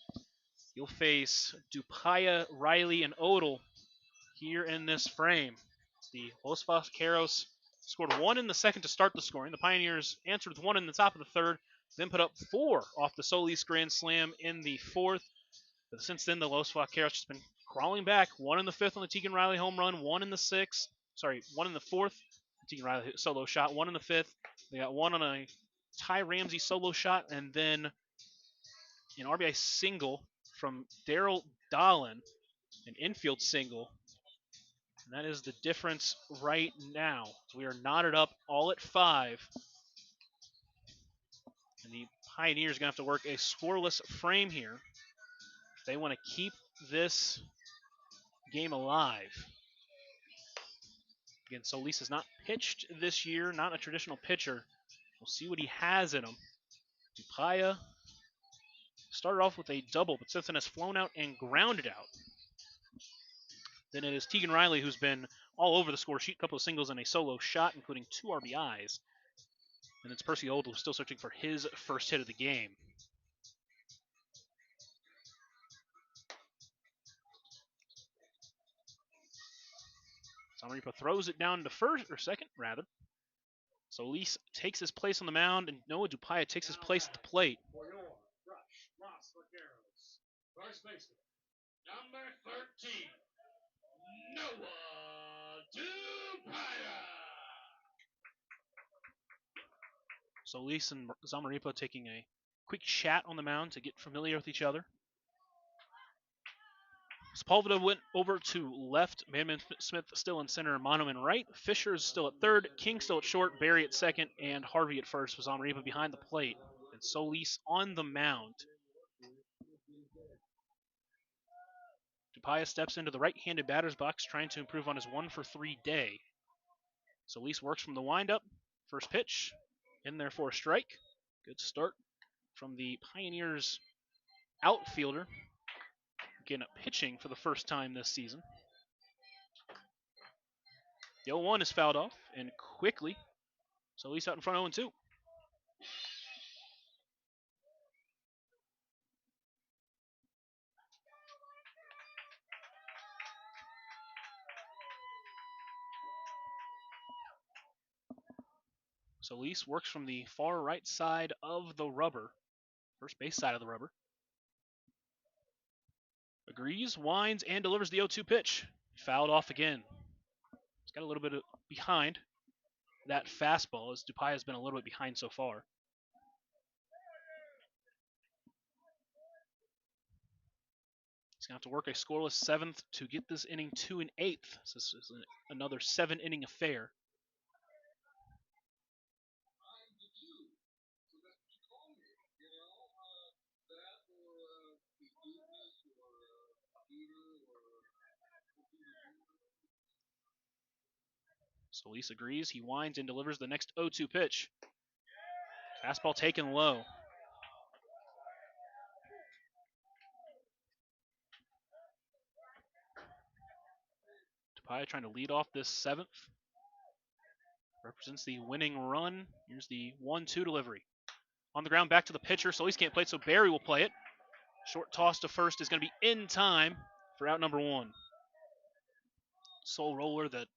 He'll face Dupaya, Riley, and Odell here in this frame. The Los Vaqueros scored 1 in the 2nd to start the scoring. The Pioneers answered with 1 in the top of the 3rd, then put up 4 off the Solis grand slam in the 4th. But since then, the Los Vaqueros just been crawling back. 1 in the 5th on the Tegan Riley home run, 1 in the 6th. Sorry, 1 in the 4th. Tegan Riley solo shot, 1 in the 5th. They got 1 on a Ty Ramsey solo shot, and then an RBI single from Daryl Dahlin, an infield single. And that is the difference right now. We are knotted up all at 5. And the Pioneers are going to have to work a scoreless frame here if they want to keep this game alive. Again, Solis has not pitched this year, not a traditional pitcher. We'll see what he has in him. Dupaya started off with a double, but since then has flown out and grounded out. Then it is Tegan Riley, who's been all over the score sheet, a couple of singles and a solo shot, including 2 RBIs. And it's Percy Odell, who's still searching for his first hit of the game. Sanripa throws it down to second, rather. Solis takes his place on the mound, and Noah Dupaya takes his place at the plate. For your Rush Los Vaqueros, first baseman, Number 13, Noah Dupaya. Solis and Zamaripa taking a quick chat on the mound to get familiar with each other. Sepulveda went over to left. Manman Smith still in center. Monoman right. Fisher is still at third. King still at short. Barry at second. And Harvey at first with Zamaripa behind the plate. And Solis on the mound. Dupaya steps into the right-handed batter's box trying to improve on his 1-for-3 day. Solis works from the windup. First pitch. In there for a strike. Good start from the Pioneers outfielder. Again, pitching for the first time this season. The 0-1 is fouled off, and quickly, Solis out in front 0-2. Solis works from the far right side of the rubber, first base side of the rubber. Agrees, winds, and delivers the 0-2 pitch. Fouled off again. He's got a little bit behind that fastball, as Dupaya has been a little bit behind so far. He's going to have to work a scoreless seventh to get this inning 2 1/8. So this is another 7-inning affair. Solis agrees. He winds and delivers the next 0-2 pitch. Fastball taken low. Dupaya trying to lead off this seventh. Represents the winning run. Here's the 1-2 delivery. On the ground, back to the pitcher. Solis can't play it, so Barry will play it. Short toss to first is going to be in time for out number 1. Soul roller that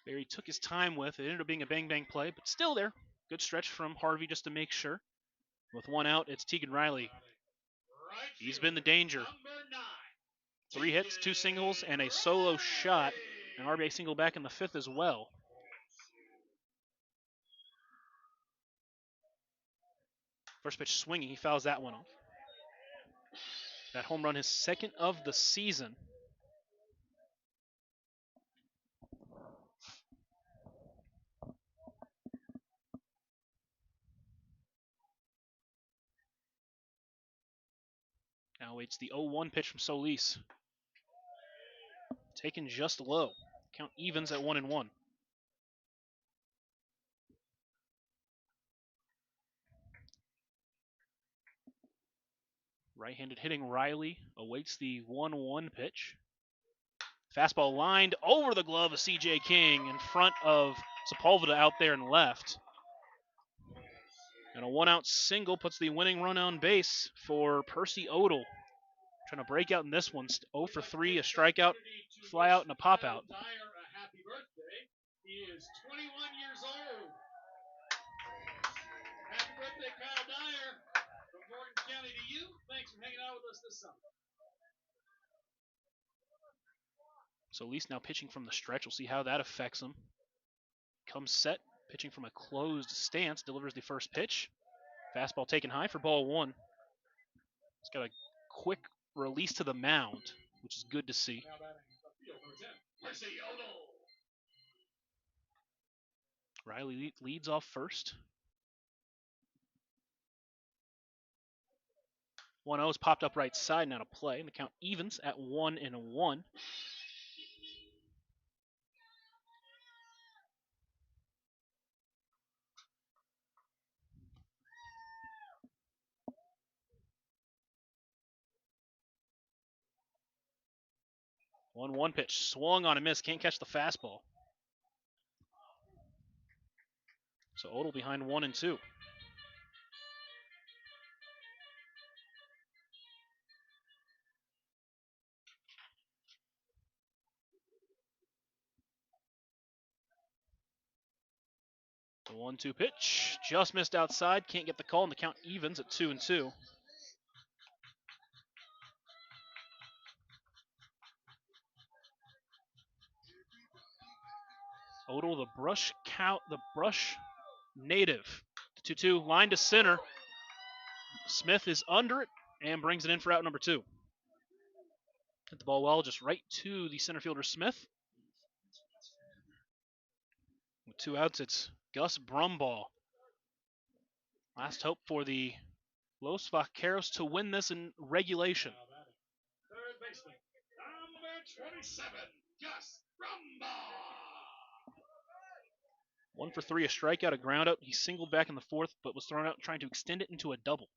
Barry took his time with. It ended up being a bang-bang play, but still there. Good stretch from Harvey just to make sure. With 1 out, it's Tegan Riley. He's been the danger. 3 hits, 2 singles, and a solo shot. An RBI single back in the 5th as well. First pitch swinging, he fouls that one off. That home run, his 2nd of the season. Now waits the 0-1 pitch from Solis. Taken just low. Count evens at 1-1. Right-handed hitting Riley awaits the 1-1 pitch. Fastball lined over the glove of C.J. King in front of Sepulveda out there and left. And a 1-out single puts the winning run on base for Percy Odell. Trying to break out in this one. 0 for 3, a strikeout, fly out, and a pop out. Happy birthday. He is 21 years old. Happy birthday, Kyle Dyer. From Morgan County to you. Thanks for hanging out with us this summer. Solis now pitching from the stretch. We'll see how that affects him. Comes set, pitching from a closed stance, delivers the first pitch. Fastball taken high for ball 1. He's got a quick release to the mound, which is good to see. Riley leads off first. 1-0 is popped up right side, now to play, and the count evens at 1-1. One pitch, swung on a miss, can't catch the fastball. So Odell behind 1-2. The 1-2 pitch, just missed outside, can't get the call, and the count evens at 2-2. Odell, the brush native. The 2-2 line to center. Smith is under it and brings it in for out number 2. Hit the ball well, just right to the center fielder Smith. With 2 outs, it's Gus Brumball. Last hope for the Los Vaqueros to win this in regulation. Third baseman, number 27, Gus Rumbaugh. 1 for 3, a strikeout, a ground out. He singled back in the 4th, but was thrown out trying to extend it into a double.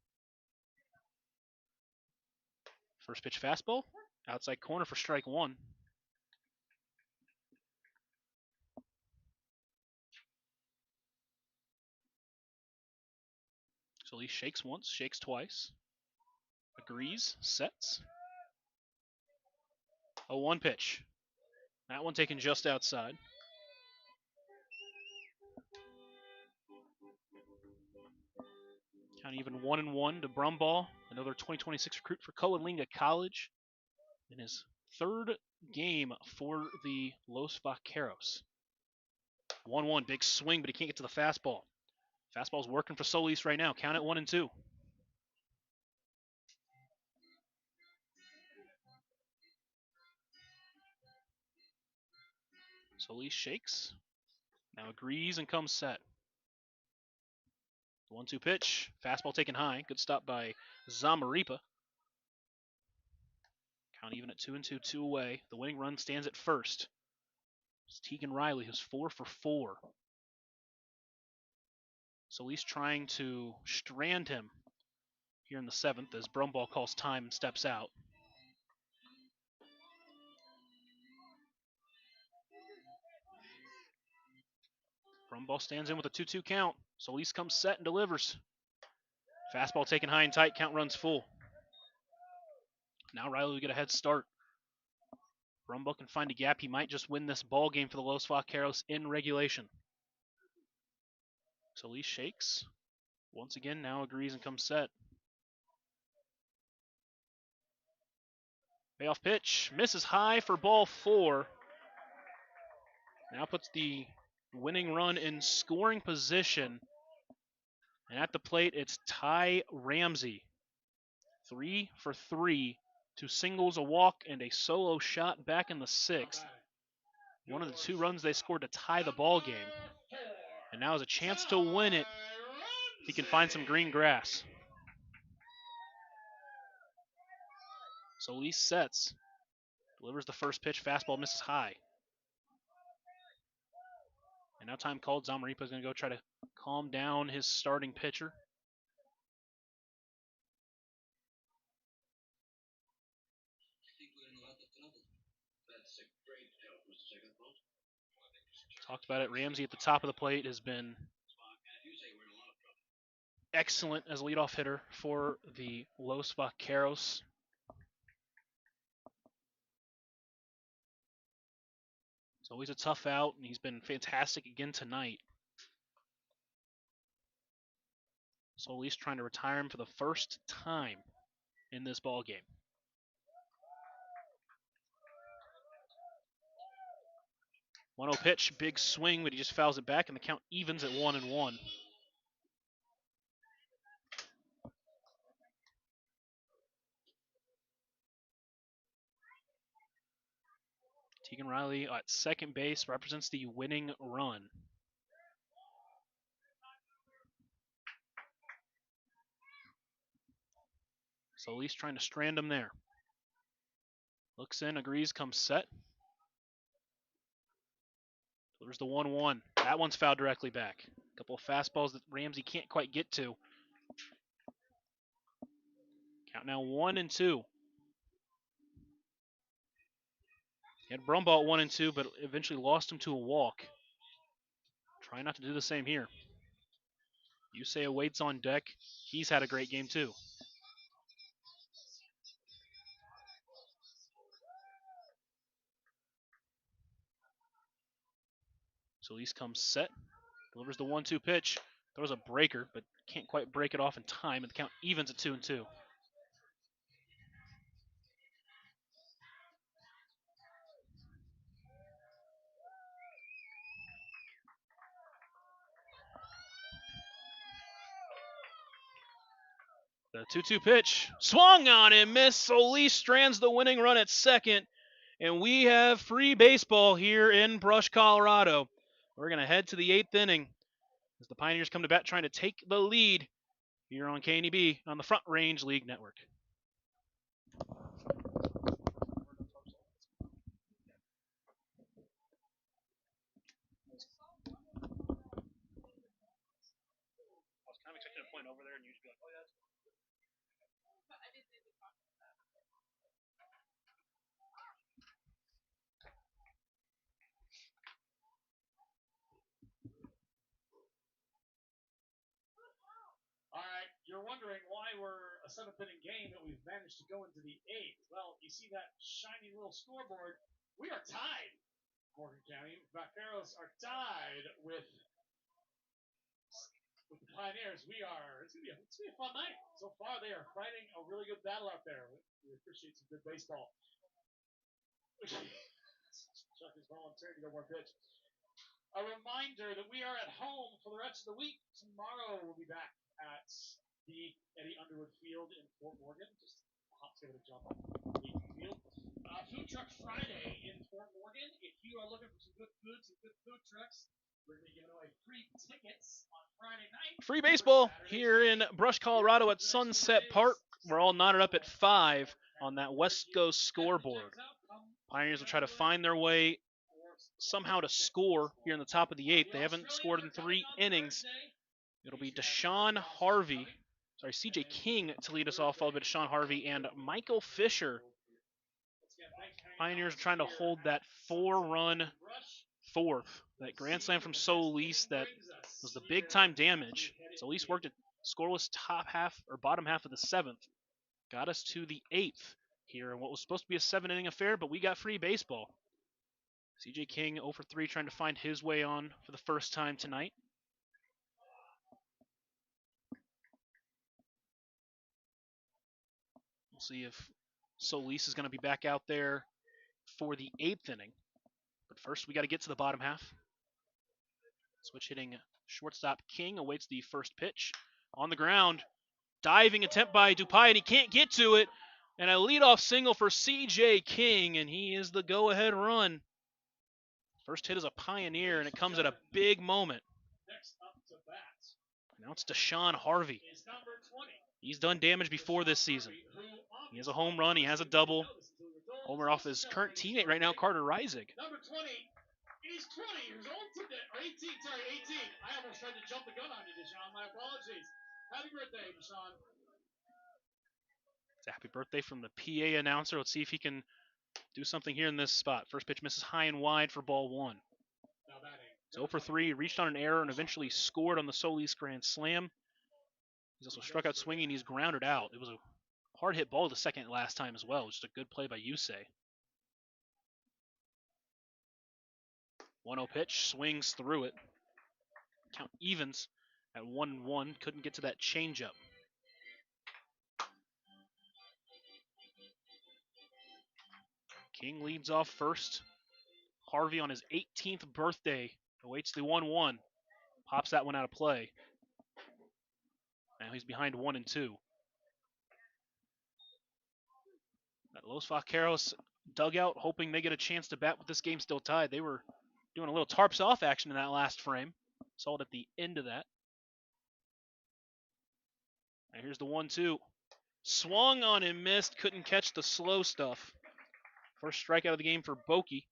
First pitch fastball, outside corner for strike 1. So he shakes once, shakes twice, agrees, sets. 0-1 pitch. That one taken just outside. Count even 1-1 to Brumball, another 2026 recruit for Coalinga College in his 3rd game for the Los Vaqueros. 1-1, big swing, but he can't get to the fastball. Fastball's working for Solis right now. Count it 1-2. Solis shakes, now agrees and comes set. 1-2 pitch, fastball taken high. Good stop by Zamaripa. Count even at 2-2, 2 away. The winning run stands at first. It's Tegan Riley, who's 4 for 4. Solis trying to strand him here in the 7th as Brumball calls time and steps out. Brumball stands in with a 2-2 count. Solis comes set and delivers. Fastball taken high and tight, count runs full. Now Riley will get a head start. Brumball can find a gap. He might just win this ball game for the Los Vaqueros in regulation. Solis shakes. Once again, now agrees and comes set. Payoff pitch. Misses high for ball 4. Now puts the winning run in scoring position. And at the plate, it's Ty Ramsey. 3 for 3. 2 singles, a walk, and a solo shot back in the 6th. One of the 2 runs they scored to tie the ball game. And now has a chance to win it. He can find some green grass. Solis sets. Delivers the first pitch. Fastball misses high. And now time called. Zamaripa is going to go try to calm down his starting pitcher. Talked about it. Ramsey at the top of the plate has been excellent as leadoff hitter for the Los Vaqueros. It's always a tough out, and he's been fantastic again tonight. Solis trying to retire him for the first time in this ball game. One 0 pitch, big swing, but he just fouls it back, and the count evens at 1-1. Tegan Riley at second base represents the winning run. Solis trying to strand him there. Looks in, agrees, comes set. There's the 1-1. That one's fouled directly back. A couple of fastballs that Ramsey can't quite get to. Count now 1-2. He had Brumball at 1-2, but eventually lost him to a walk. Try not to do the same here. Yusei waits on deck. He's had a great game too. Solis comes set. Delivers the 1-2 pitch. Throws a breaker, but can't quite break it off in time, and the count evens at 2-2. The 2-2 pitch. Swung on and missed. Solis strands the winning run at second. And we have free baseball here in Brush, Colorado. We're going to head to the 8th inning as the Pioneers come to bat trying to take the lead here on KNEB on the Front Range League Network. I was kind of expecting a point over there, and you'd be like, oh, yeah, that's All right, you're wondering why we're a 7th-inning game and we've managed to go into the 8th. Well, you see that shiny little scoreboard. We are tied, Morgan County. Vaqueros are tied with the Pioneers. It's gonna be a fun night. So far, they are fighting a really good battle out there. We appreciate some good baseball. Chuck is volunteering to go one pitch. A reminder that we are at home for the rest of the week. Tomorrow we'll be back at the Eddie Underwood Field in Fort Morgan. Just a hop, skip, and a jump on the field. Food Truck Friday in Fort Morgan. If you are looking for some good food, some good food trucks, we're going to be giving away free tickets on Friday night. free baseball here in Brush, Colorado at Sunset Park. We're all knotted up at 5 on that West Coast scoreboard. Pioneers will try to find their way somehow to score here in the top of the 8th. They haven't scored in 3 innings. It'll be CJ King to lead us off, followed by Deshaun Harvey and Michael Fisher. Pioneers are trying to hold that 4-run fourth. That grand slam from Solis that was the big time damage. Solis worked at scoreless bottom half of the 7th. Got us to the 8th here in what was supposed to be a 7-inning affair, but we got free baseball. CJ King 0 for 3 trying to find his way on for the first time tonight. We'll see if Solis is going to be back out there for the 8th inning. But first, we got to get to the bottom half. Switch hitting shortstop King awaits the first pitch. On the ground, diving attempt by Dupai, and he can't get to it. And a leadoff single for CJ King, and he is the go-ahead run. First hit is a Pioneer, and it comes at a big moment. Now it's Deshaun Harvey. He's done damage before this season. He has a home run. He has a double. Homer off his current teammate right now, Carter Reisig. Number 20. He's 20 years old today. Or 18, sorry, 18. I almost tried to jump the gun on you, Deshaun. My apologies. Happy birthday, Deshaun. It's a happy birthday from the PA announcer. Let's see if he can do something here in this spot. First pitch misses high and wide for ball 1. He's 0 for 3, reached on an error and eventually scored on the Solis grand slam. He's also struck out swinging. He's grounded out. It was a hard hit ball to second last time as well. Just a good play by Yusei. 1-0 pitch, swings through it. Count evens at 1-1. Couldn't get to that changeup. King leads off first. Harvey on his 18th birthday awaits the 1-1. Pops that one out of play. Now he's behind 1-2. That Los Vaqueros dugout hoping they get a chance to bat with this game still tied. They were doing a little tarps off action in that last frame. Saw it at the end of that. And here's the 1-2. Swung on and missed. Couldn't catch the slow stuff. First strikeout of the game for Boki.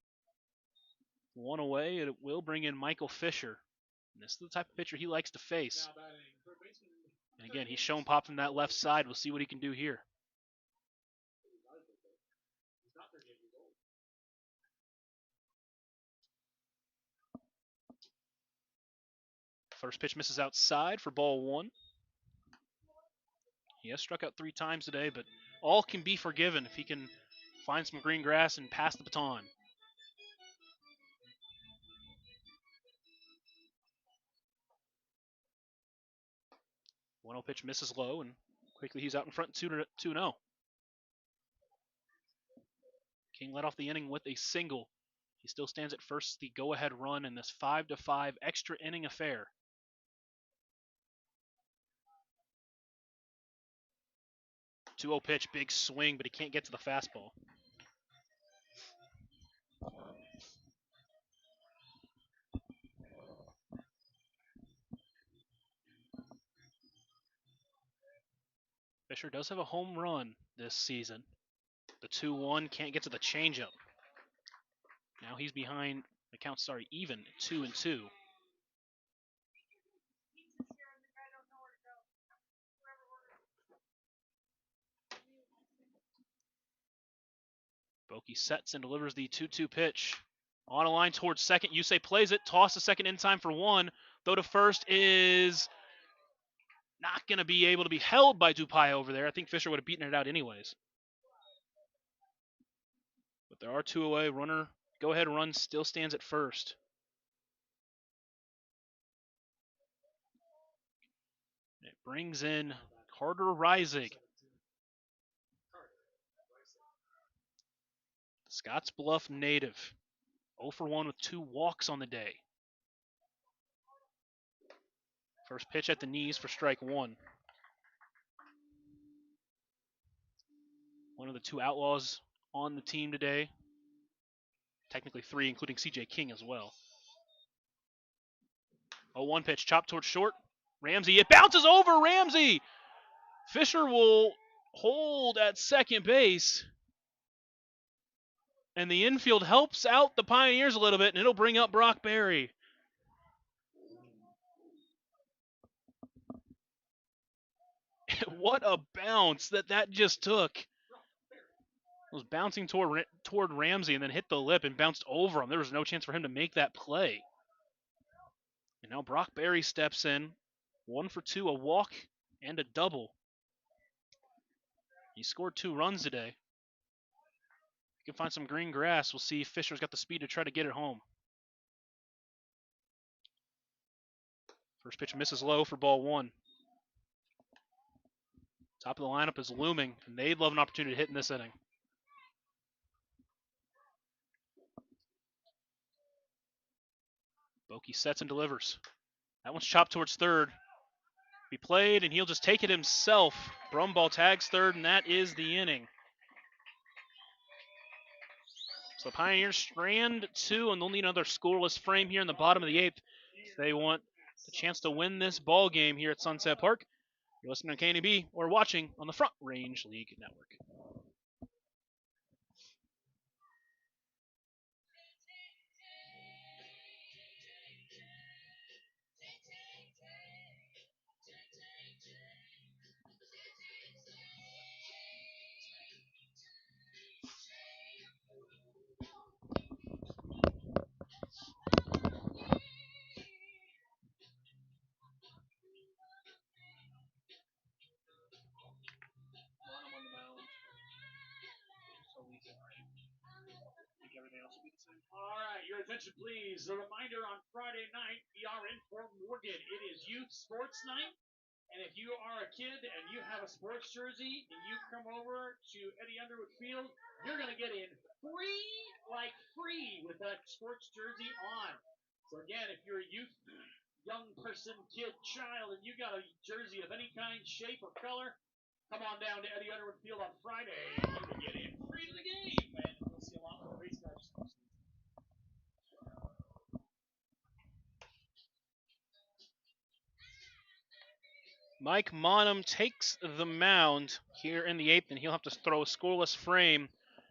1 away. It will bring in Michael Fisher. And this is the type of pitcher he likes to face. And again, he's shown pop from that left side. We'll see what he can do here. First pitch misses outside for ball 1. He has struck out 3 times today, but all can be forgiven if he can find some green grass and pass the baton. One 0 pitch misses low, and quickly he's out in front 2-0. King led off the inning with a single. He still stands at first, the go-ahead run in this 5-5 extra inning affair. 2-0 pitch, big swing, but he can't get to the fastball. Fisher does have a home run this season. The 2-1 can't get to the changeup. Now he's behind, the count, even 2-2. Bokey sets and delivers the 2-2 pitch. On a line towards second. Yusei plays it. Toss to second in time for one. Throw to first is not going to be able to be held by Dupai over there. I think Fisher would have beaten it out anyways. But there are two away. Runner, go-ahead run still stands at first. It brings in Carter Reisig. Scotts Bluff native. 0 for 1 with 2 walks on the day. First pitch at the knees for strike 1. One of the 2 outlaws on the team today. Technically 3, including CJ King as well. 0-1 pitch, chopped towards short. Ramsey, it bounces over Ramsey. Fisher will hold at second base. And the infield helps out the Pioneers a little bit, and it'll bring up Brock Berry. What a bounce that just took. It was bouncing toward Ramsey and then hit the lip and bounced over him. There was no chance for him to make that play. And now Brock Berry steps in. 1 for 2, a walk and a double. He scored 2 runs today. If he can find some green grass, we'll see if Fisher's got the speed to try to get it home. First pitch misses low for ball 1. Top of the lineup is looming, and they'd love an opportunity to hit in this inning. Bokey sets and delivers. That one's chopped towards third. Be played, and he'll just take it himself. Brumball tags third, and that is the inning. So the Pioneers strand 2, and they'll need another scoreless frame here in the bottom of the 8th if they want the chance to win this ball game here at Sunset Park. You're listening to KNB or watching on the Front Range League Network. All right, your attention, please. A reminder on Friday night, we are in Fort Morgan. It is Youth Sports Night. And if you are a kid and you have a sports jersey and you come over to Eddie Underwood Field, you're going to get in free with that sports jersey on. So again, if you're a youth, young person, kid, child, and you got a jersey of any kind, shape, or color, come on down to Eddie Underwood Field on Friday. You will get in free to the game. And we'll see a lot more race cars. Mike Monum takes the mound here in the 8th, and he'll have to throw a scoreless frame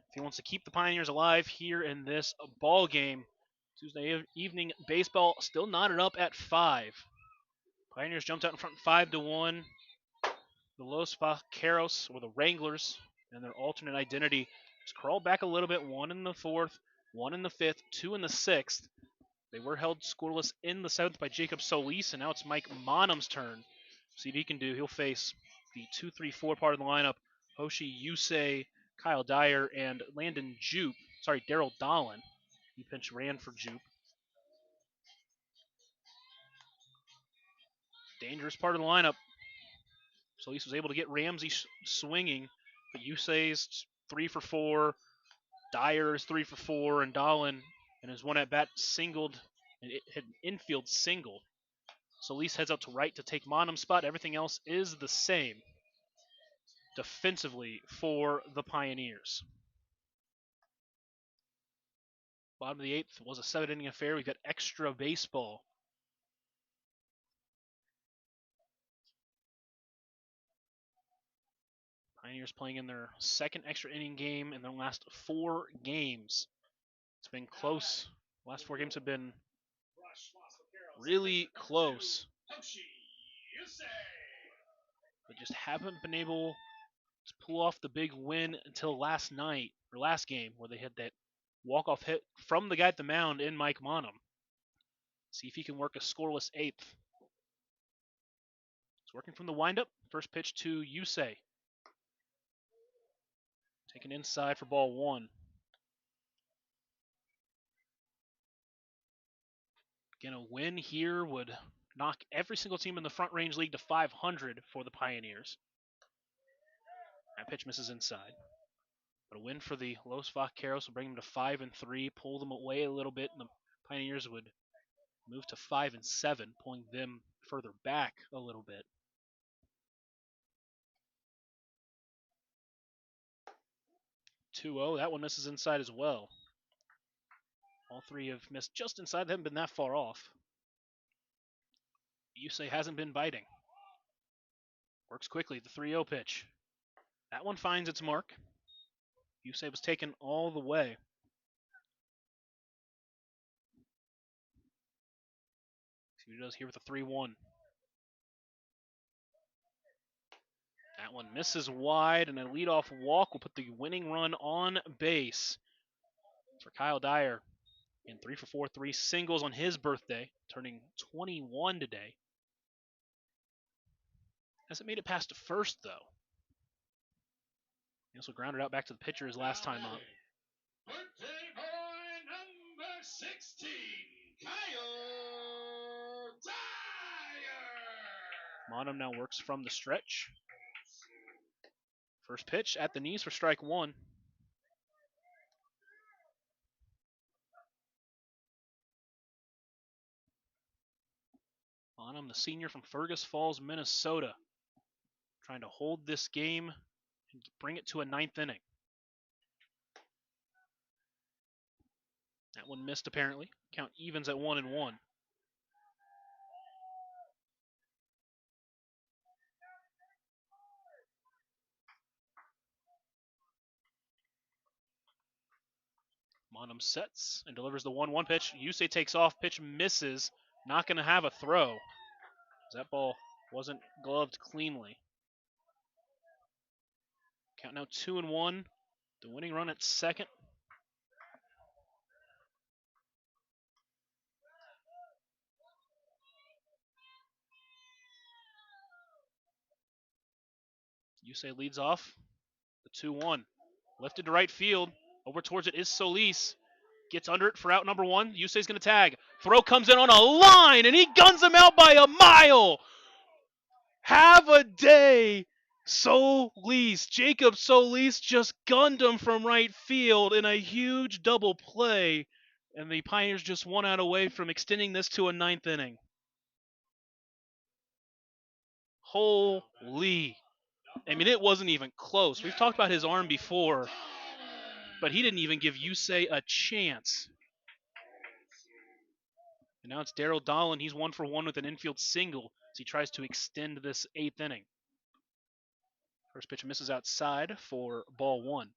if he wants to keep the Pioneers alive here in this ball game. Tuesday evening baseball still knotted up at 5. Pioneers jumped out in front 5-1. The Los Vaqueros, or the Wranglers, and their alternate identity just crawled back a little bit. 1 in the 4th, 1 in the 5th, 2 in the 6th. They were held scoreless in the 7th by Jacob Solis, and now it's Mike Monum's turn. See what he can do. He'll face the 2-3-4 part of the lineup. Hoshi Yusei, Kyle Dyer, and Daryl Dolan. He pinch ran for Jupe. Dangerous part of the lineup. Solis was able to get Ramsey swinging, but Yusei's 3 for 4. Dyer is 3 for 4, and Dolan and his one at bat singled, and it had an infield single. Solis heads out to right to take Monum's spot. Everything else is the same. defensively for the Pioneers. Bottom of the 8th was a 7-inning affair. We've got extra baseball. Pioneers playing in their second extra inning game in their last 4 games. It's been close. The last 4 games have been really close. But just haven't been able to pull off the big win until last night, or last game, where they had that walk-off hit from the guy at the mound in Mike Monum. See if he can work a scoreless 8th. It's working from the windup. First pitch to Yusei. Taken inside for ball 1. Again, a win here would knock every single team in the Front Range League to 500 for the Pioneers. That pitch misses inside. But a win for the Los Vaqueros will bring them to 5-3, pull them away a little bit, and the Pioneers would move to 5-7, pulling them further back a little bit. 2-0, that one misses inside as well. All 3 have missed just inside. They haven't been that far off. Yusei hasn't been biting. Works quickly, the 3-0 pitch. That one finds its mark. Yusei was taken all the way. See what he does here with a 3-1. That one misses wide, and a leadoff walk will put the winning run on base for Kyle Dyer. In 3 for 4, 3 singles on his birthday, turning 21 today. Hasn't made it past first, though. He also grounded out back to the pitcher his last time up. Birthday boy number 16, Kyle Dyer. Monum now works from the stretch. First pitch at the knees for strike 1. Monum, the senior from Fergus Falls, Minnesota, trying to hold this game and bring it to a 9th inning. That one missed apparently. Count evens at 1-1. Monum sets and delivers the 1-1 pitch. Yusei takes off. Pitch misses. Not going to have a throw. That ball wasn't gloved cleanly. Count now 2-1. The winning run at second. Yusei leads off. The 2-1. Lifted to right field. Over towards it is Solis. Gets under it for out number 1. Yusei's going to tag. Throw comes in on a line, and he guns him out by a mile. Have a day, Solis. Jacob Solis just gunned him from right field in a huge double play, and the Pioneers just 1 out away from extending this to a 9th inning. Holy. I mean, it wasn't even close. We've talked about his arm before, but he didn't even give Yusei a chance. And now it's Daryl Dolan. He's 1 for 1 with an infield single as he tries to extend this 8th inning. First pitch misses outside for ball 1.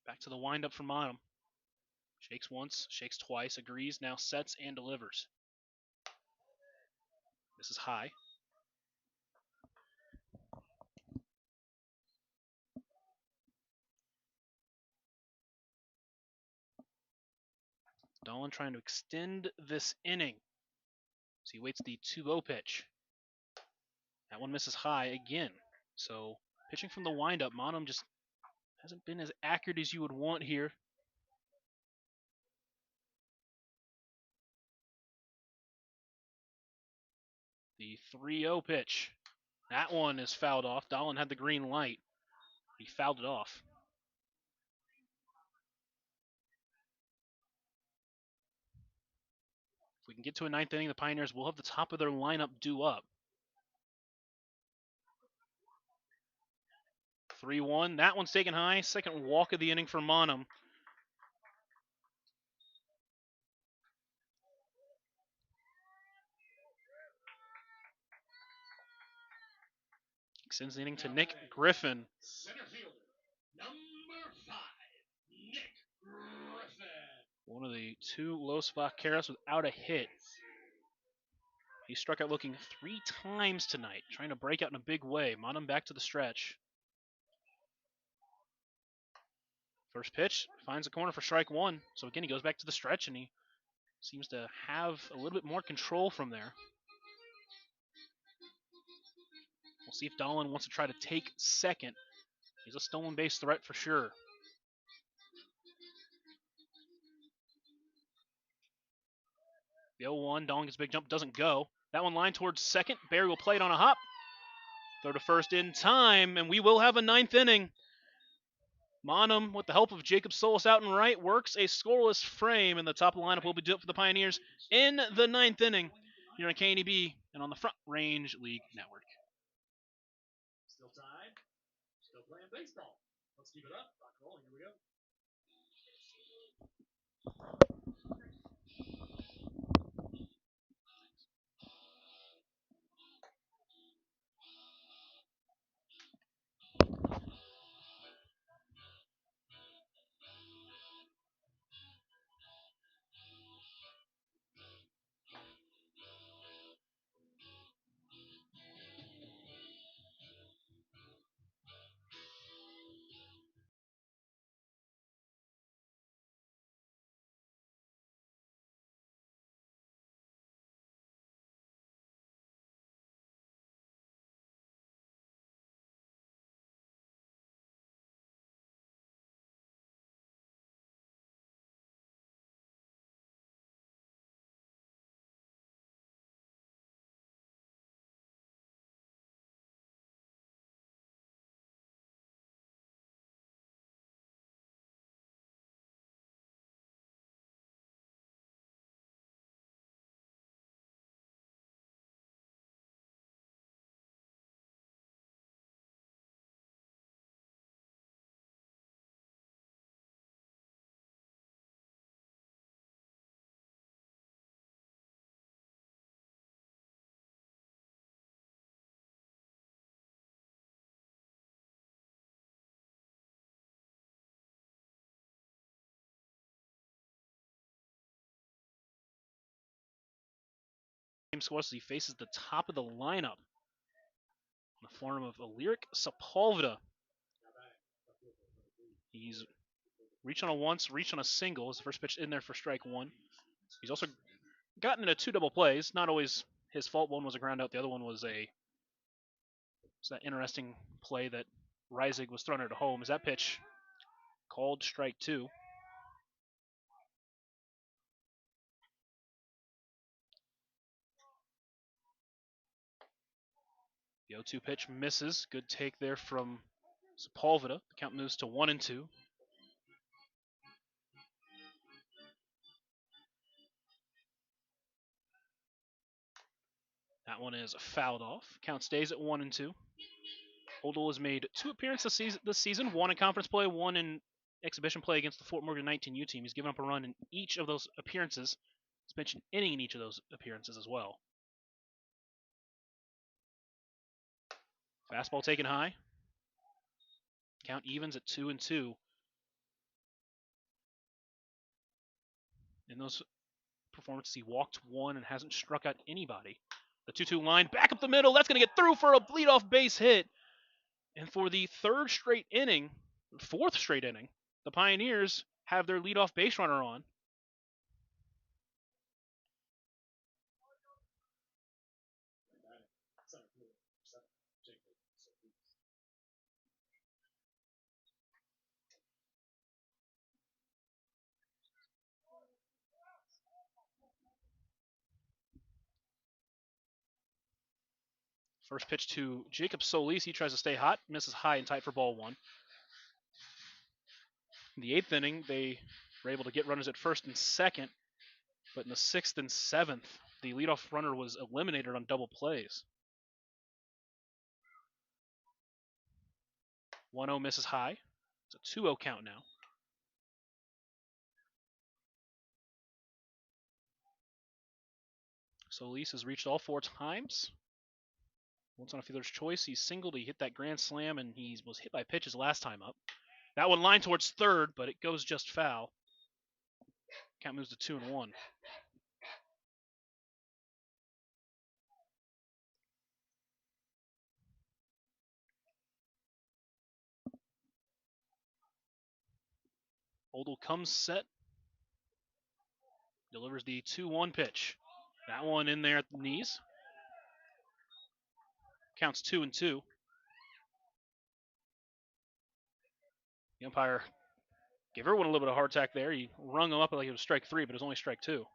Back to the windup from Monum. Shakes once, shakes twice, agrees, now sets and delivers. This is high. Dolan trying to extend this inning. So he waits the 2-0 pitch. That one misses high again. So pitching from the windup, Monum just hasn't been as accurate as you would want here. The 3-0 pitch. That one is fouled off. Dolan had the green light. He fouled it off. If we can get to a ninth inning, the Pioneers will have the top of their lineup due up. 3-1. That one's taken high. Second walk of the inning for Monum. Extends the inning to Nick Griffin. Center fielder, number 5, Nick Griffin. One of the two Los Vaqueros without a hit. He struck out looking 3 times tonight, trying to break out in a big way. Monum back to the stretch. First pitch finds a corner for strike 1. So again, he goes back to the stretch, and he seems to have a little bit more control from there. We'll see if Dolan wants to try to take second. He's a stolen base threat for sure. The 0-1, Dolan gets a big jump, doesn't go. That one lined towards second. Barry will play it on a hop. Throw to first in time, and we will have a ninth inning. Monum, with the help of Jacob Solis out and right, works a scoreless frame, and the top of the lineup will be due up for the Pioneers in the ninth inning here on KNEB and on the Front Range League Network. Still tied. Still playing baseball. Let's keep it up. Rock and roll. Here we go. Game scores as he faces the top of the lineup in the form of Aliric Sepulveda. He's reached on a once, reached on a single. His first pitch in there for strike 1. He's also gotten into 2 double plays. Not always his fault. One was a ground out. The other one was that interesting play that Reisig was thrown out at home. Is that pitch called strike 2? The 0-2 pitch misses. Good take there from Sepulveda. The count moves to 1-2. That one is fouled off. Count stays at 1-2. Holdle has made 2 appearances this season, 1 in conference play, 1 in exhibition play against the Fort Morgan 19U team. He's given up a run in each of those appearances. He's mentioned inning in each of those appearances as well. Fastball taken high. Count evens at 2-2. In those performances, he walked 1 and hasn't struck out anybody. The 2-2 line back up the middle. That's going to get through for a leadoff base hit. And for the 4th straight inning, the Pioneers have their leadoff base runner on. First pitch to Jacob Solis. He tries to stay hot, misses high and tight for ball 1. In the 8th inning, they were able to get runners at first and second But in the 6th and 7th, the leadoff runner was eliminated on double plays. 1-0 misses high. It's a 2-0 count now. Solis has reached all 4 times. Once on a fielder's choice, he singled, he hit that grand slam, and he was hit by pitches last time up. That one lined towards third, but it goes just foul. Count moves to 2-1. Oldle comes set. Delivers the 2-1 pitch. That one in there at the knees. Counts 2-2. The umpire gave everyone a little bit of a hard tack there. He rung him up like it was strike 3, but it was only strike 2.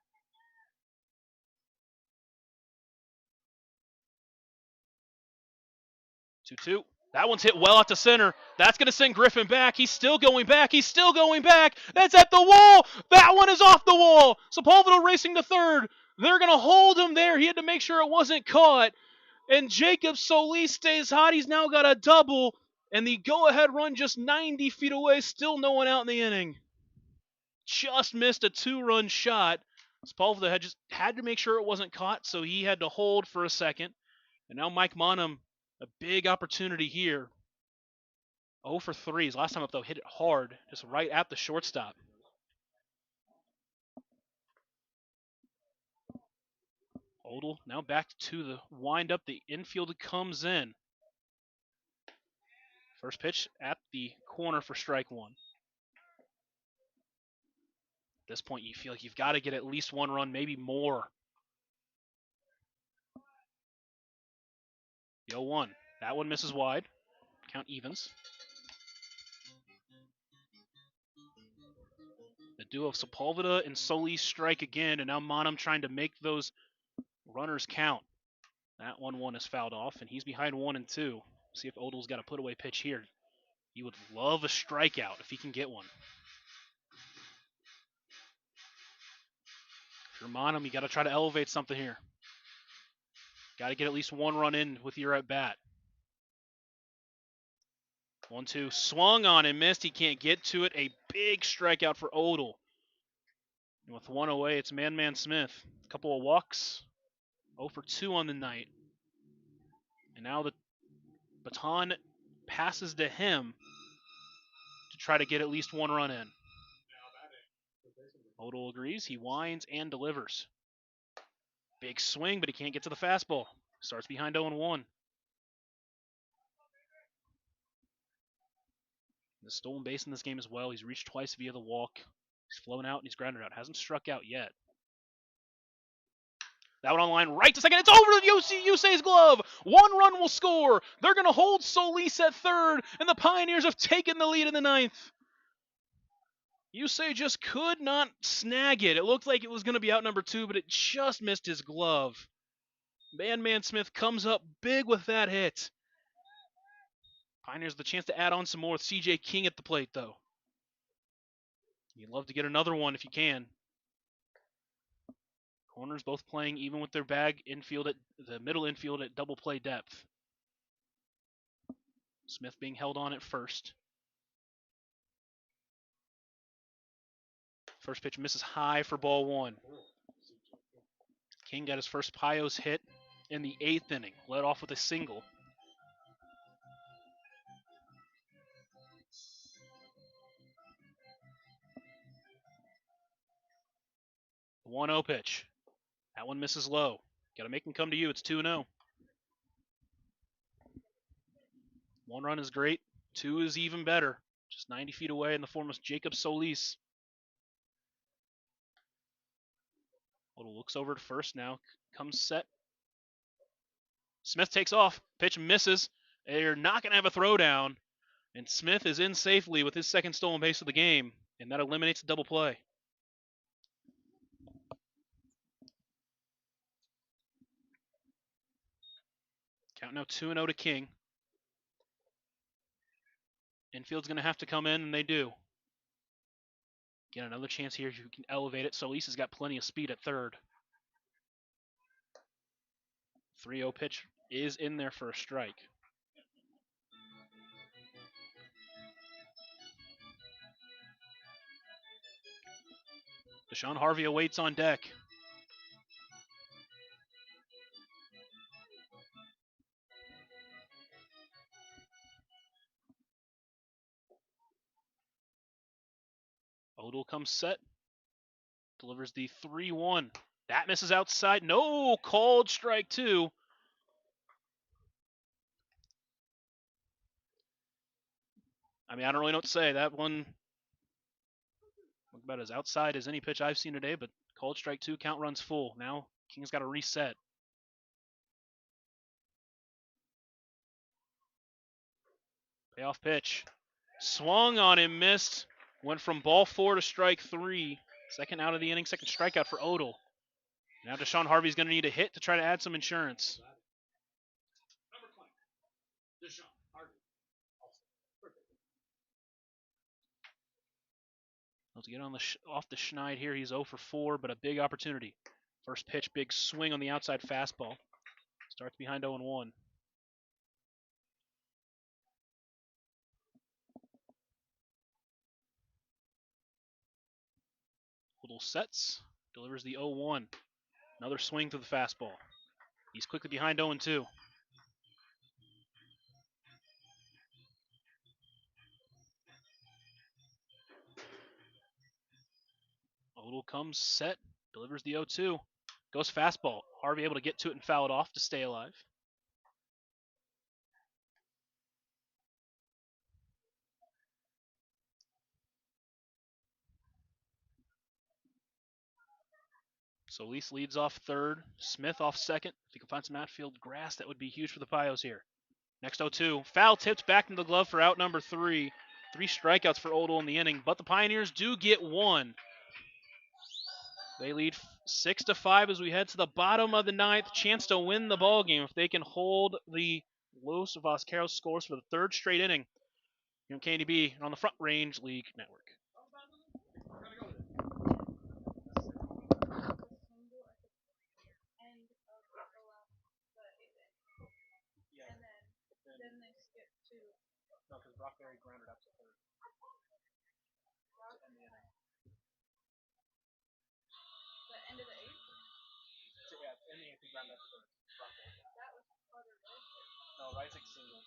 Two. That one's hit well out to center. That's going to send Griffin back. He's still going back. He's still going back. That's at the wall. That one is off the wall. Sepulveda racing to third. They're going to hold him there. He had to make sure it wasn't caught. And Jacob Solis stays hot. He's now got a double. And the go-ahead run just 90 feet away. Still no one out in the inning. Just missed a 2-run shot. Sepulveda had to make sure it wasn't caught, so he had to hold for a second. And now Mike Monham, a big opportunity here. 0 for 3. His last time up, though, hit it hard, just right at the shortstop. Oldle now back to the windup. The infield comes in. First pitch at the corner for strike 1. At this point, you feel like you've got to get at least 1 run, maybe more. The 0-1. That one misses wide. Count evens. The duo of Sepulveda and Solis strike again, and now Monham trying to make those runners count. That 1-1 is fouled off, and he's behind 1-2. See if Oldle's got a put-away pitch here. He would love a strikeout if he can get one. If you're Monham, you got to try to elevate something here. Got to get at least 1 run in with your at-bat. 1-2, swung on and missed. He can't get to it. A big strikeout for Oldle. And with 1 away, it's Man Smith. A couple of walks. 0 for 2 on the night. And now the baton passes to him to try to get at least 1 run in. Oldle agrees. He winds and delivers. Big swing, but he can't get to the fastball. Starts behind 0-1. The stolen base in this game as well. He's reached twice via the walk. He's flown out and he's grounded out. Hasn't struck out yet. That one on line right to second. It's over to Yusei's glove. 1 run will score. They're going to hold Solis at third, and the Pioneers have taken the lead in the 9th. Yusei just could not snag it. It looked like it was going to be out number 2, but it just missed his glove. Man Smith comes up big with that hit. Pioneers the chance to add on some more with C.J. King at the plate, though. You'd love to get another one if you can. Corners both playing even with their bag infield at the middle infield at double play depth. Smith being held on at first. First pitch misses high for ball 1. King got his first Pios hit in the 8th inning. Led off with a single. The 1-0 pitch. That one misses low. Got to make him come to you. It's 2-0. 1 run is great. 2 is even better. Just 90 feet away in the form of Jacob Solis. Oldle looks over to first now. Comes set. Smith takes off. Pitch misses. They're not going to have a throwdown. And Smith is in safely with his second stolen base of the game. And that eliminates the double play. Count now 2-0 to King. Infield's going to have to come in, and they do. Again, another chance here if you can elevate it. Solis has got plenty of speed at third. 3-0 pitch is in there for a strike. Deshaun Harvey awaits on deck. Odell comes set. Delivers the 3-1. That misses outside. No, called strike two. I mean, I don't really know what to say. That one looked about as outside as any pitch I've seen today, but called strike two, count runs full. Now King's got to reset. Payoff pitch. Swung on him, missed. Went from ball four to strike three. Second out of the inning, second strikeout for Odell. Now Deshaun Harvey's going to need a hit to try to add some insurance. Number 20, Deshaun Harvey. Let's get on the off the schneid here. He's 0 for 4, but a big opportunity. First pitch, big swing on the outside fastball. Starts behind 0-1. Little sets, delivers the 0-1. Another swing to the fastball. He's quickly behind 0-2. Odell comes set, delivers the 0-2. Goes fastball. Harvey able to get to it and foul it off to stay alive. Solis leads off third. Smith off second. If he can find some outfield grass, that would be huge for the Pios here. Next 0-2. Foul tipped back into the glove for out number 3. 3 strikeouts for Odell in the inning, but the Pioneers do get one. They lead 6-5 as we head to the bottom of the ninth. Chance to win the ball game if they can hold the Los Vaqueros scores for the third straight inning. Here on KDB on the Front Range League Network. No, because Rockberry grounded up to third. To end the inning. The end of the eighth? Yeah, in the eighth, he grounded up to third. That was farther right. No, Rising single.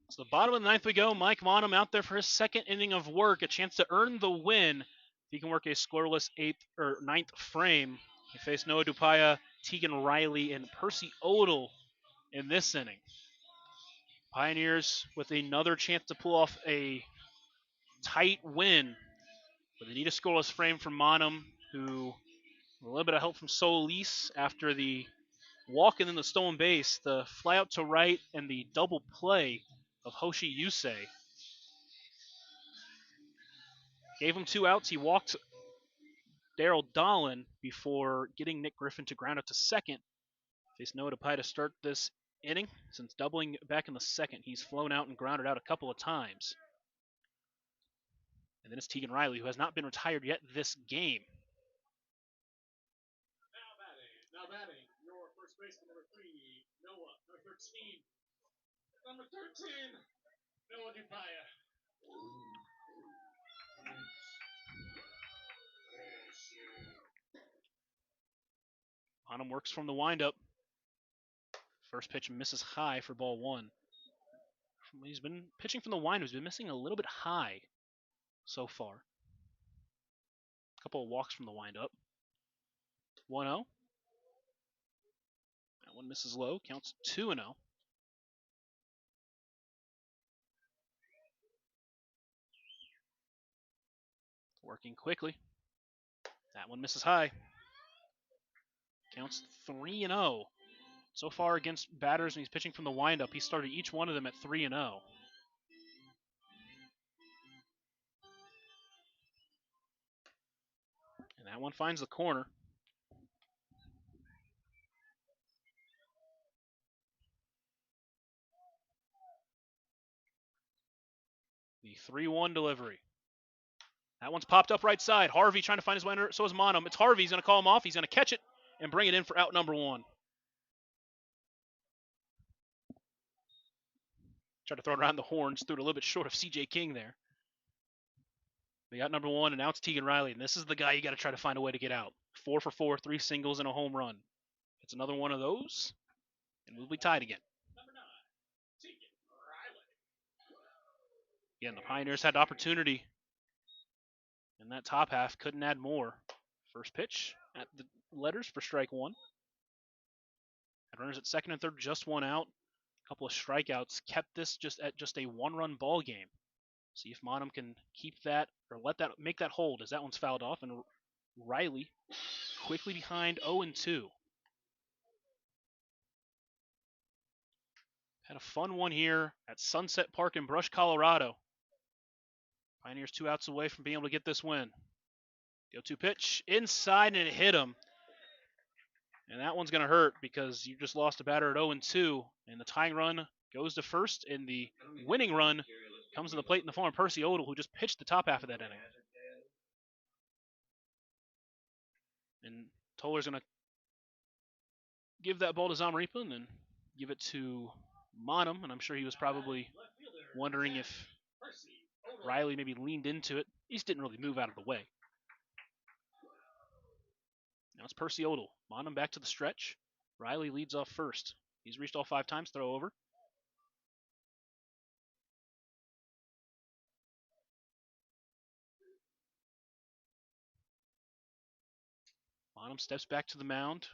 So the bottom of the ninth we go. Mike Monum out there for his second inning of work, a chance to earn the win. If he can work a scoreless ninth frame, he faced Noah Dupaya, Tegan Riley, and Percy Odell in this inning. Pioneers with another chance to pull off a tight win, but they need a scoreless frame from Monum, who a little bit of help from Solis after the walk and then the stolen base, the fly out to right, and the double play of Hoshi Yusei. Gave him 2 outs. He walked Daryl Dolan before getting Nick Griffin to ground out to second. Faced Noah Dupaya to start this inning. Since doubling back in the second, he's flown out and grounded out a couple of times. And then it's Tegan Riley, who has not been retired yet this game. Now batting, your first baseman, number 3, Noah. Number 13, Noah Dupaya. Monum works from the windup. First pitch misses high for ball 1. He's been pitching from the windup. He's been missing a little bit high. so far. A couple of walks from the windup. 1-0. That one misses low. Counts 2-0. Working quickly. That one misses high. Counts 3-0. So far against batters when he's pitching from the windup, he started each one of them at 3-0. And that one finds the corner. The 3-1 delivery. That one's popped up right side. Harvey trying to find his way under. So is Monum. It's Harvey. He's going to call him off. He's going to catch it and bring it in for out number one. Tried to throw it around the horns. Threw it a little bit short of C.J. King there. They got number one, and now it's Tegan Riley. And this is the guy you got to try to find a way to get out. 4 for 4, 3 singles, and a home run. It's another one of those, and we'll be tied again. Again, the Pioneers had opportunity in that top half. Couldn't add more. First pitch at the letters for strike one. Had runners at second and third, just one out. A couple of strikeouts kept this just a one-run ball game. See if Monum can keep that or make that hold as that one's fouled off, and Riley quickly behind 0-2. Had a fun one here at Sunset Park in Brush, Colorado. Pioneers 2 outs away from being able to get this win. The 0-2 pitch inside, and it hit him. And that one's going to hurt because you just lost a batter at 0-2, and the tying run goes to first, and the winning run comes to the plate in the form of Percy Odell, who just pitched the top half of that inning. And Toller's going to give that ball to Zamaripa and then give it to Monum, and I'm sure he was probably wondering if Riley maybe leaned into it. He just didn't really move out of the way. Now it's Percy Odell. Monum back to the stretch. Riley leads off first. He's reached all 5 times. Throw over. Monum steps back to the mound.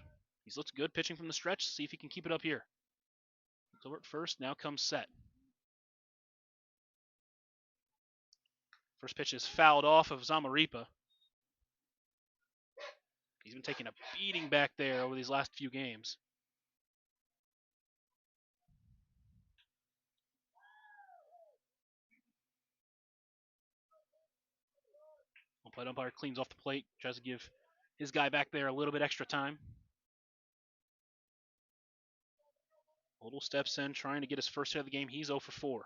He's looked good pitching from the stretch. See if he can keep it up here. Looks over at first. Now comes set. First pitch is fouled off of Zamaripa. He's been taking a beating back there over these last few games. Plate umpire cleans off the plate, tries to give his guy back there a little bit extra time. Odell steps in, trying to get his first hit of the game. He's 0 for 4.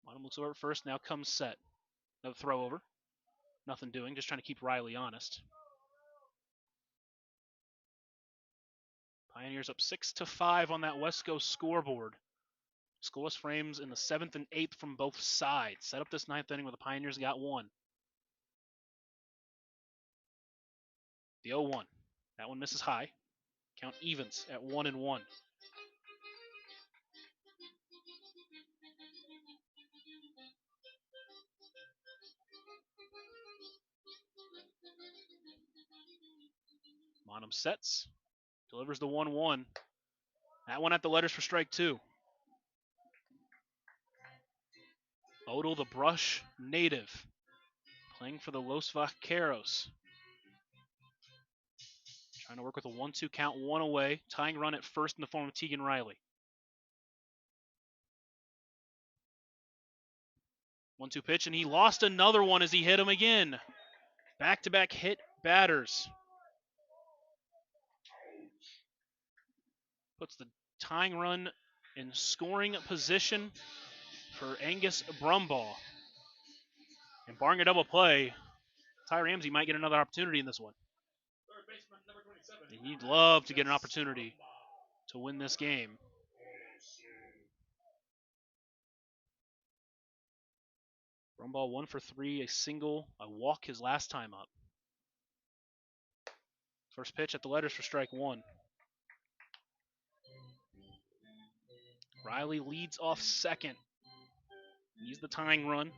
Monum looks over at first, now comes set. Another throw over. Nothing doing, just trying to keep Riley honest. Pioneers up 6-5 on that West Coast scoreboard. Scoreless frames in the 7th and 8th from both sides. Set up this 9th inning where the Pioneers got one. The 0-1. That one misses high. Count evens at 1-1. Monum sets. Delivers the 1-1. That one at the letters for strike two. Odell, the Brush native, playing for the Los Vaqueros. Trying to work with a 1-2 count, one away. Tying run at first in the form of Tegan Riley. 1-2 pitch, and he lost another one as he hit him again. Back-to-back hit batters. Puts the tying run in scoring position for Angus Brumbaugh. And barring a double play, Ty Ramsey might get another opportunity in this one. And he'd love to get an opportunity to win this game. Brumbaugh 1 for 3, a single, a walk his last time up. First pitch at the letters for strike one. Riley leads off second. He's the tying run.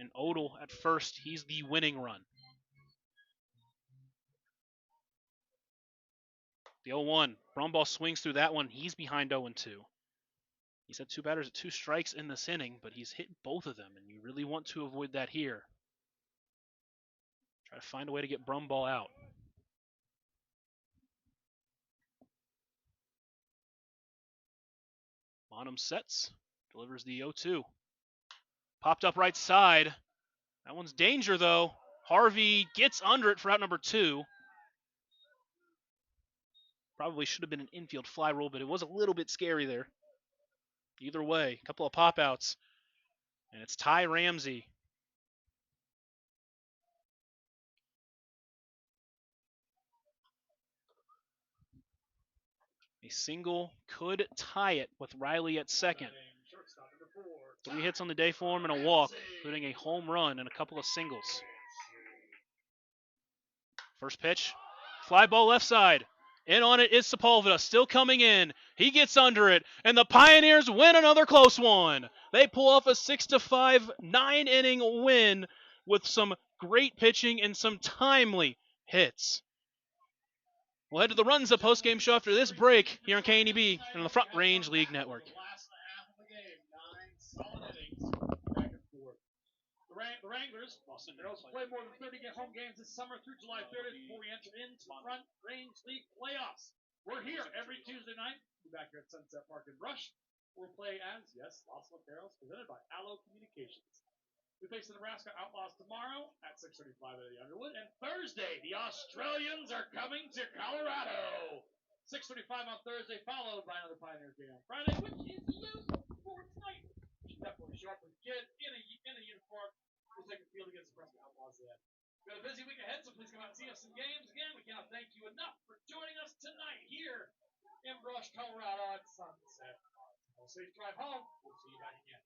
and Odell at first. He's the winning run. The 0-1. Brumball swings through that one. He's behind 0-2. He's had two batters at 2 strikes in this inning, but he's hit both of them, and you really want to avoid that here. Try to find a way to get Brumball out. Bonham sets, delivers the 0-2. Popped up right side. That one's danger, though. Harvey gets under it for out number 2. Probably should have been an infield fly roll, but it was a little bit scary there. Either way, a couple of pop-outs. And it's Ty Ramsey. A single could tie it with Riley at second. 3 hits on the day for him and a walk, including a home run and a couple of singles. First pitch, fly ball left side. In on it is Sepulveda, still coming in. He gets under it, and the Pioneers win another close one. They pull off a 6-5 9-inning win with some great pitching and some timely hits. We'll head to the Runza postgame show after this break here on KNEB and on the Front Range League Network. The Wranglers play more than 30 home games this summer through July 30th before we enter into the Front Range League playoffs. We're here every Tuesday night. We'll be back here at Sunset Park in Rush. We'll play as, yes, Los Vaqueros, presented by Allo Communications. We face the Nebraska Outlaws tomorrow at 6:35 at the Underwood. And Thursday, the Australians are coming to Colorado. 6:35 on Thursday, followed by another Pioneers game on Friday, which is Youth Sports Night. You should definitely show up with a kid in a uniform. We'll take the field against the Nebraska Outlaws then. We've got a busy week ahead, so please come out and see us in games. Again, we cannot thank you enough for joining us tonight here in Brush, Colorado at Sunset. Have a safe drive home. We'll see you back again.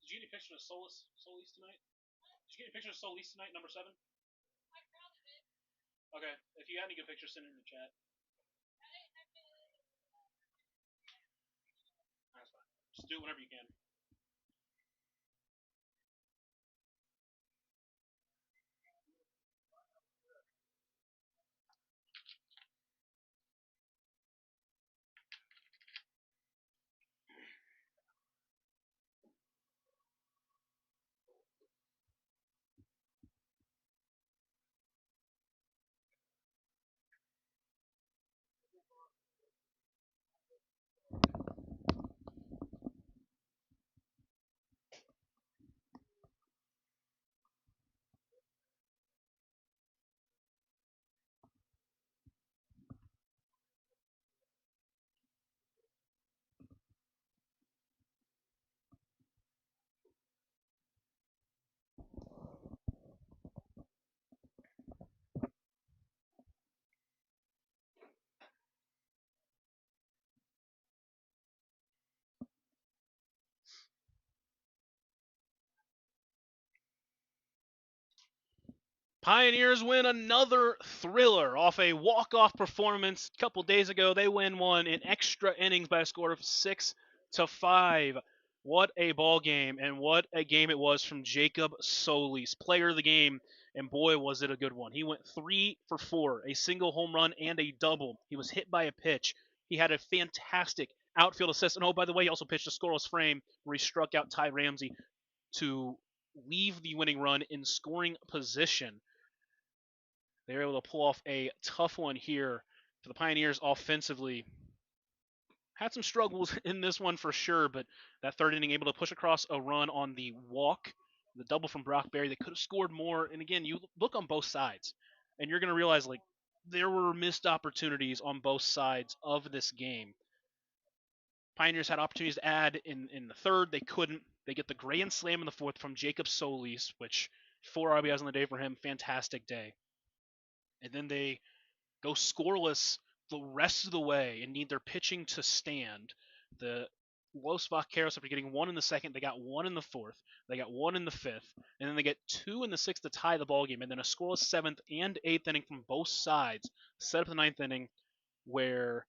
Did you get any pictures of Solis tonight? Did you get any pictures of Solis tonight, number 7? Okay, if you have any good pictures, send it in the chat. That's fine. Just do it whenever you can. Pioneers win another thriller off a walk-off performance a couple days ago. They win one in extra innings by a score of 6-5. What a ball game, and what a game it was from Jacob Solis, player of the game, and boy was it a good one. He went 3 for 4, a single home run and a double. He was hit by a pitch. He had a fantastic outfield assist, and oh, by the way, he also pitched a scoreless frame where he struck out Ty Ramsey to leave the winning run in scoring position. They were able to pull off a tough one here for the Pioneers offensively. Had some struggles in this one for sure, but that third inning able to push across a run on the walk, the double from Brock Berry. They could have scored more. And again, you look on both sides, and you're going to realize like there were missed opportunities on both sides of this game. Pioneers had opportunities to add in the third. They couldn't. They get the grand slam in the fourth from Jacob Solis, which 4 RBIs on the day for him. Fantastic day. And then they go scoreless the rest of the way and need their pitching to stand. The Los Vaqueros, after getting one in the second, they got one in the fourth, they got one in the fifth, and then they get two in the sixth to tie the ball game, and then a scoreless seventh and eighth inning from both sides. Set up the ninth inning where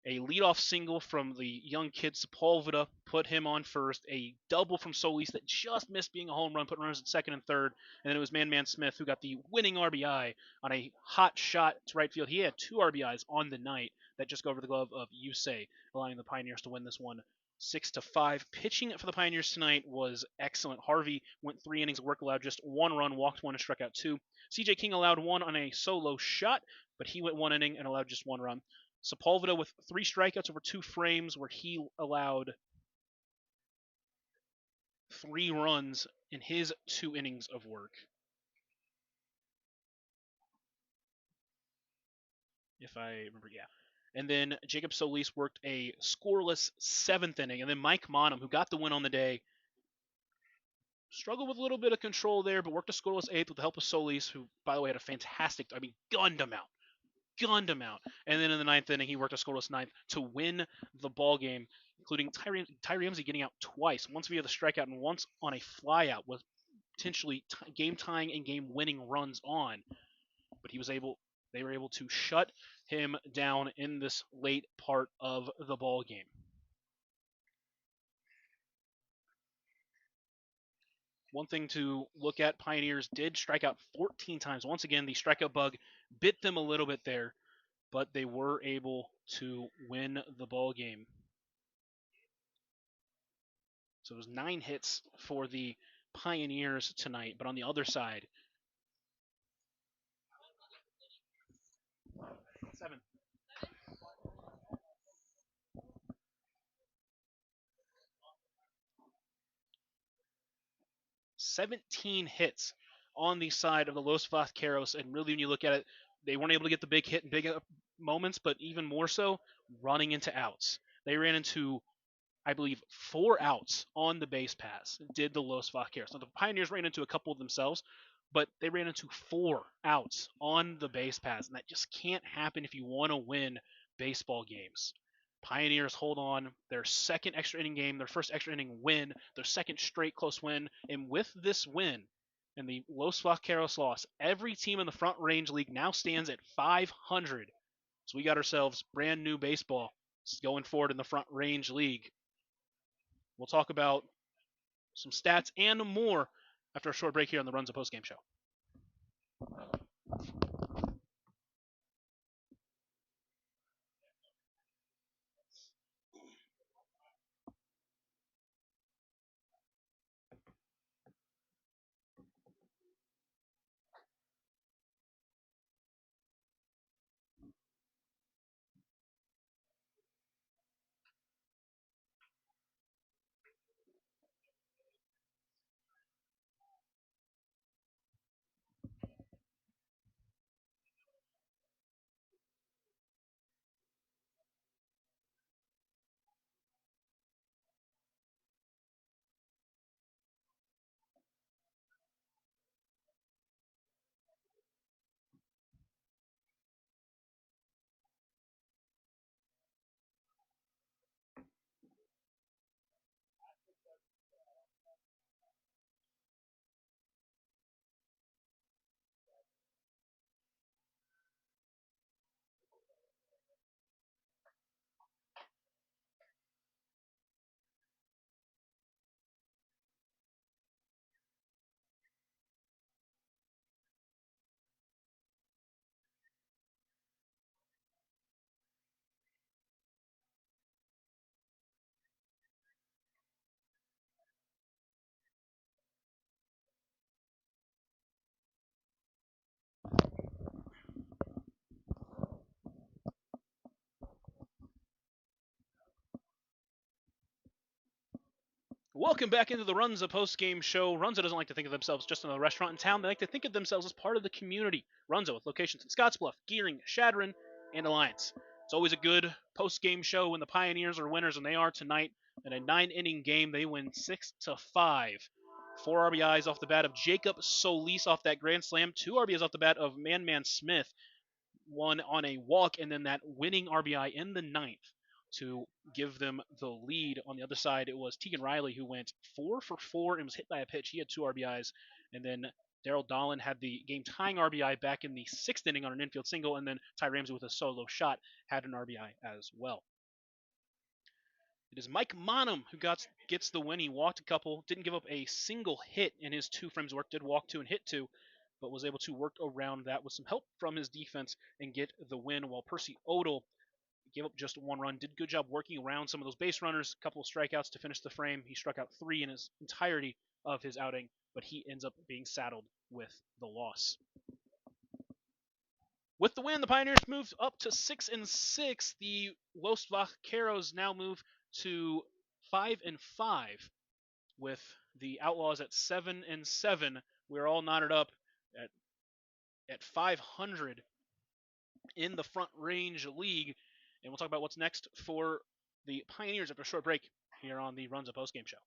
a leadoff single from the young kid Sepulveda put him on first. A double from Solis that just missed being a home run, put runners at second and third. And then it was Man Smith who got the winning RBI on a hot shot to right field. He had 2 RBIs on the night that just go over the glove of Yusei, allowing the Pioneers to win this one 6-5. Pitching for the Pioneers tonight was excellent. Harvey went 3 innings of work, allowed just 1 run, walked 1, and struck out 2. CJ King allowed 1 on a solo shot, but he went 1 inning and allowed just 1 run. Sepulveda with 3 strikeouts over 2 frames, where he allowed 3 runs in his 2 innings of work. If I remember, yeah. And then Jacob Solis worked a scoreless 7th inning. And then Mike Monum, who got the win on the day, struggled with a little bit of control there, but worked a scoreless 8th with the help of Solis, who, by the way, had a fantastic, gunned him out. And then in the 9th inning, he worked a scoreless 9th to win the ball game, including Ty Ramsey getting out twice, once via the strikeout and once on a flyout, with potentially game tying and game winning runs on. But they were able to shut him down in this late part of the ball game. One thing to look at, Pioneers did strike out 14 times. Once again, the strikeout bug bit them a little bit there, but they were able to win the ball game. So it was 9 hits for the Pioneers tonight, but on the other side, 7. 17 hits on the side of the Los Vaqueros, and really when you look at it, they weren't able to get the big hit in big moments, but even more so, running into outs. They ran into, I believe, 4 outs on the base pass, did the Los Vaqueros. Now, the Pioneers ran into a couple of themselves, but they ran into 4 outs on the base pass, and that just can't happen if you want to win baseball games. Pioneers hold on their second extra inning game, their first extra inning win, their second straight close win, and with this win and the Los Vaqueros loss, every team in the Front Range League now stands at 500. So we got ourselves brand new baseball going forward in the Front Range League. We'll talk about some stats and more after a short break here on the Runs of Postgame Show. Welcome back into the Runza post-game show. Runza doesn't like to think of themselves just another restaurant in town. They like to think of themselves as part of the community. Runza with locations in Scottsbluff, Gearing, Shadron, and Alliance. It's always a good post-game show when the Pioneers are winners, and they are tonight. In a 9-inning game, they win 6-5. 4 RBIs off the bat of Jacob Solis off that grand slam. 2 RBIs off the bat of Man Smith. 1 on a walk, and then that winning RBI in the 9th to give them the lead. On the other side, it was Tegan Riley who went 4 for 4 and was hit by a pitch. He had 2 RBIs, and then Daryl Dolan had the game-tying RBI back in the 6th inning on an infield single, and then Ty Ramsey with a solo shot had an RBI as well. It is Mike Monum who gets the win. He walked a couple, didn't give up a single hit in his 2 frames work, did walk 2 and hit 2, but was able to work around that with some help from his defense and get the win, while Percy Odell gave up just 1 run, did a good job working around some of those base runners, a couple of strikeouts to finish the frame. He struck out 3 in his entirety of his outing, but he ends up being saddled with the loss. With the win, the Pioneers moved up to 6-6. The Los Vaqueros now move to 5-5, with the Outlaws at 7-7. We're all knotted up at 500 in the Front Range League, and we'll talk about what's next for the Pioneers after a short break here on the Runza postgame show.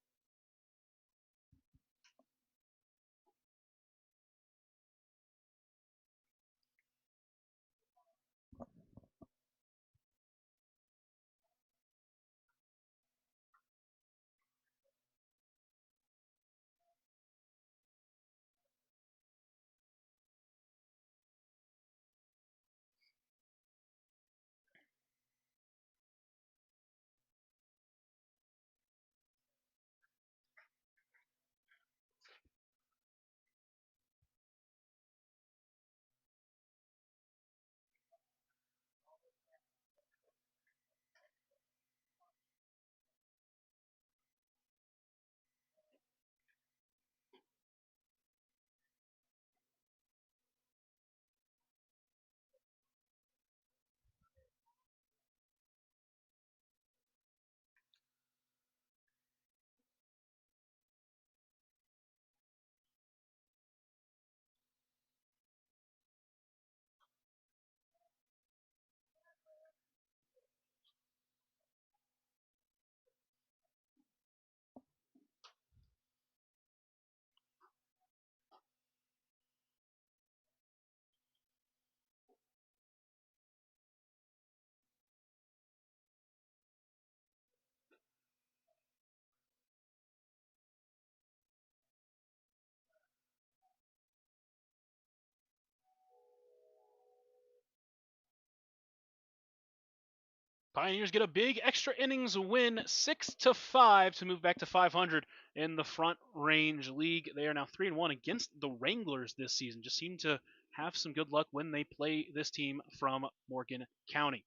Pioneers get a big extra innings win, 6-5, to move back to 500 in the Front Range League. They are now 3-1 against the Wranglers this season. Just seem to have some good luck when they play this team from Morgan County.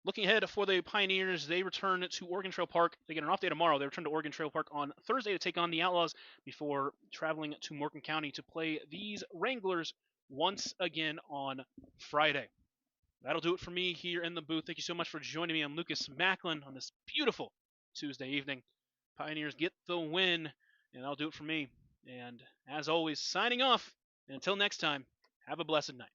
Looking ahead for the Pioneers, they return to Oregon Trail Park. They get an off day tomorrow. They return to Oregon Trail Park on Thursday to take on the Outlaws before traveling to Morgan County to play these Wranglers once again on Friday. That'll do it for me here in the booth. Thank you so much for joining me. I'm Lucas Macklin on this beautiful Tuesday evening. Pioneers get the win, and that'll do it for me. And as always, signing off. And until next time, have a blessed night.